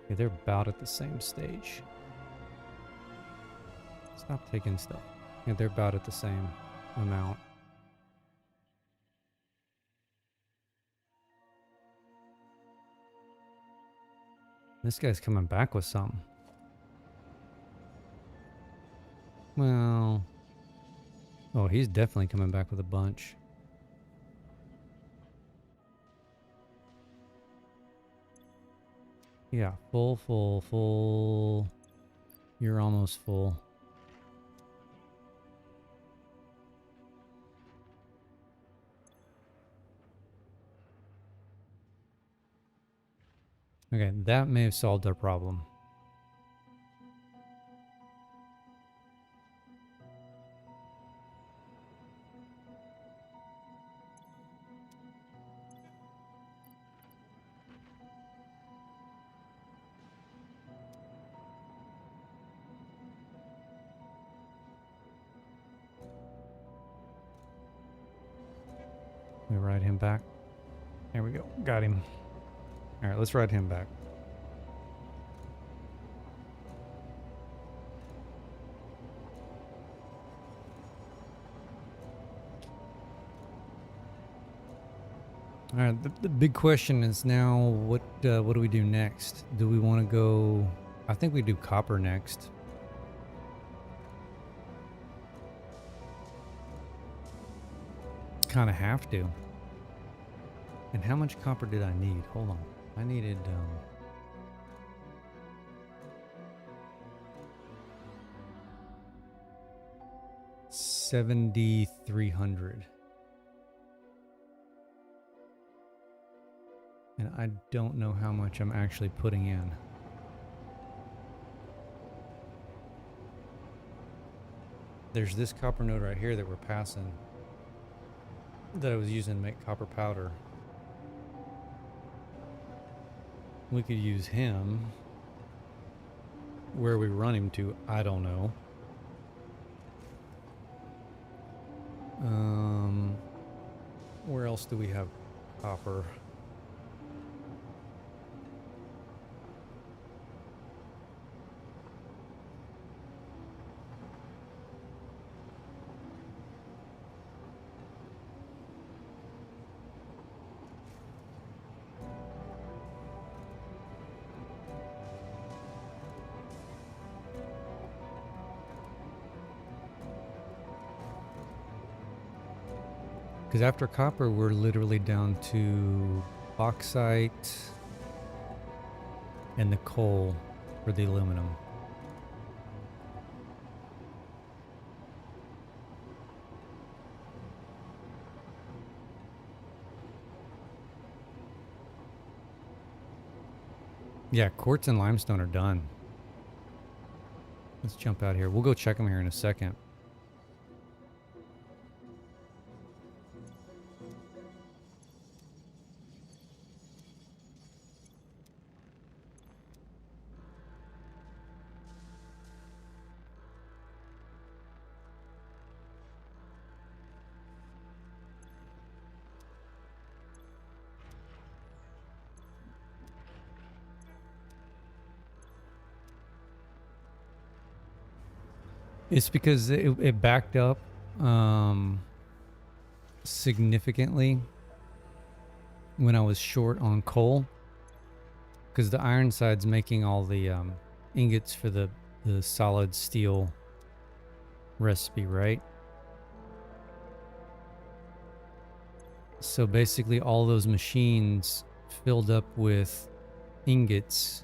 S1: Okay, they're about at the same stage. Stop taking stuff. Yeah, they're about at the same amount. This guy's coming back with something. Well, Oh, he's definitely coming back with a bunch. Yeah, full, full, full. You're almost full. Okay, that may have solved our problem. We ride him back. There we go. Got him. All right, let's ride him back. All right, the big question is now what do we do next? Do we want to go? I think we do copper next. Kind of have to. And how much copper did I need? Hold on. I needed 7,300. And I don't know how much I'm actually putting in. There's this copper node right here that we're passing that I was using to make copper powder. We could use him. Where we run him to, I don't know. Where else do we have copper? Because after copper, we're literally down to bauxite and the coal for the aluminum. Yeah, quartz and limestone are done. Let's jump out here. We'll go check them here in a second. It's because it backed up significantly when I was short on coal, because the Ironside's making all the ingots for the solid steel recipe, right? So basically all those machines filled up with ingots.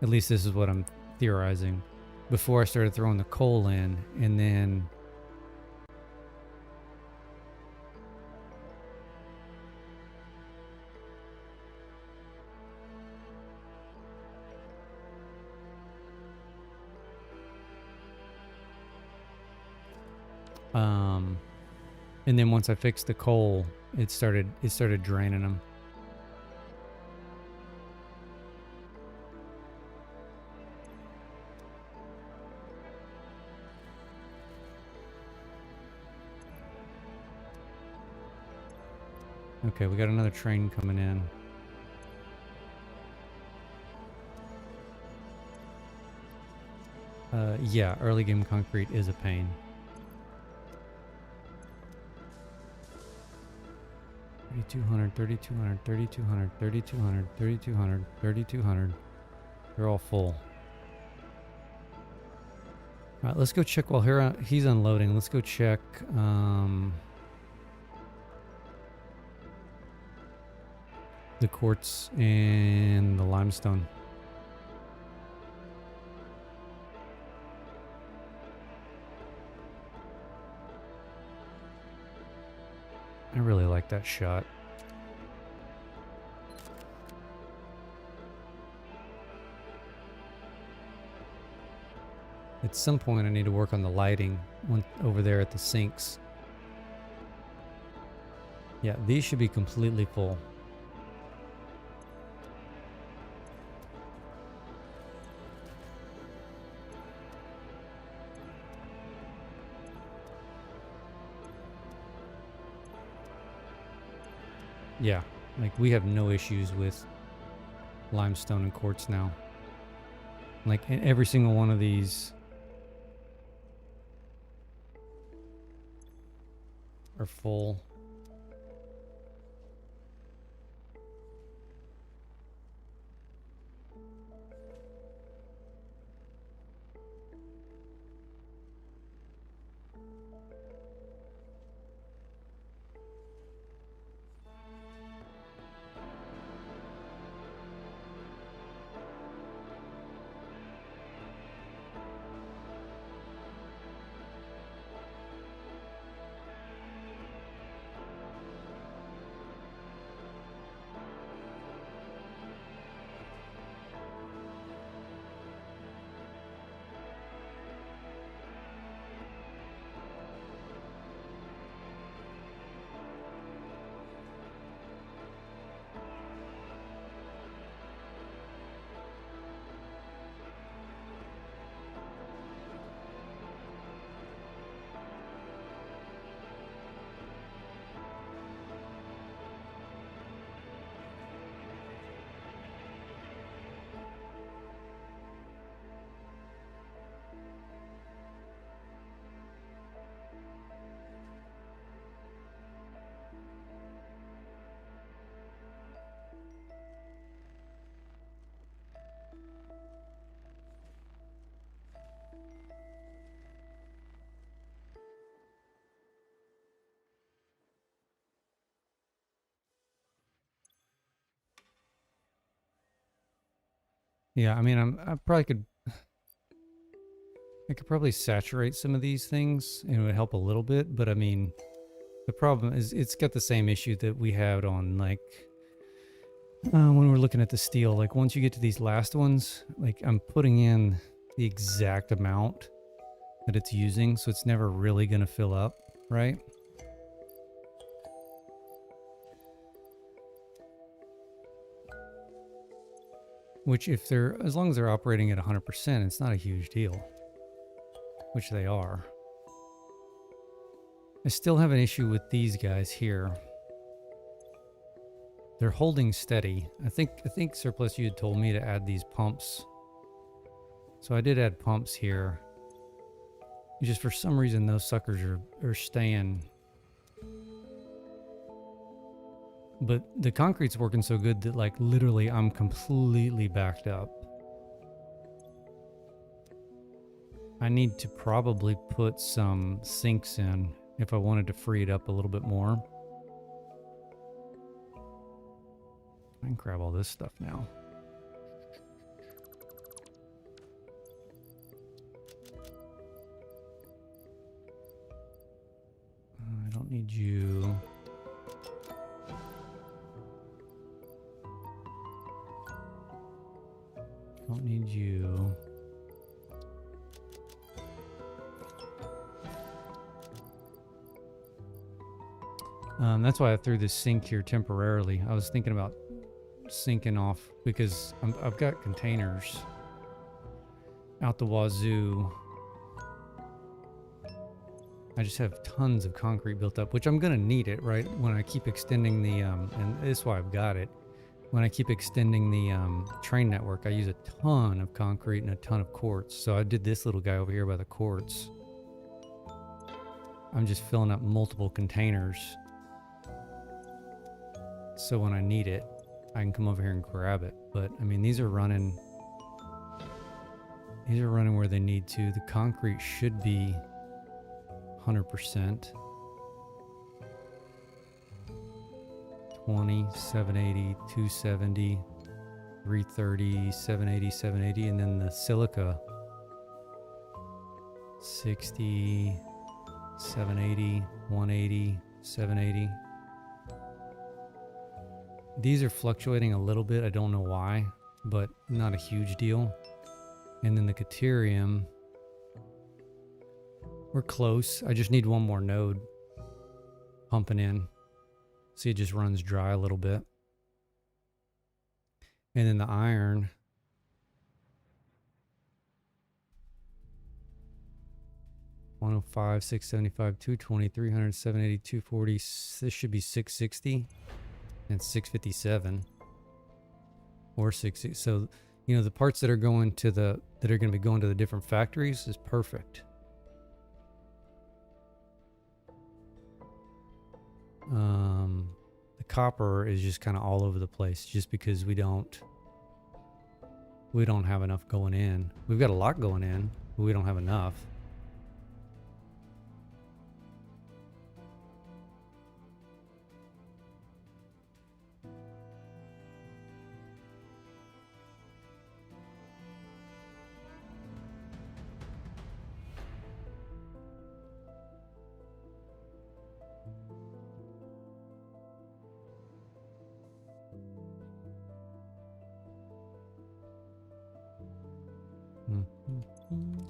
S1: At least this is what I'm theorizing. Before I started throwing the coal in, and then once I fixed the coal, it started draining them. Okay, we got another train coming in. Yeah, early game concrete is a pain. $3,200. They're all full. All right, let's go check while he's unloading. Let's go check the quartz and the limestone. I really like that shot. At some point I need to work on the lighting over there at the sinks. Yeah, these should be completely full. Yeah, like we have no issues with limestone and quartz now. Like in every single one of these are full. Yeah, I mean, I could probably saturate some of these things and it would help a little bit, but I mean, the problem is it's got the same issue that we had on like when we're looking at the steel. Like once you get to these last ones, like I'm putting in the exact amount that it's using, so it's never really going to fill up, right? Which if they're, as long as they're operating at 100%, it's not a huge deal, which they are. I still have an issue with these guys here. They're holding steady. I think Surplus, you had told me to add these pumps. So I did add pumps here. Just for some reason those suckers are staying. But the concrete's working so good that like literally I'm completely backed up. I need to probably put some sinks in if I wanted to free it up a little bit more. I can grab all this stuff now. I don't need you. Don't need you. That's why I threw this sink here temporarily. I was thinking about sinking off because I've got containers out the wazoo. I just have tons of concrete built up, which I'm gonna need it, right? When I keep extending the, and this is why I've got it. When I keep extending the train network, I use a ton of concrete and a ton of quartz. So I did this little guy over here by the quartz. I'm just filling up multiple containers. So when I need it, I can come over here and grab it. But I mean, these are running These are running where they need to. The concrete should be 100%. 20, 780, 270, 330, 780, 780, and then the silica 60, 780, 180, 780. These are fluctuating a little bit. I don't know why, but not a huge deal. And then the Caterium, we're close. I just need one more node pumping in. See, it just runs dry a little bit. And then the iron, $105, $675, $220, $300, $780, $240. This should be $660 and $657 or $660. So, you know, the parts that are going to the going to be going to the different factories is perfect. The copper is just kind of all over the place, just because we don't have enough going in. We've got a lot going in, but we don't have enough.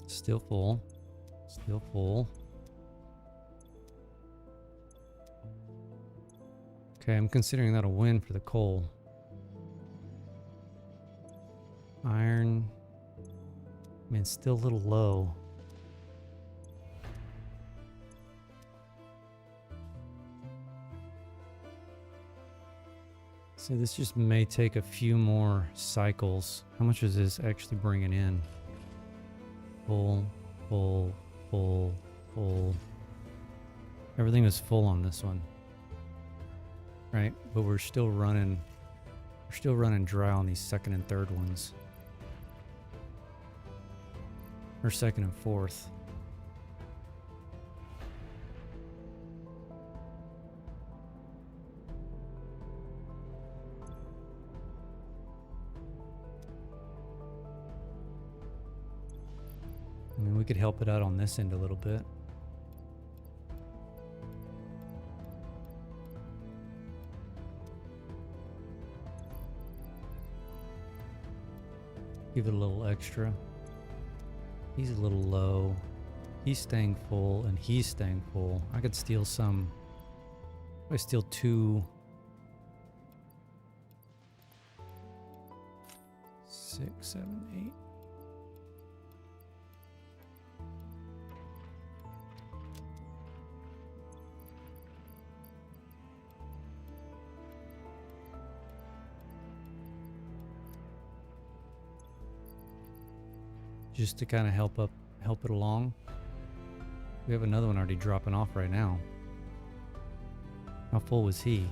S1: Still full. Still full. Okay, I'm considering that a win for the coal. Iron. I mean, it's still a little low. So this just may take a few more cycles. How much is this actually bringing in? Full, full, full, full. Everything is full on this one, right? But we're still running dry on these second and third ones, or second and fourth. I mean, we could help it out on this end a little bit. Give it a little extra. He's a little low. He's staying full, and he's staying full. I could steal some. I steal 2. 6, 7, 8. Just to kind of help it along. We have another one already dropping off right now. How full was he?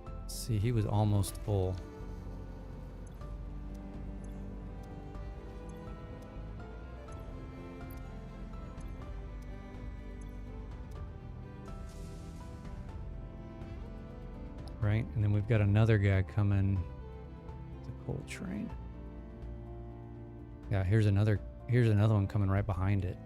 S1: Let's see, he was almost full. Right, and then we've got another guy coming. The coal train. Yeah, here's another one coming right behind it.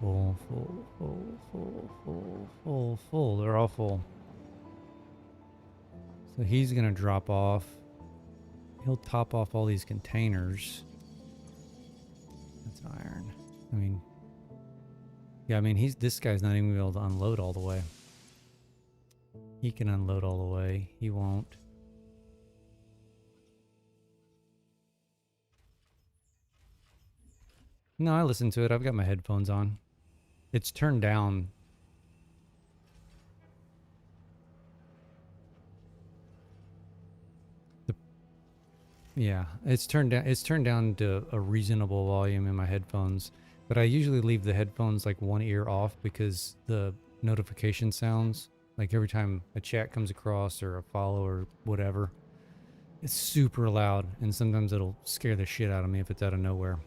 S1: full, full, full, full, full, full, full. They're all full. So he's going to drop off. He'll top off all these containers. That's iron. I mean, yeah, I mean, this guy's not even going to be able to unload all the way. He can unload all the way. He won't. No, I listen to it. I've got my headphones on. It's turned down. Yeah, it's turned down. It's turned down to a reasonable volume in my headphones. But I usually leave the headphones like one ear off because the notification sounds, like every time a chat comes across or a follow or whatever, it's super loud, and sometimes it'll scare the shit out of me if it's out of nowhere.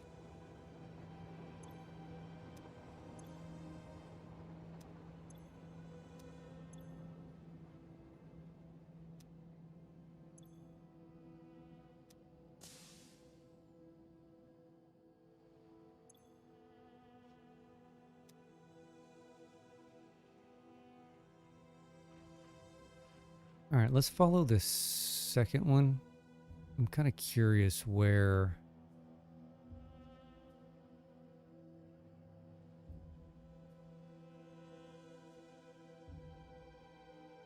S1: All right, let's follow this second one. I'm kind of curious where...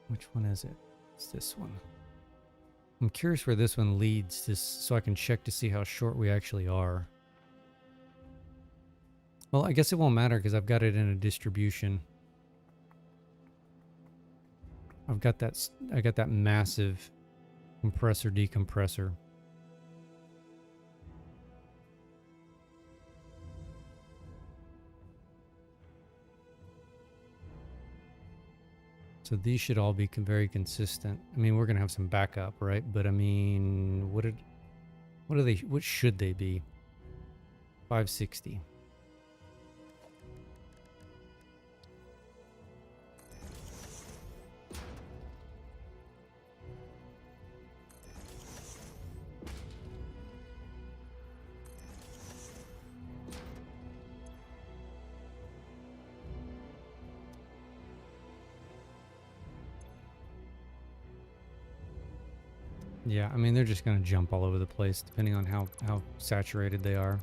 S1: Which one is it? It's this one. I'm curious where this one leads, just so I can check to see how short we actually are. Well, I guess it won't matter because I've got it in a distribution. I got that massive compressor decompressor. So these should all be very consistent. I mean, we're gonna have some backup, right? But I mean, what should they be? 560. Yeah, I mean, they're just going to jump all over the place depending on how saturated they are.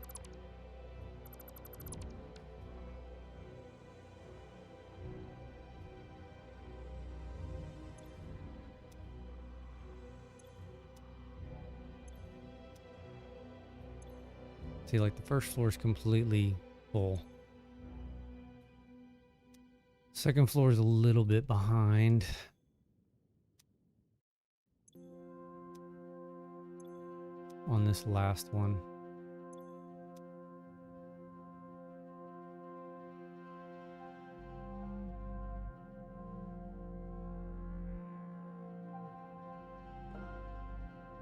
S1: See, like the first floor is completely full. Second floor is a little bit behind. On this last one.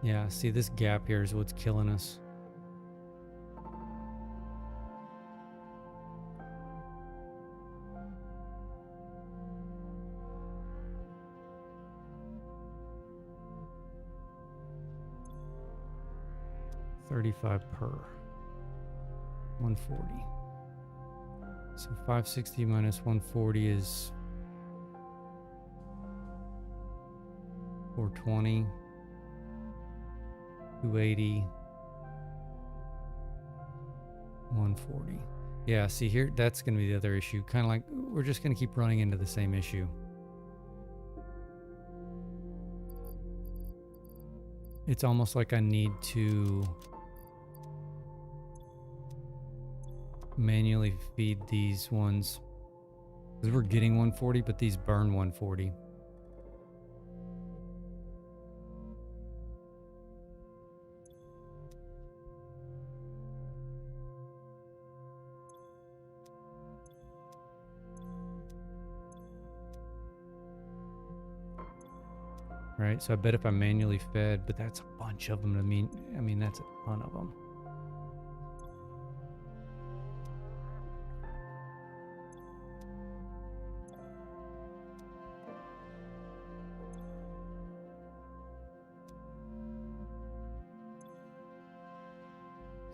S1: Yeah, see, this gap here is what's killing us. $35 per 140. So 560 minus 140 is 420, 280, 140. Yeah, see here, that's going to be the other issue. Kind of like we're just going to keep running into the same issue. It's almost like I need to manually feed these ones because we're getting 140, but these burn 140. Right, so I bet if I manually fed, but that's a bunch of them. I mean that's a ton of them.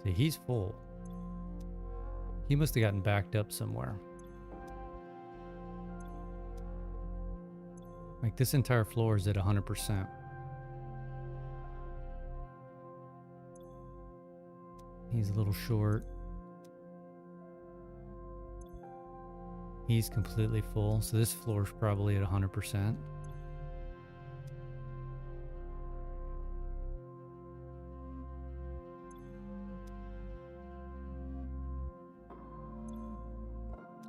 S1: See, he's full. He must have gotten backed up somewhere. Like this entire floor is at 100%. He's a little short. He's completely full, so this floor is probably at 100%.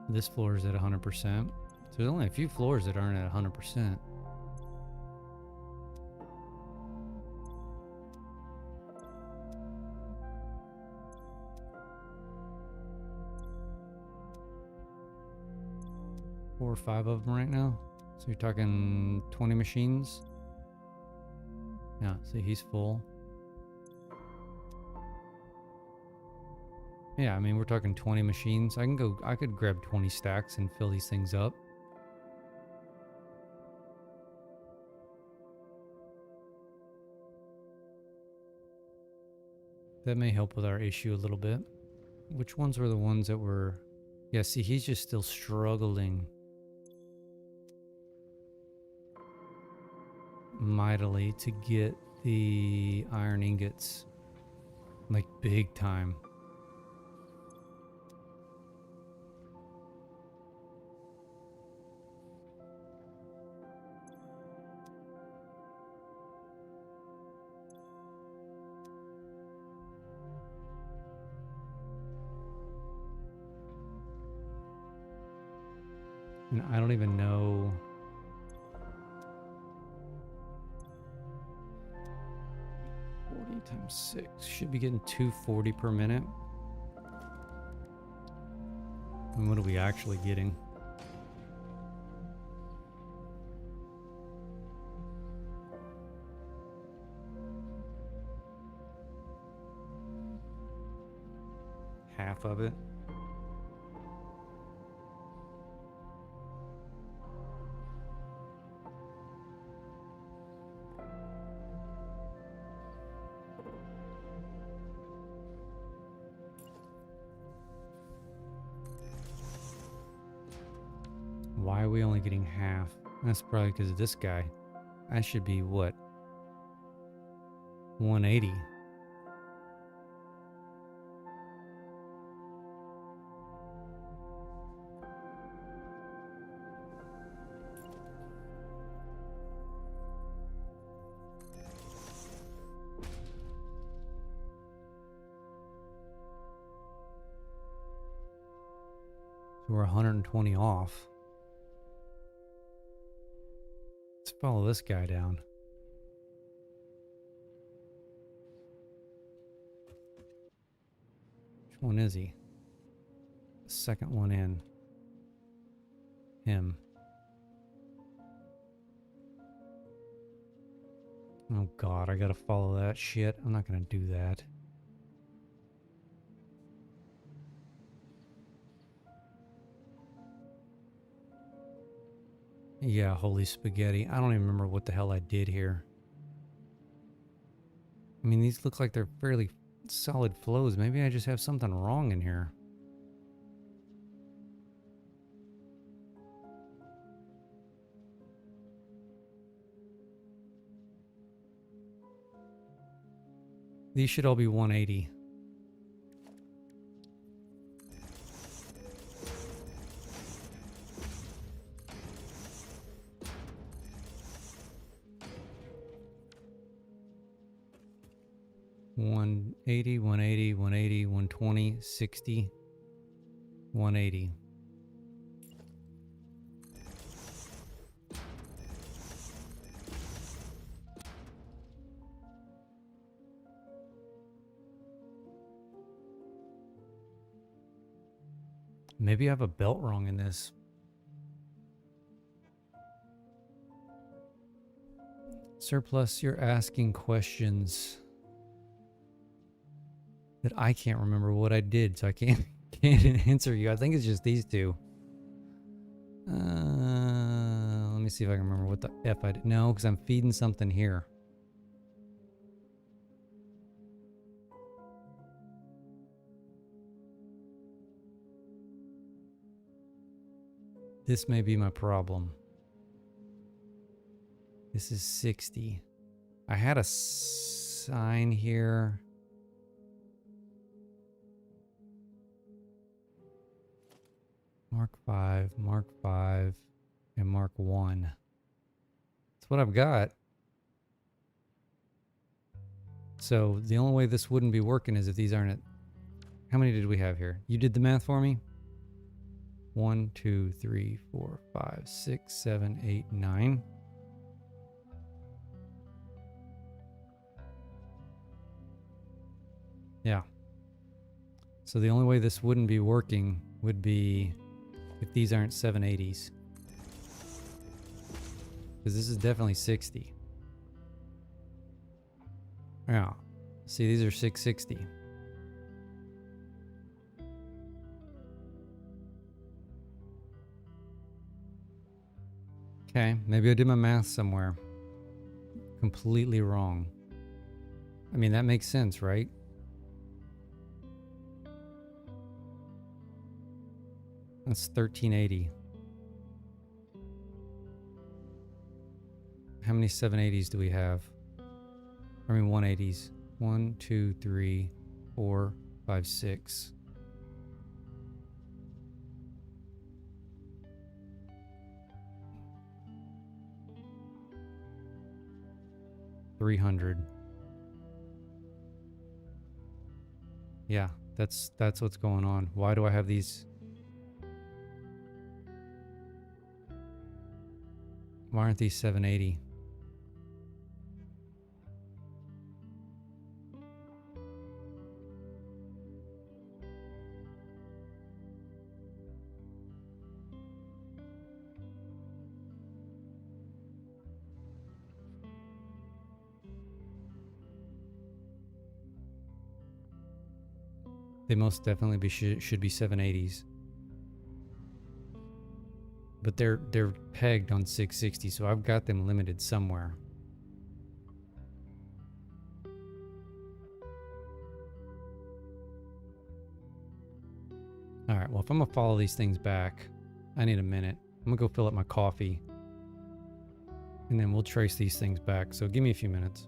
S1: This floor is at 100%. So there's only a few floors that aren't at 100%. Four or five of them right now. So you're talking 20 machines. Yeah, see, he's full. Yeah, I mean, we're talking 20 machines. I could grab 20 stacks and fill these things up. That may help with our issue a little bit. Which ones were the ones that were... Yeah, see, he's just still struggling mightily to get the iron ingots. Like, big time. And I don't even know... 40 times 6. Should be getting 240 per minute. And what are we actually getting? Half of it. Why are we only getting half? That's probably because of this guy. That should be what? 180. So we're 120 off. Let's follow this guy down. Which one is he? The second one in. Him. Oh god, I gotta follow that shit. I'm not gonna do that. Yeah, holy spaghetti. I don't even remember what the hell I did here. I mean, these look like they're fairly solid flows. Maybe I just have something wrong in here. These should all be 180. One 80, 180, 180, 120, 60, 180. Maybe I have a belt wrong in this. Surplus, you're asking questions that I can't remember what I did, so I can't answer you. I think it's just these two. Let me see if I can remember what the F I did. No, because I'm feeding something here. This may be my problem. This is 60. I had a sign here. Mark 5, Mark 5, and Mark 1. That's what I've got. So the only way this wouldn't be working is if these aren't at... How many did we have here? You did the math for me? 1, 2, 3, 4, 5, 6, 7, 8, 9. Yeah. So the only way this wouldn't be working would be if these aren't 780s. Because this is definitely 60. Yeah. See, these are 660. Okay, maybe I did my math somewhere completely wrong. I mean, that makes sense, right? That's 1380. How many 780s do we have? I mean 180s. 1, 2, 3, 4, 5, 6. $300. Yeah, that's what's going on. Why do I have these? Why aren't these 780? They most definitely should be 780s. But they're pegged on 660, so I've got them limited somewhere. All right, well, if I'm gonna follow these things back, I need a minute. I'm gonna go fill up my coffee, and then we'll trace these things back. So give me a few minutes.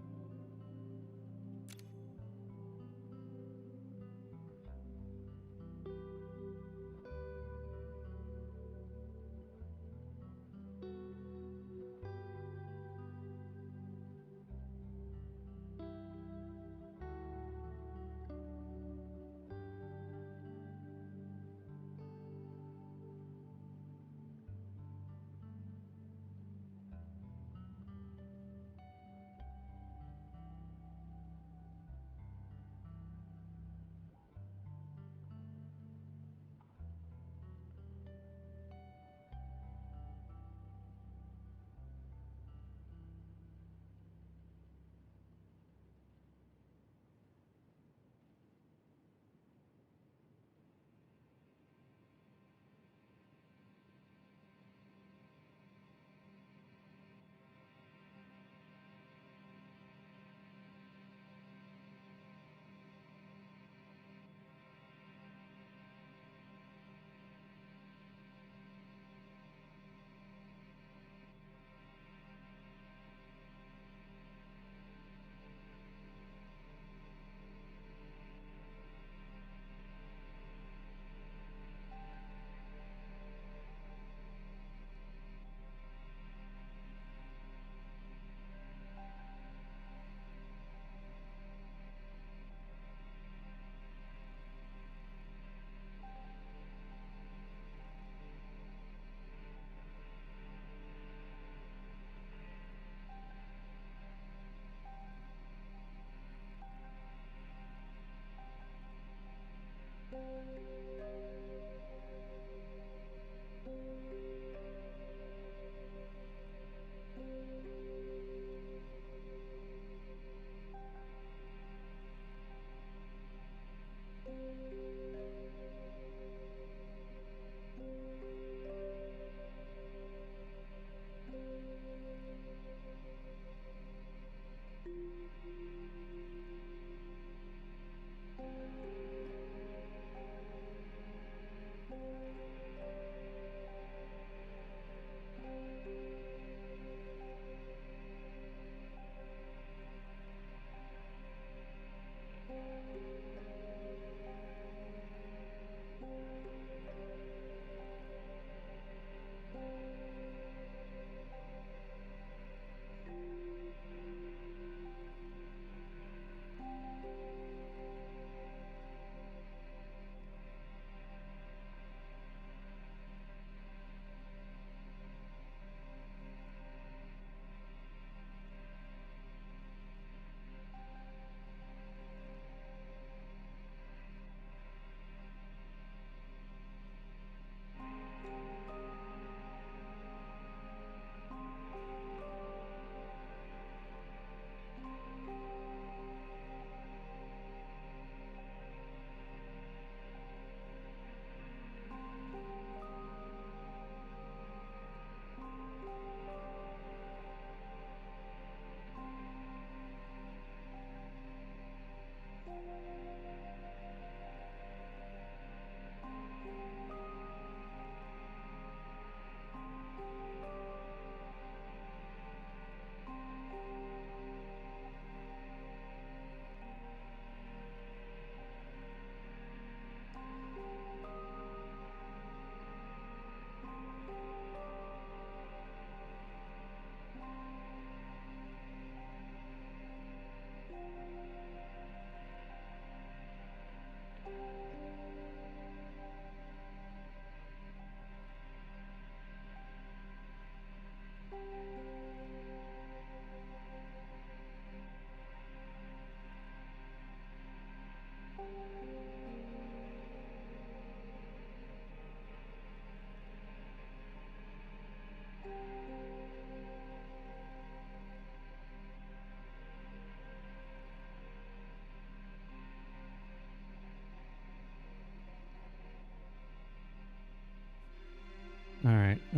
S1: All right. I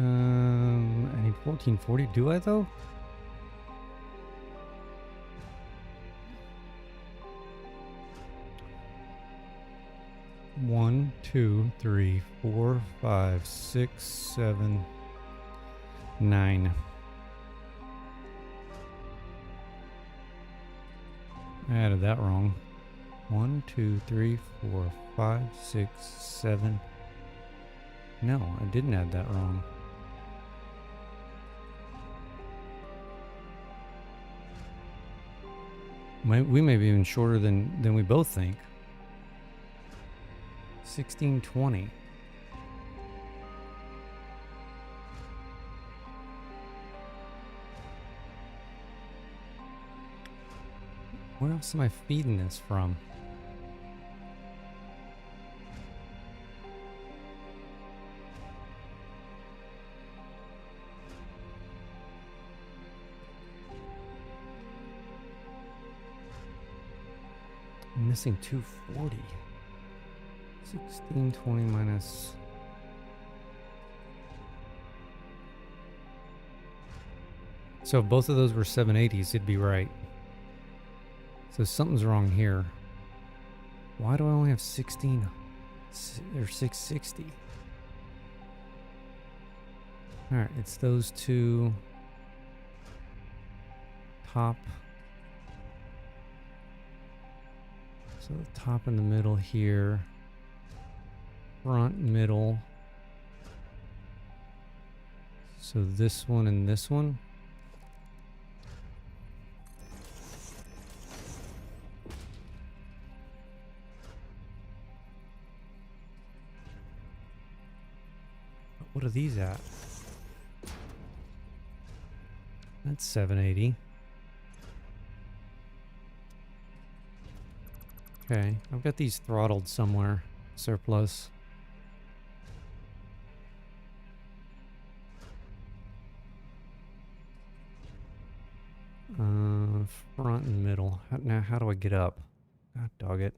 S1: need 1440. Do I though? One, two, three, four, 5, 6, 7, 9. I added that wrong. 1, 2, 3, 4, 5, 6, 7. No, I didn't add that wrong. We may be even shorter than we both think. 1620. Where else am I feeding this from? I'm missing 240. 1620 minus... So if both of those were 780s, it'd be right. So something's wrong here. Why do I only have 16 or 660? Alright, it's those two. Top. So the top in the middle here. Front, middle. So this one and this one. What are these at? That's 780. Okay, I've got these throttled somewhere. Surplus. Front and middle. Now, how do I get up? God dog it.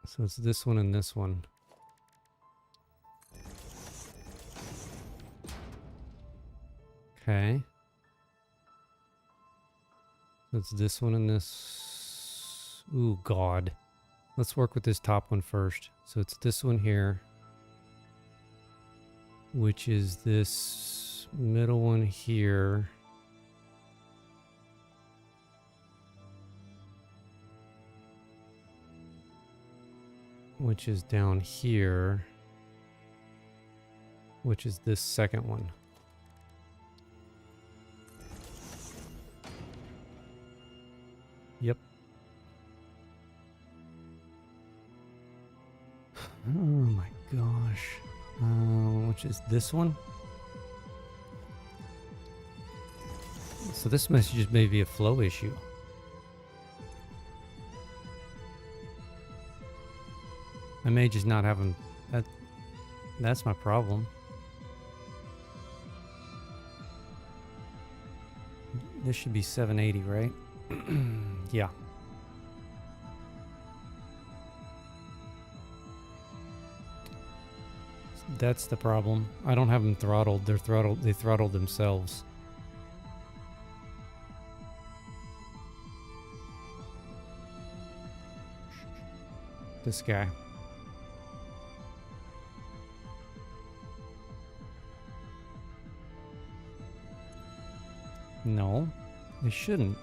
S1: So it's this one and this one. Okay. So it's this one and this. Ooh, God. Let's work with this top one first. So it's this one here, which is this middle one here. Which is down here, which is this second one. Yep. Oh my gosh. Which is this one. So this message just may be a flow issue. I may just not have them. That's my problem. This should be 780, right? Yeah. That's the problem. I don't have them throttled. They're throttled. They throttled themselves. This guy. No, they shouldn't.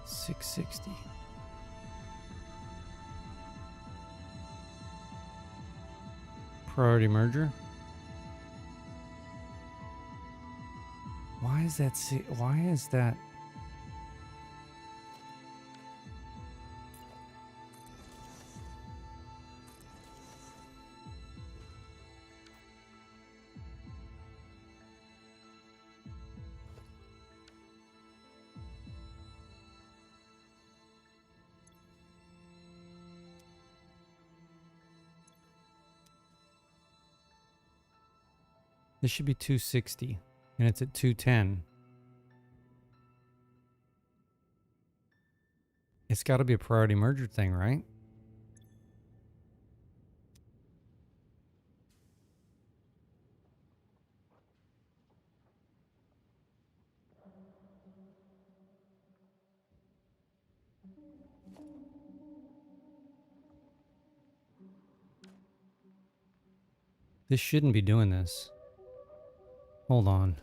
S1: $660. Priority merger. Why is that? Why is that? This should be 260. And it's at 210. It's got to be a priority merger thing, right? This shouldn't be doing this. Hold on.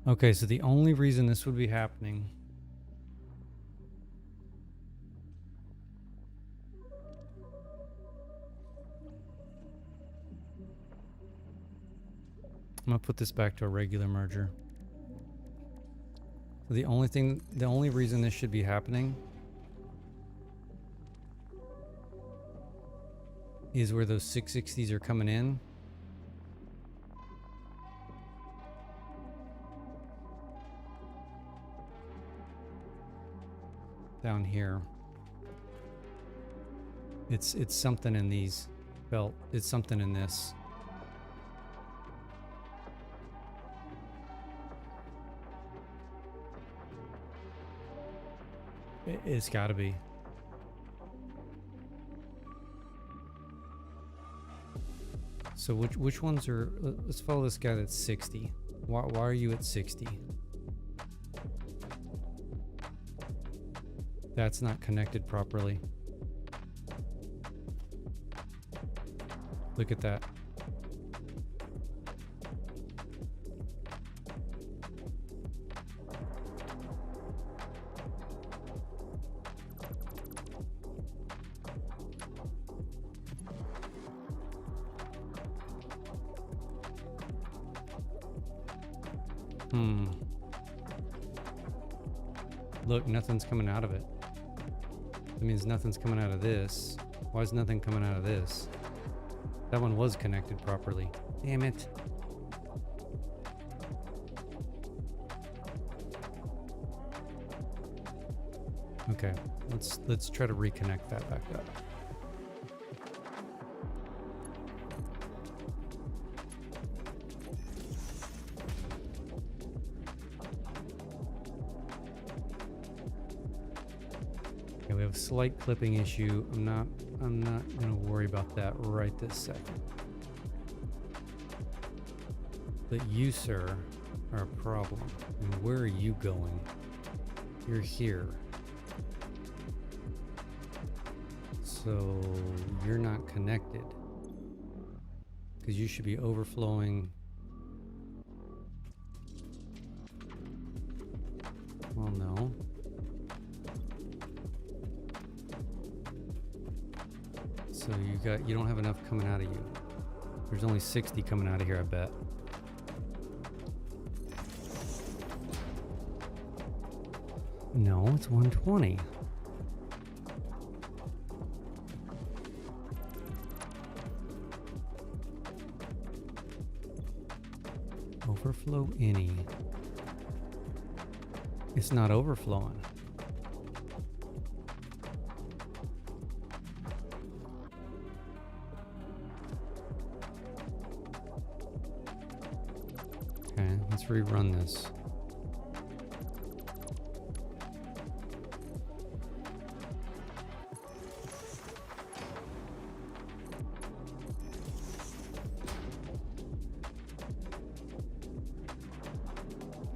S1: Okay, so the only reason this would be happening I'm gonna put this back to a regular merger. So the only reason this should be happening is where those 660s are coming in. Down here. It's something in these belt. It's something in this. It's got to be. So which ones are? Let's follow this guy that's 60. Why are you at 60? That's not connected properly. Look at that. Look, nothing's coming out of it. That means nothing's coming out of this. Why is nothing coming out of this? That one was connected properly. Damn it. Okay, let's try to reconnect that back up. Okay, we have a slight clipping issue. I'm not gonna worry about that right this second. But you, sir, are a problem. And where are you going? You're here. So you're not connected. Because you should be overflowing. Well, no. So you don't have enough coming out of you. There's only 60 coming out of here, I bet. No, it's 120. Overflow any. It's not overflowing. Okay, let's rerun this.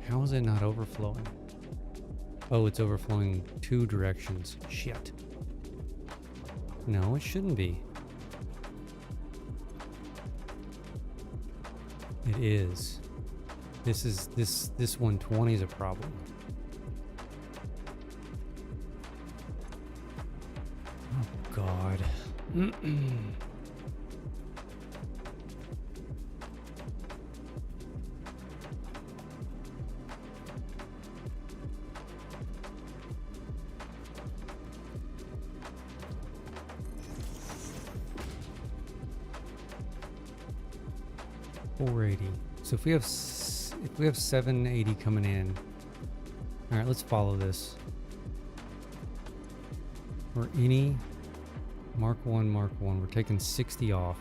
S1: How is it not overflowing? Oh, it's overflowing two directions. Shit. No, it shouldn't be. It is. This 120 is a problem. Oh God. 480. So if we have 780 coming in, all right, let's follow this. We're any Mark 1, we're taking 60 off.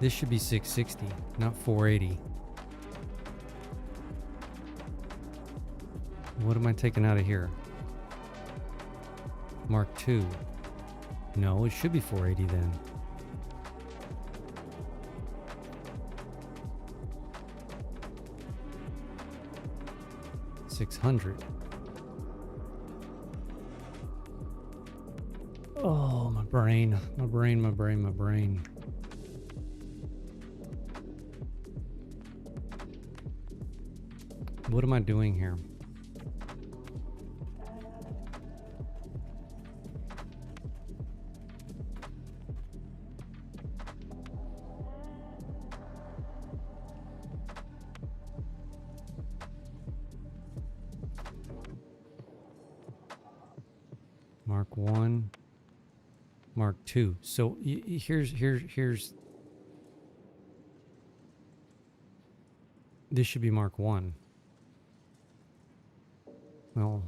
S1: This should be 660, not 480. What am I taking out of here? Mark 2. No, it should be 480 then. $600. Oh, my brain. What am I doing here? Mark 1, Mark 2. So here's this should be Mark 1. Well,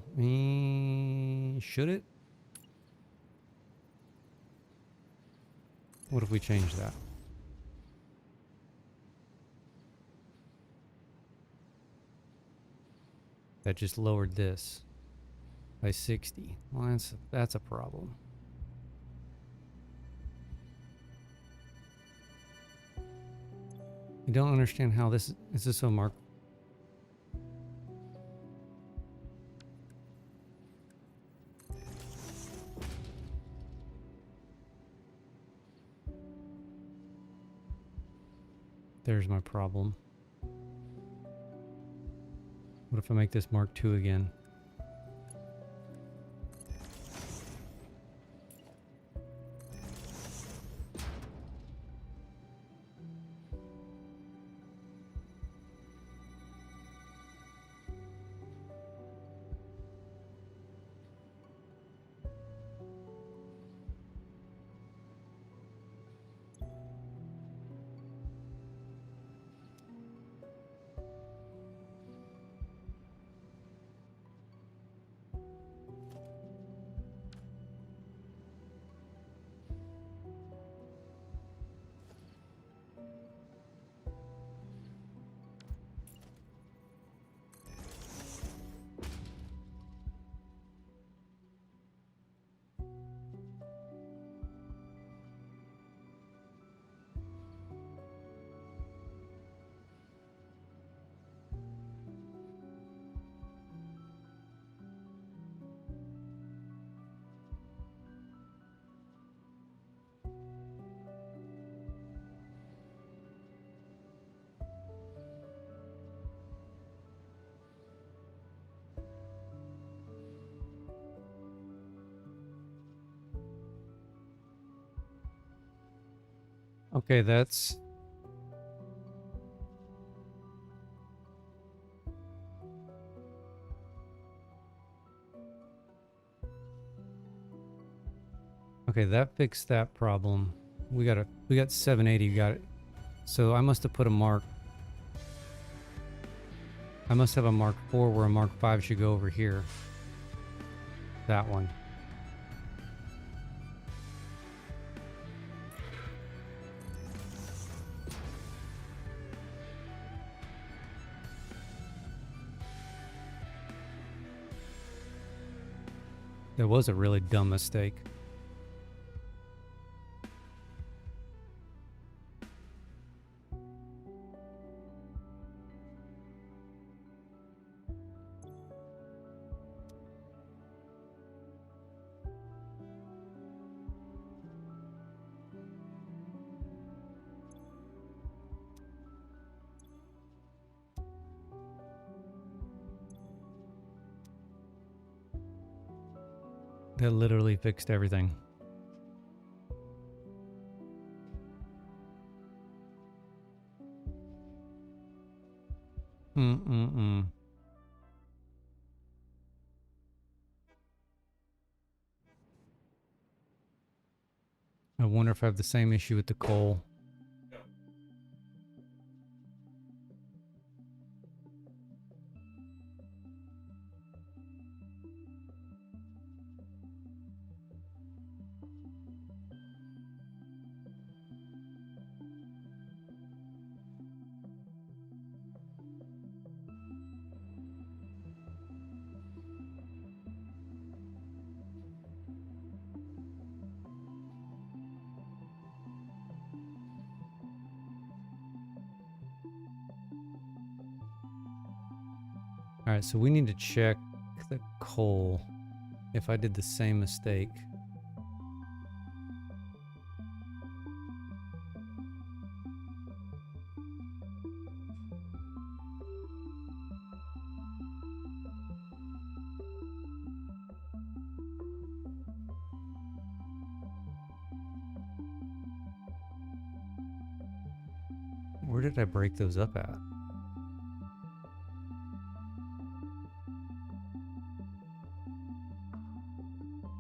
S1: should it? What if we change that? That just lowered this by 60. Well, that's a problem. I don't understand how this is this a Mark. There's my problem. What if I make this Mark 2 again? Okay, that's okay, that fixed that problem. We got 780, got it. So I must have put a mark. I must have a Mark 4 where a Mark 5 should go over here. That one. That was a really dumb mistake. That literally fixed everything. I wonder if I have the same issue with the coal. All right, so we need to check the coal if I did the same mistake. Where did I break those up at?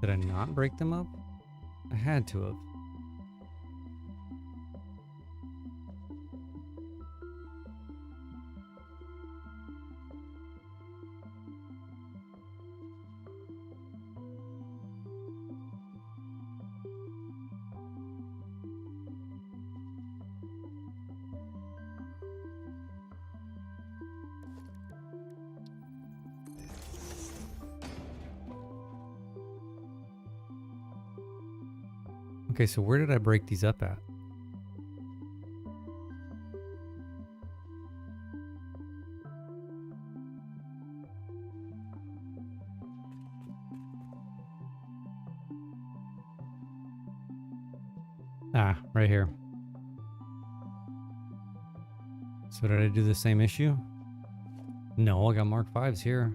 S1: Did I not break them up? I had to have. Okay, so where did I break these up at? Ah, right here. So did I do the same issue? No, I got Mark 5s here.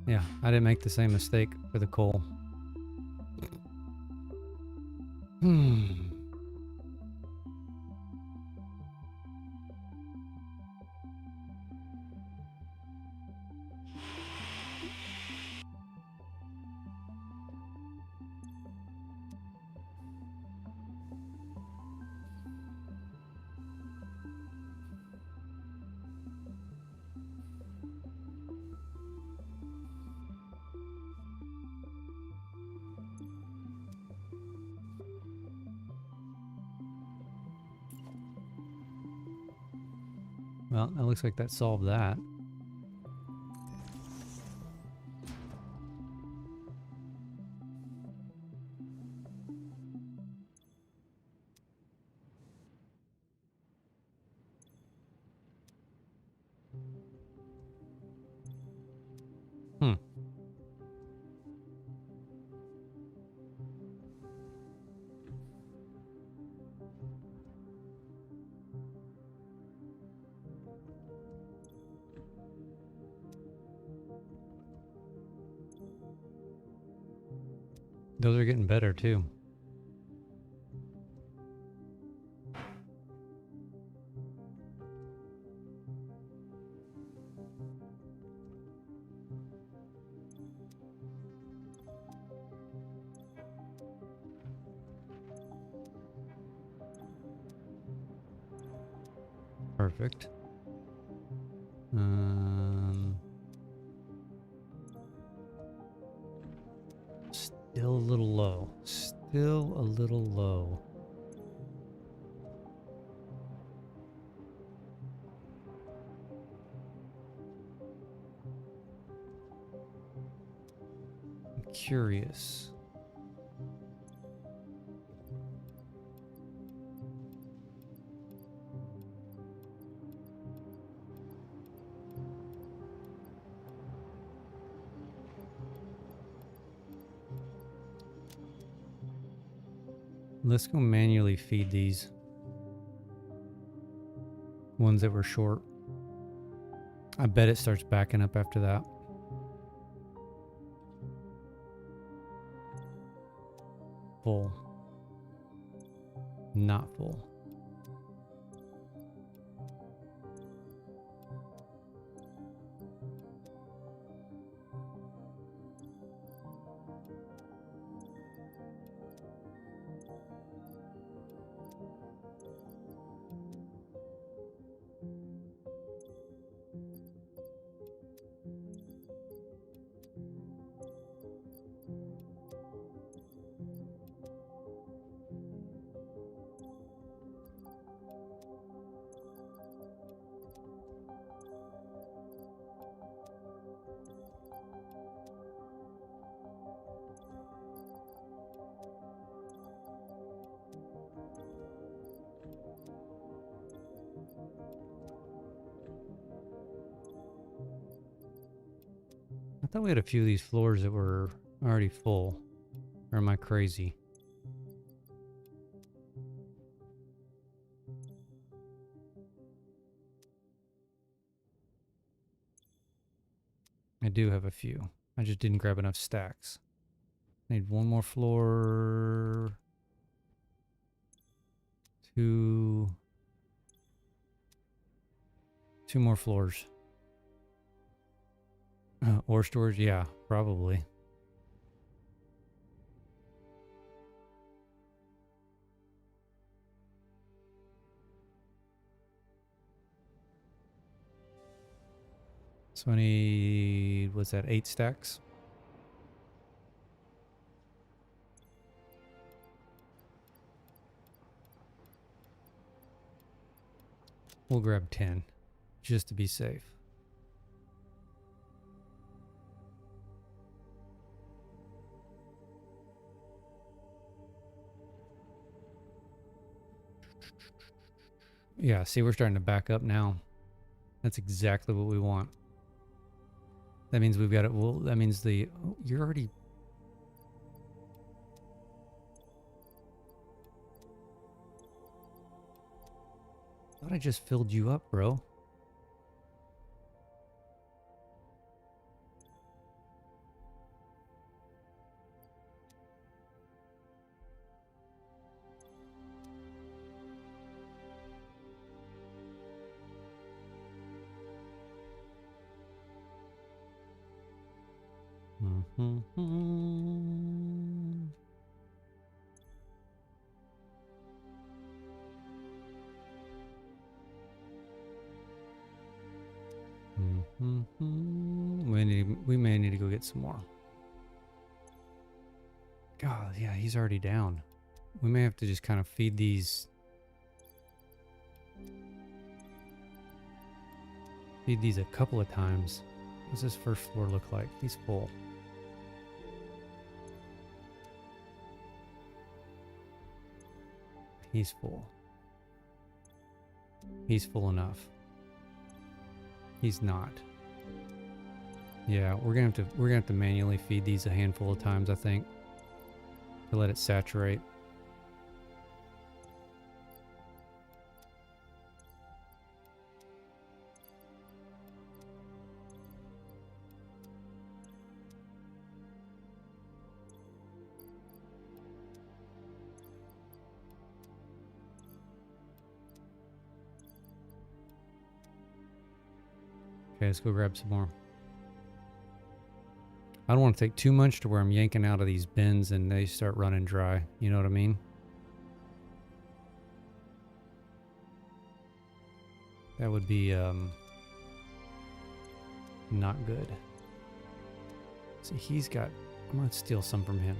S1: Yeah, I didn't make the same mistake for the coal. Well, it looks like that solved that. Hmm. Those are getting better too. Perfect. Still a little low. Still a little low. I'm curious. Let's go manually feed these ones that were short. I bet it starts backing up after that. Full. Not full. thought we had a few of these floors that were already full. Or am I crazy? I do have a few. I just didn't grab enough stacks. Need one more floor. Two more floors. Ore storage? Yeah, probably. So I need, what's that, 8 stacks? We'll grab 10, just to be safe. Yeah, see, we're starting to back up now. That's exactly what we want. That means we've got it. Well, that means the... Oh, you're already... I thought I just filled you up, bro. We may need to go get some more. God, yeah, he's already down. We may have to just kind of feed these a couple of times. What's this first floor look like? He's full. He's full. He's full enough. He's not. Yeah, we're gonna have to manually feed these a handful of times, I think, to let it saturate. Okay, let's go grab some more. I don't want to take too much to where I'm yanking out of these bins and they start running dry. You know what I mean? That would be not good. See, he's got... I'm going to steal some from him.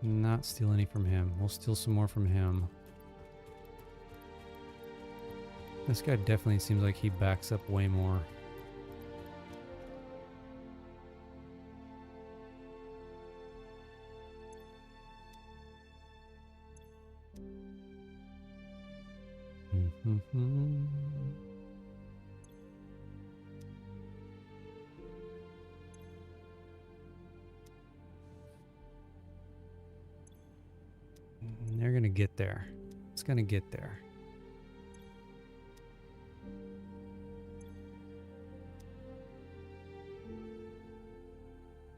S1: Not steal any from him. We'll steal some more from him. This guy definitely seems like he backs up way more. They're gonna get there. It's gonna get there.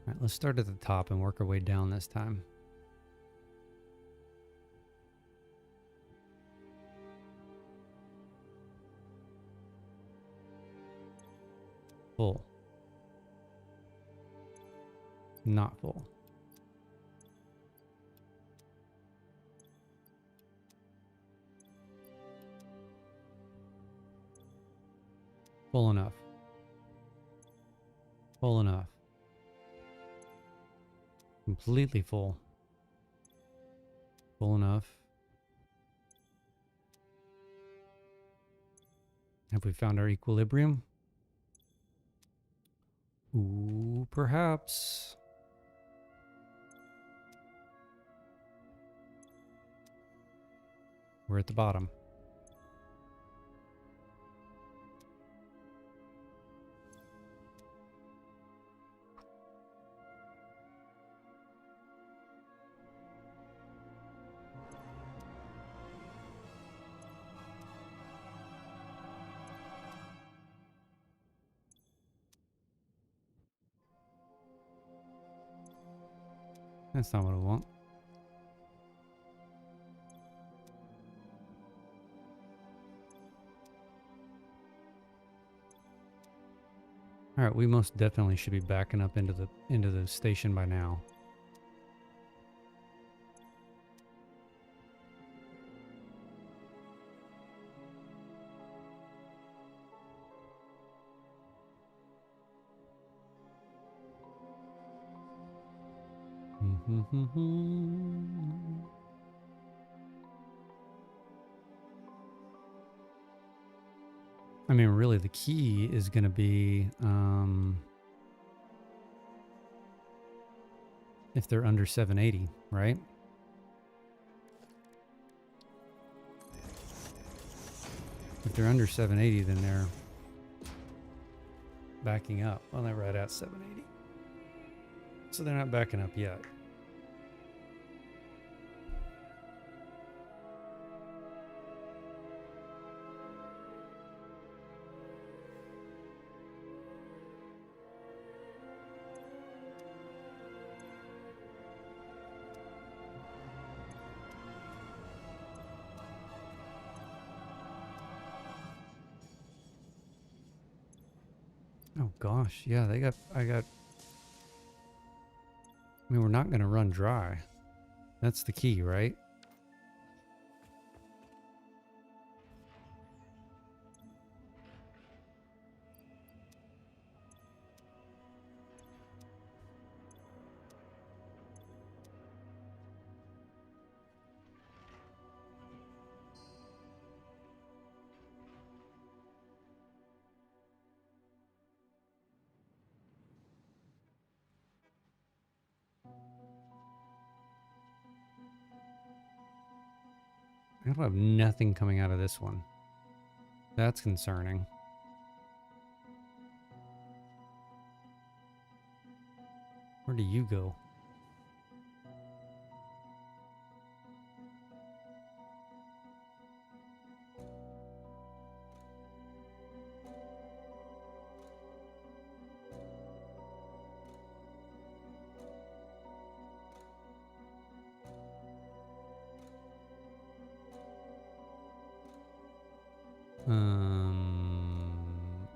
S1: All right, let's start at the top and work our way down this time. Full. Not full. Full enough. Full enough. Completely full. Full enough. Have we found our equilibrium? Ooh, perhaps. We're at the bottom. That's not what I want. All right, we most definitely should be backing up into the station by now. I mean, really, the key is going to be if they're under 780, right? If they're under 780, then they're backing up. Well, they're right at 780. So they're not backing up yet. Oh gosh, yeah, I mean, we're not going to run dry. That's the key, right? I don't have nothing coming out of this one. That's concerning. Where do you go?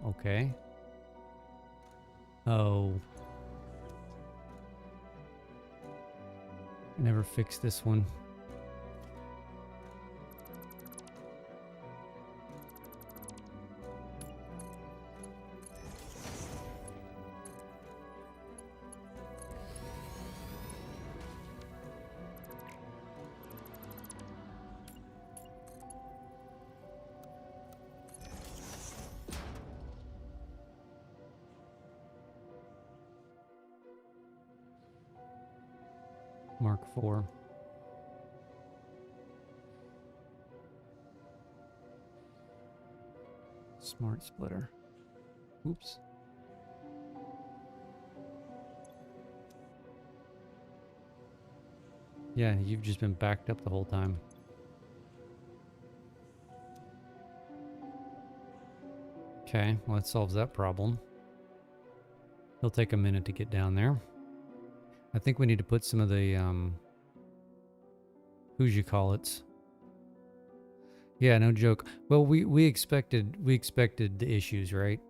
S1: Okay. Oh. I never fixed this one. Mark 4. Smart splitter. Oops. Yeah, you've just been backed up the whole time. Okay, well that solves that problem. It'll take a minute to get down there. I think we need to put some of the who's you call it. Yeah, no joke. Well, we expected the issues, right?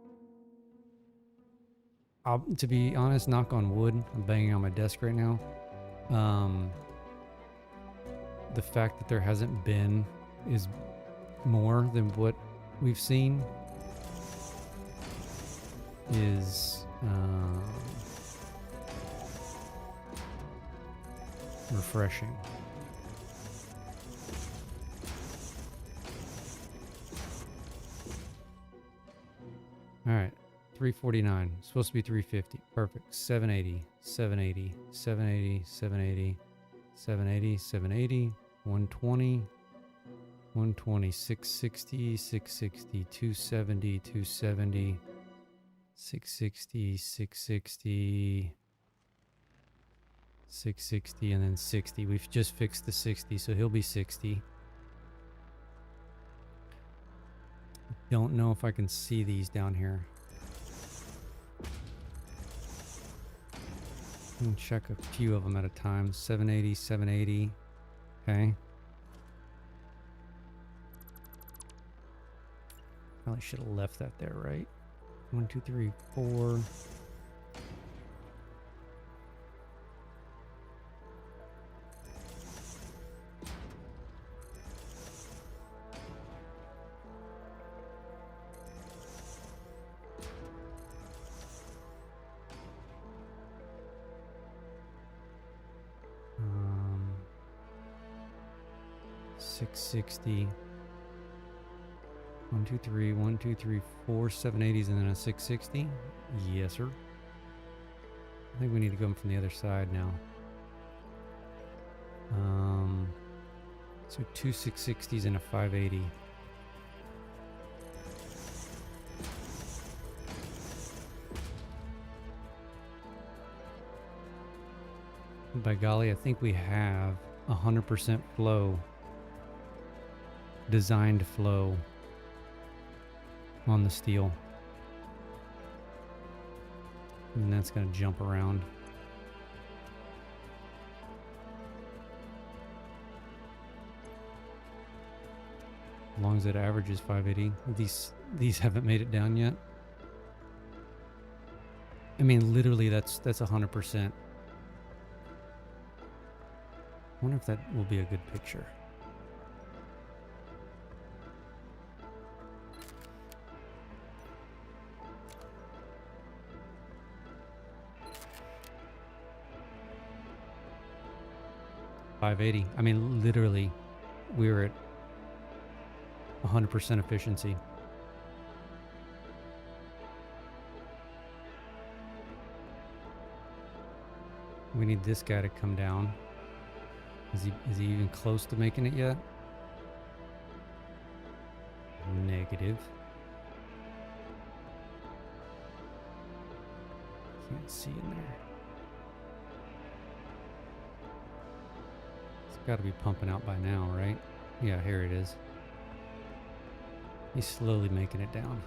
S1: To be honest, knock on wood, I'm banging on my desk right now. The fact that there hasn't been is more than what we've seen is refreshing. All right, 349. Supposed to be 350. Perfect. 780, 780, 780, 780, 780, 780, 120, 120, 660, 660, 270, 270, 660, 660, 660, and then 60. We've just fixed the 60, so he'll be 60. Don't know if I can see these down here. And check a few of them at a time. 780, 780. Okay. Probably should have left that there, right? 1, 2, 3, 4. Um, 660. 1, 2, 3, 1, 2, 3, 4 780s and then a 660. Yes, sir. I think we need to go from the other side now. So 2 660s and a 580. By golly, I think we have 100% flow, designed flow on the steel. And that's going to jump around. As long as it averages 580. These haven't made it down yet. I mean, literally, that's 100%. I wonder if that will be a good picture. $580. I mean, literally, we were at 100% efficiency. We need this guy to come down. Is he even close to making it yet? Negative. Can't see in there. It's got to be pumping out by now, right? Yeah, here it is. He's slowly making it down.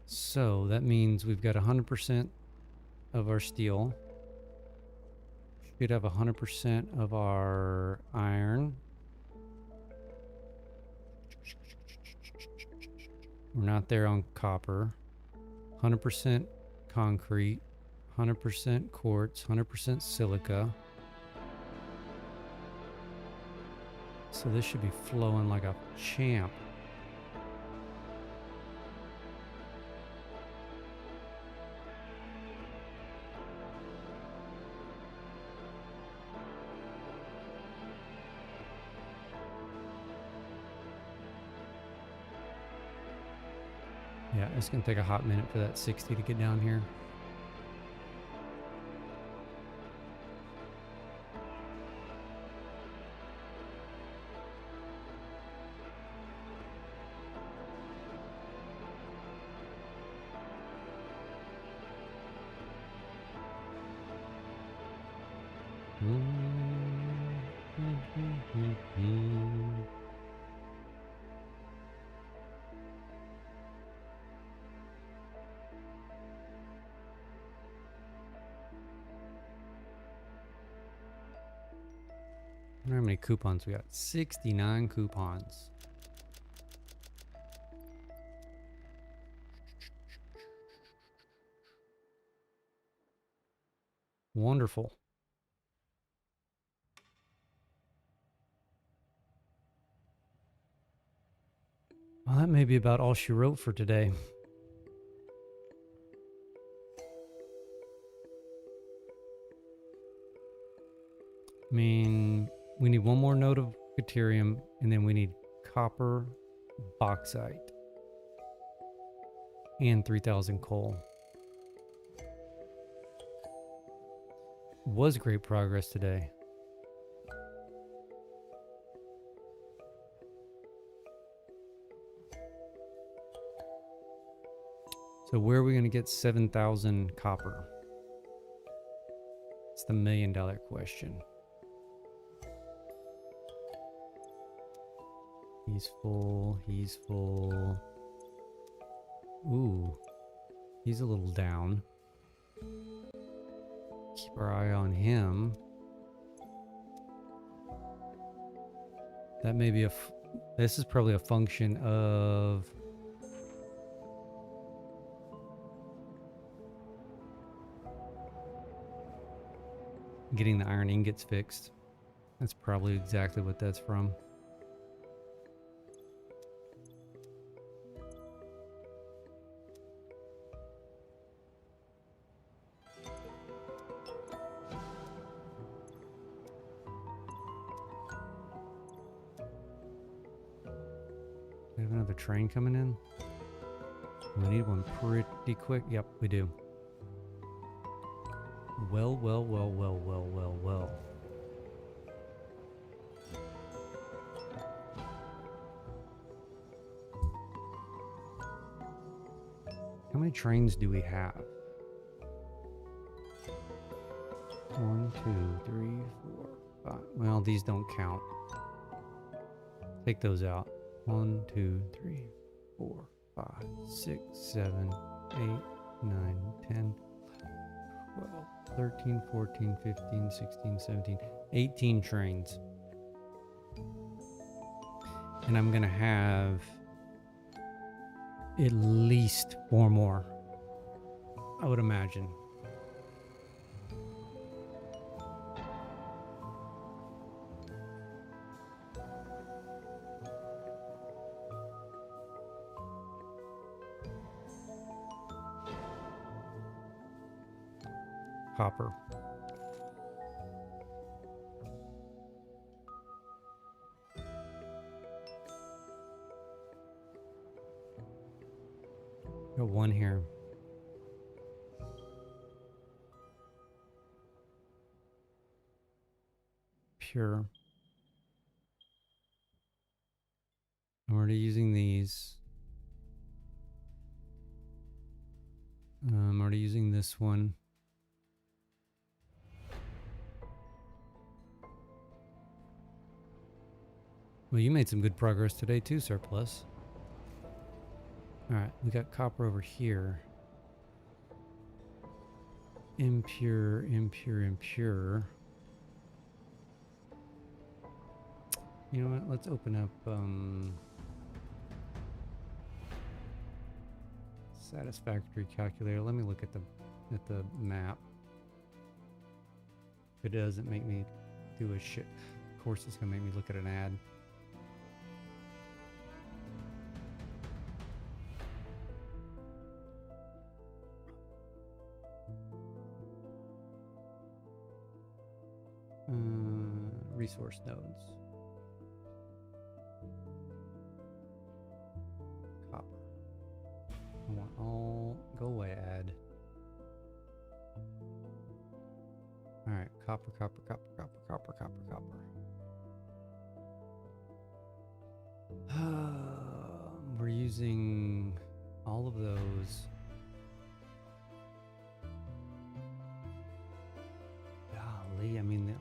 S1: So that means we've got 100% of our steel. Should have 100% of our iron. We're not there on copper. 100% concrete, 100% quartz, 100% silica. So this should be flowing like a champ. Yeah, it's gonna take a hot minute for that 60 to get down here. I wonder how many coupons we got. 69 coupons. Wonderful. Well, that may be about all she wrote for today. I mean, we need one more node of deuterium, and then we need copper, bauxite, and 3,000 coal. Was great progress today. So where are we going to get 7,000 copper? It's the $1 million question. He's full. He's full. Ooh. He's a little down. Keep our eye on him. That may be this is probably a function of getting the iron ingots fixed. That's probably exactly what that's from. We have another train coming in. We need one pretty quick. Yep, we do. Well. How many trains do we have? 1, 2, 3, 4, 5. Well, these don't count. Take those out. 1, 2, 3, 4, 5, 6, 7, 8, 9, 10, 12, 13, 14, 15, 16, 17, 18 trains. And I'm going to have at least 4 more, I would imagine. Copper. Got one here. Pure. I'm already using these. I'm already using this one. Well, you made some good progress today too, Surplus. Alright, we got copper over here. Impure. You know what? Let's open up Satisfactory calculator. Let me look at the map. If it doesn't make me do a shit. Of course it's gonna make me look at an ad. Resource nodes. Copper. I want all... Go away, ad. Alright, copper. We're using all of those. Golly, I mean...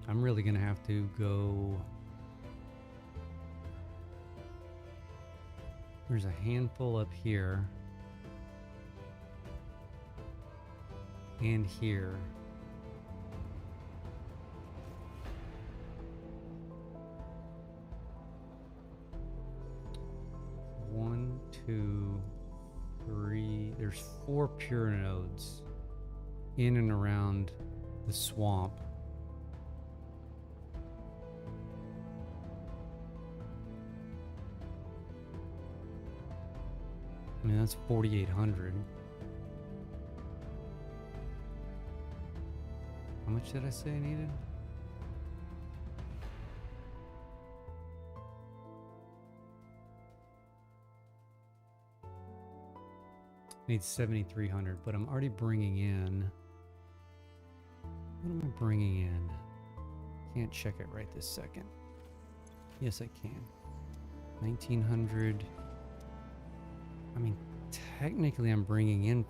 S1: I'm really gonna have to go. There's a handful up here and here. One, two, three. There's 4 pure nodes in and around the swamp. I mean, that's 4,800. How much did I say I needed? I need 7,300, but I'm already bringing in. What am I bringing in? Can't check it right this second. Yes, I can. 1,900. I mean, technically I'm bringing in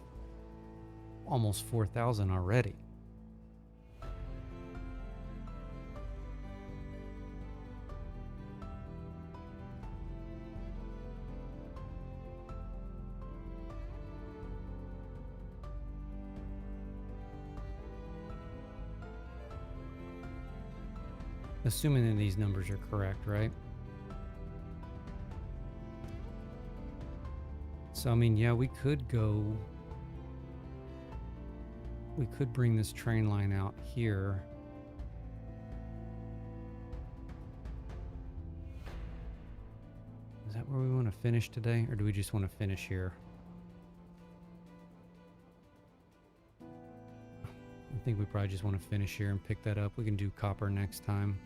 S1: almost 4,000 already. Assuming that these numbers are correct, right? So, I mean, yeah, we could bring this train line out here. Is that where we want to finish today? Or do we just want to finish here? I think we probably just want to finish here and pick that up. We can do copper next time.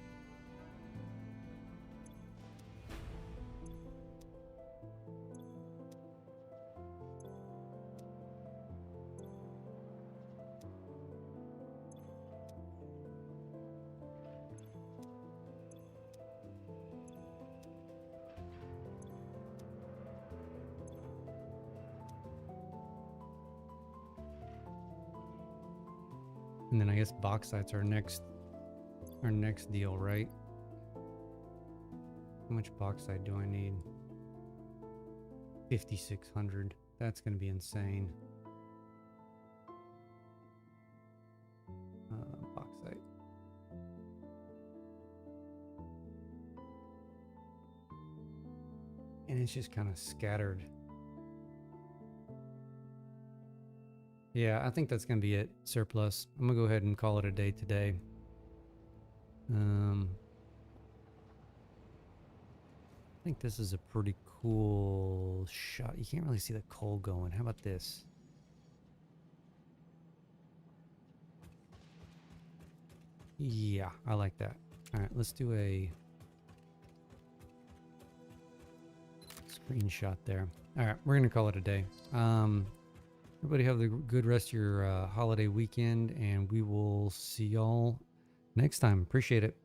S1: And then I guess bauxite's our next deal, right? How much bauxite do I need? 5,600. That's going to be insane. Bauxite. And it's just kind of scattered. Yeah, I think that's going to be it. Surplus. I'm going to go ahead and call it a day today. I think this is a pretty cool shot. You can't really see the coal going. How about this? Yeah, I like that. All right, let's do a screenshot there. All right, we're going to call it a day. Everybody have a good rest of your holiday weekend, and we will see y'all next time. Appreciate it.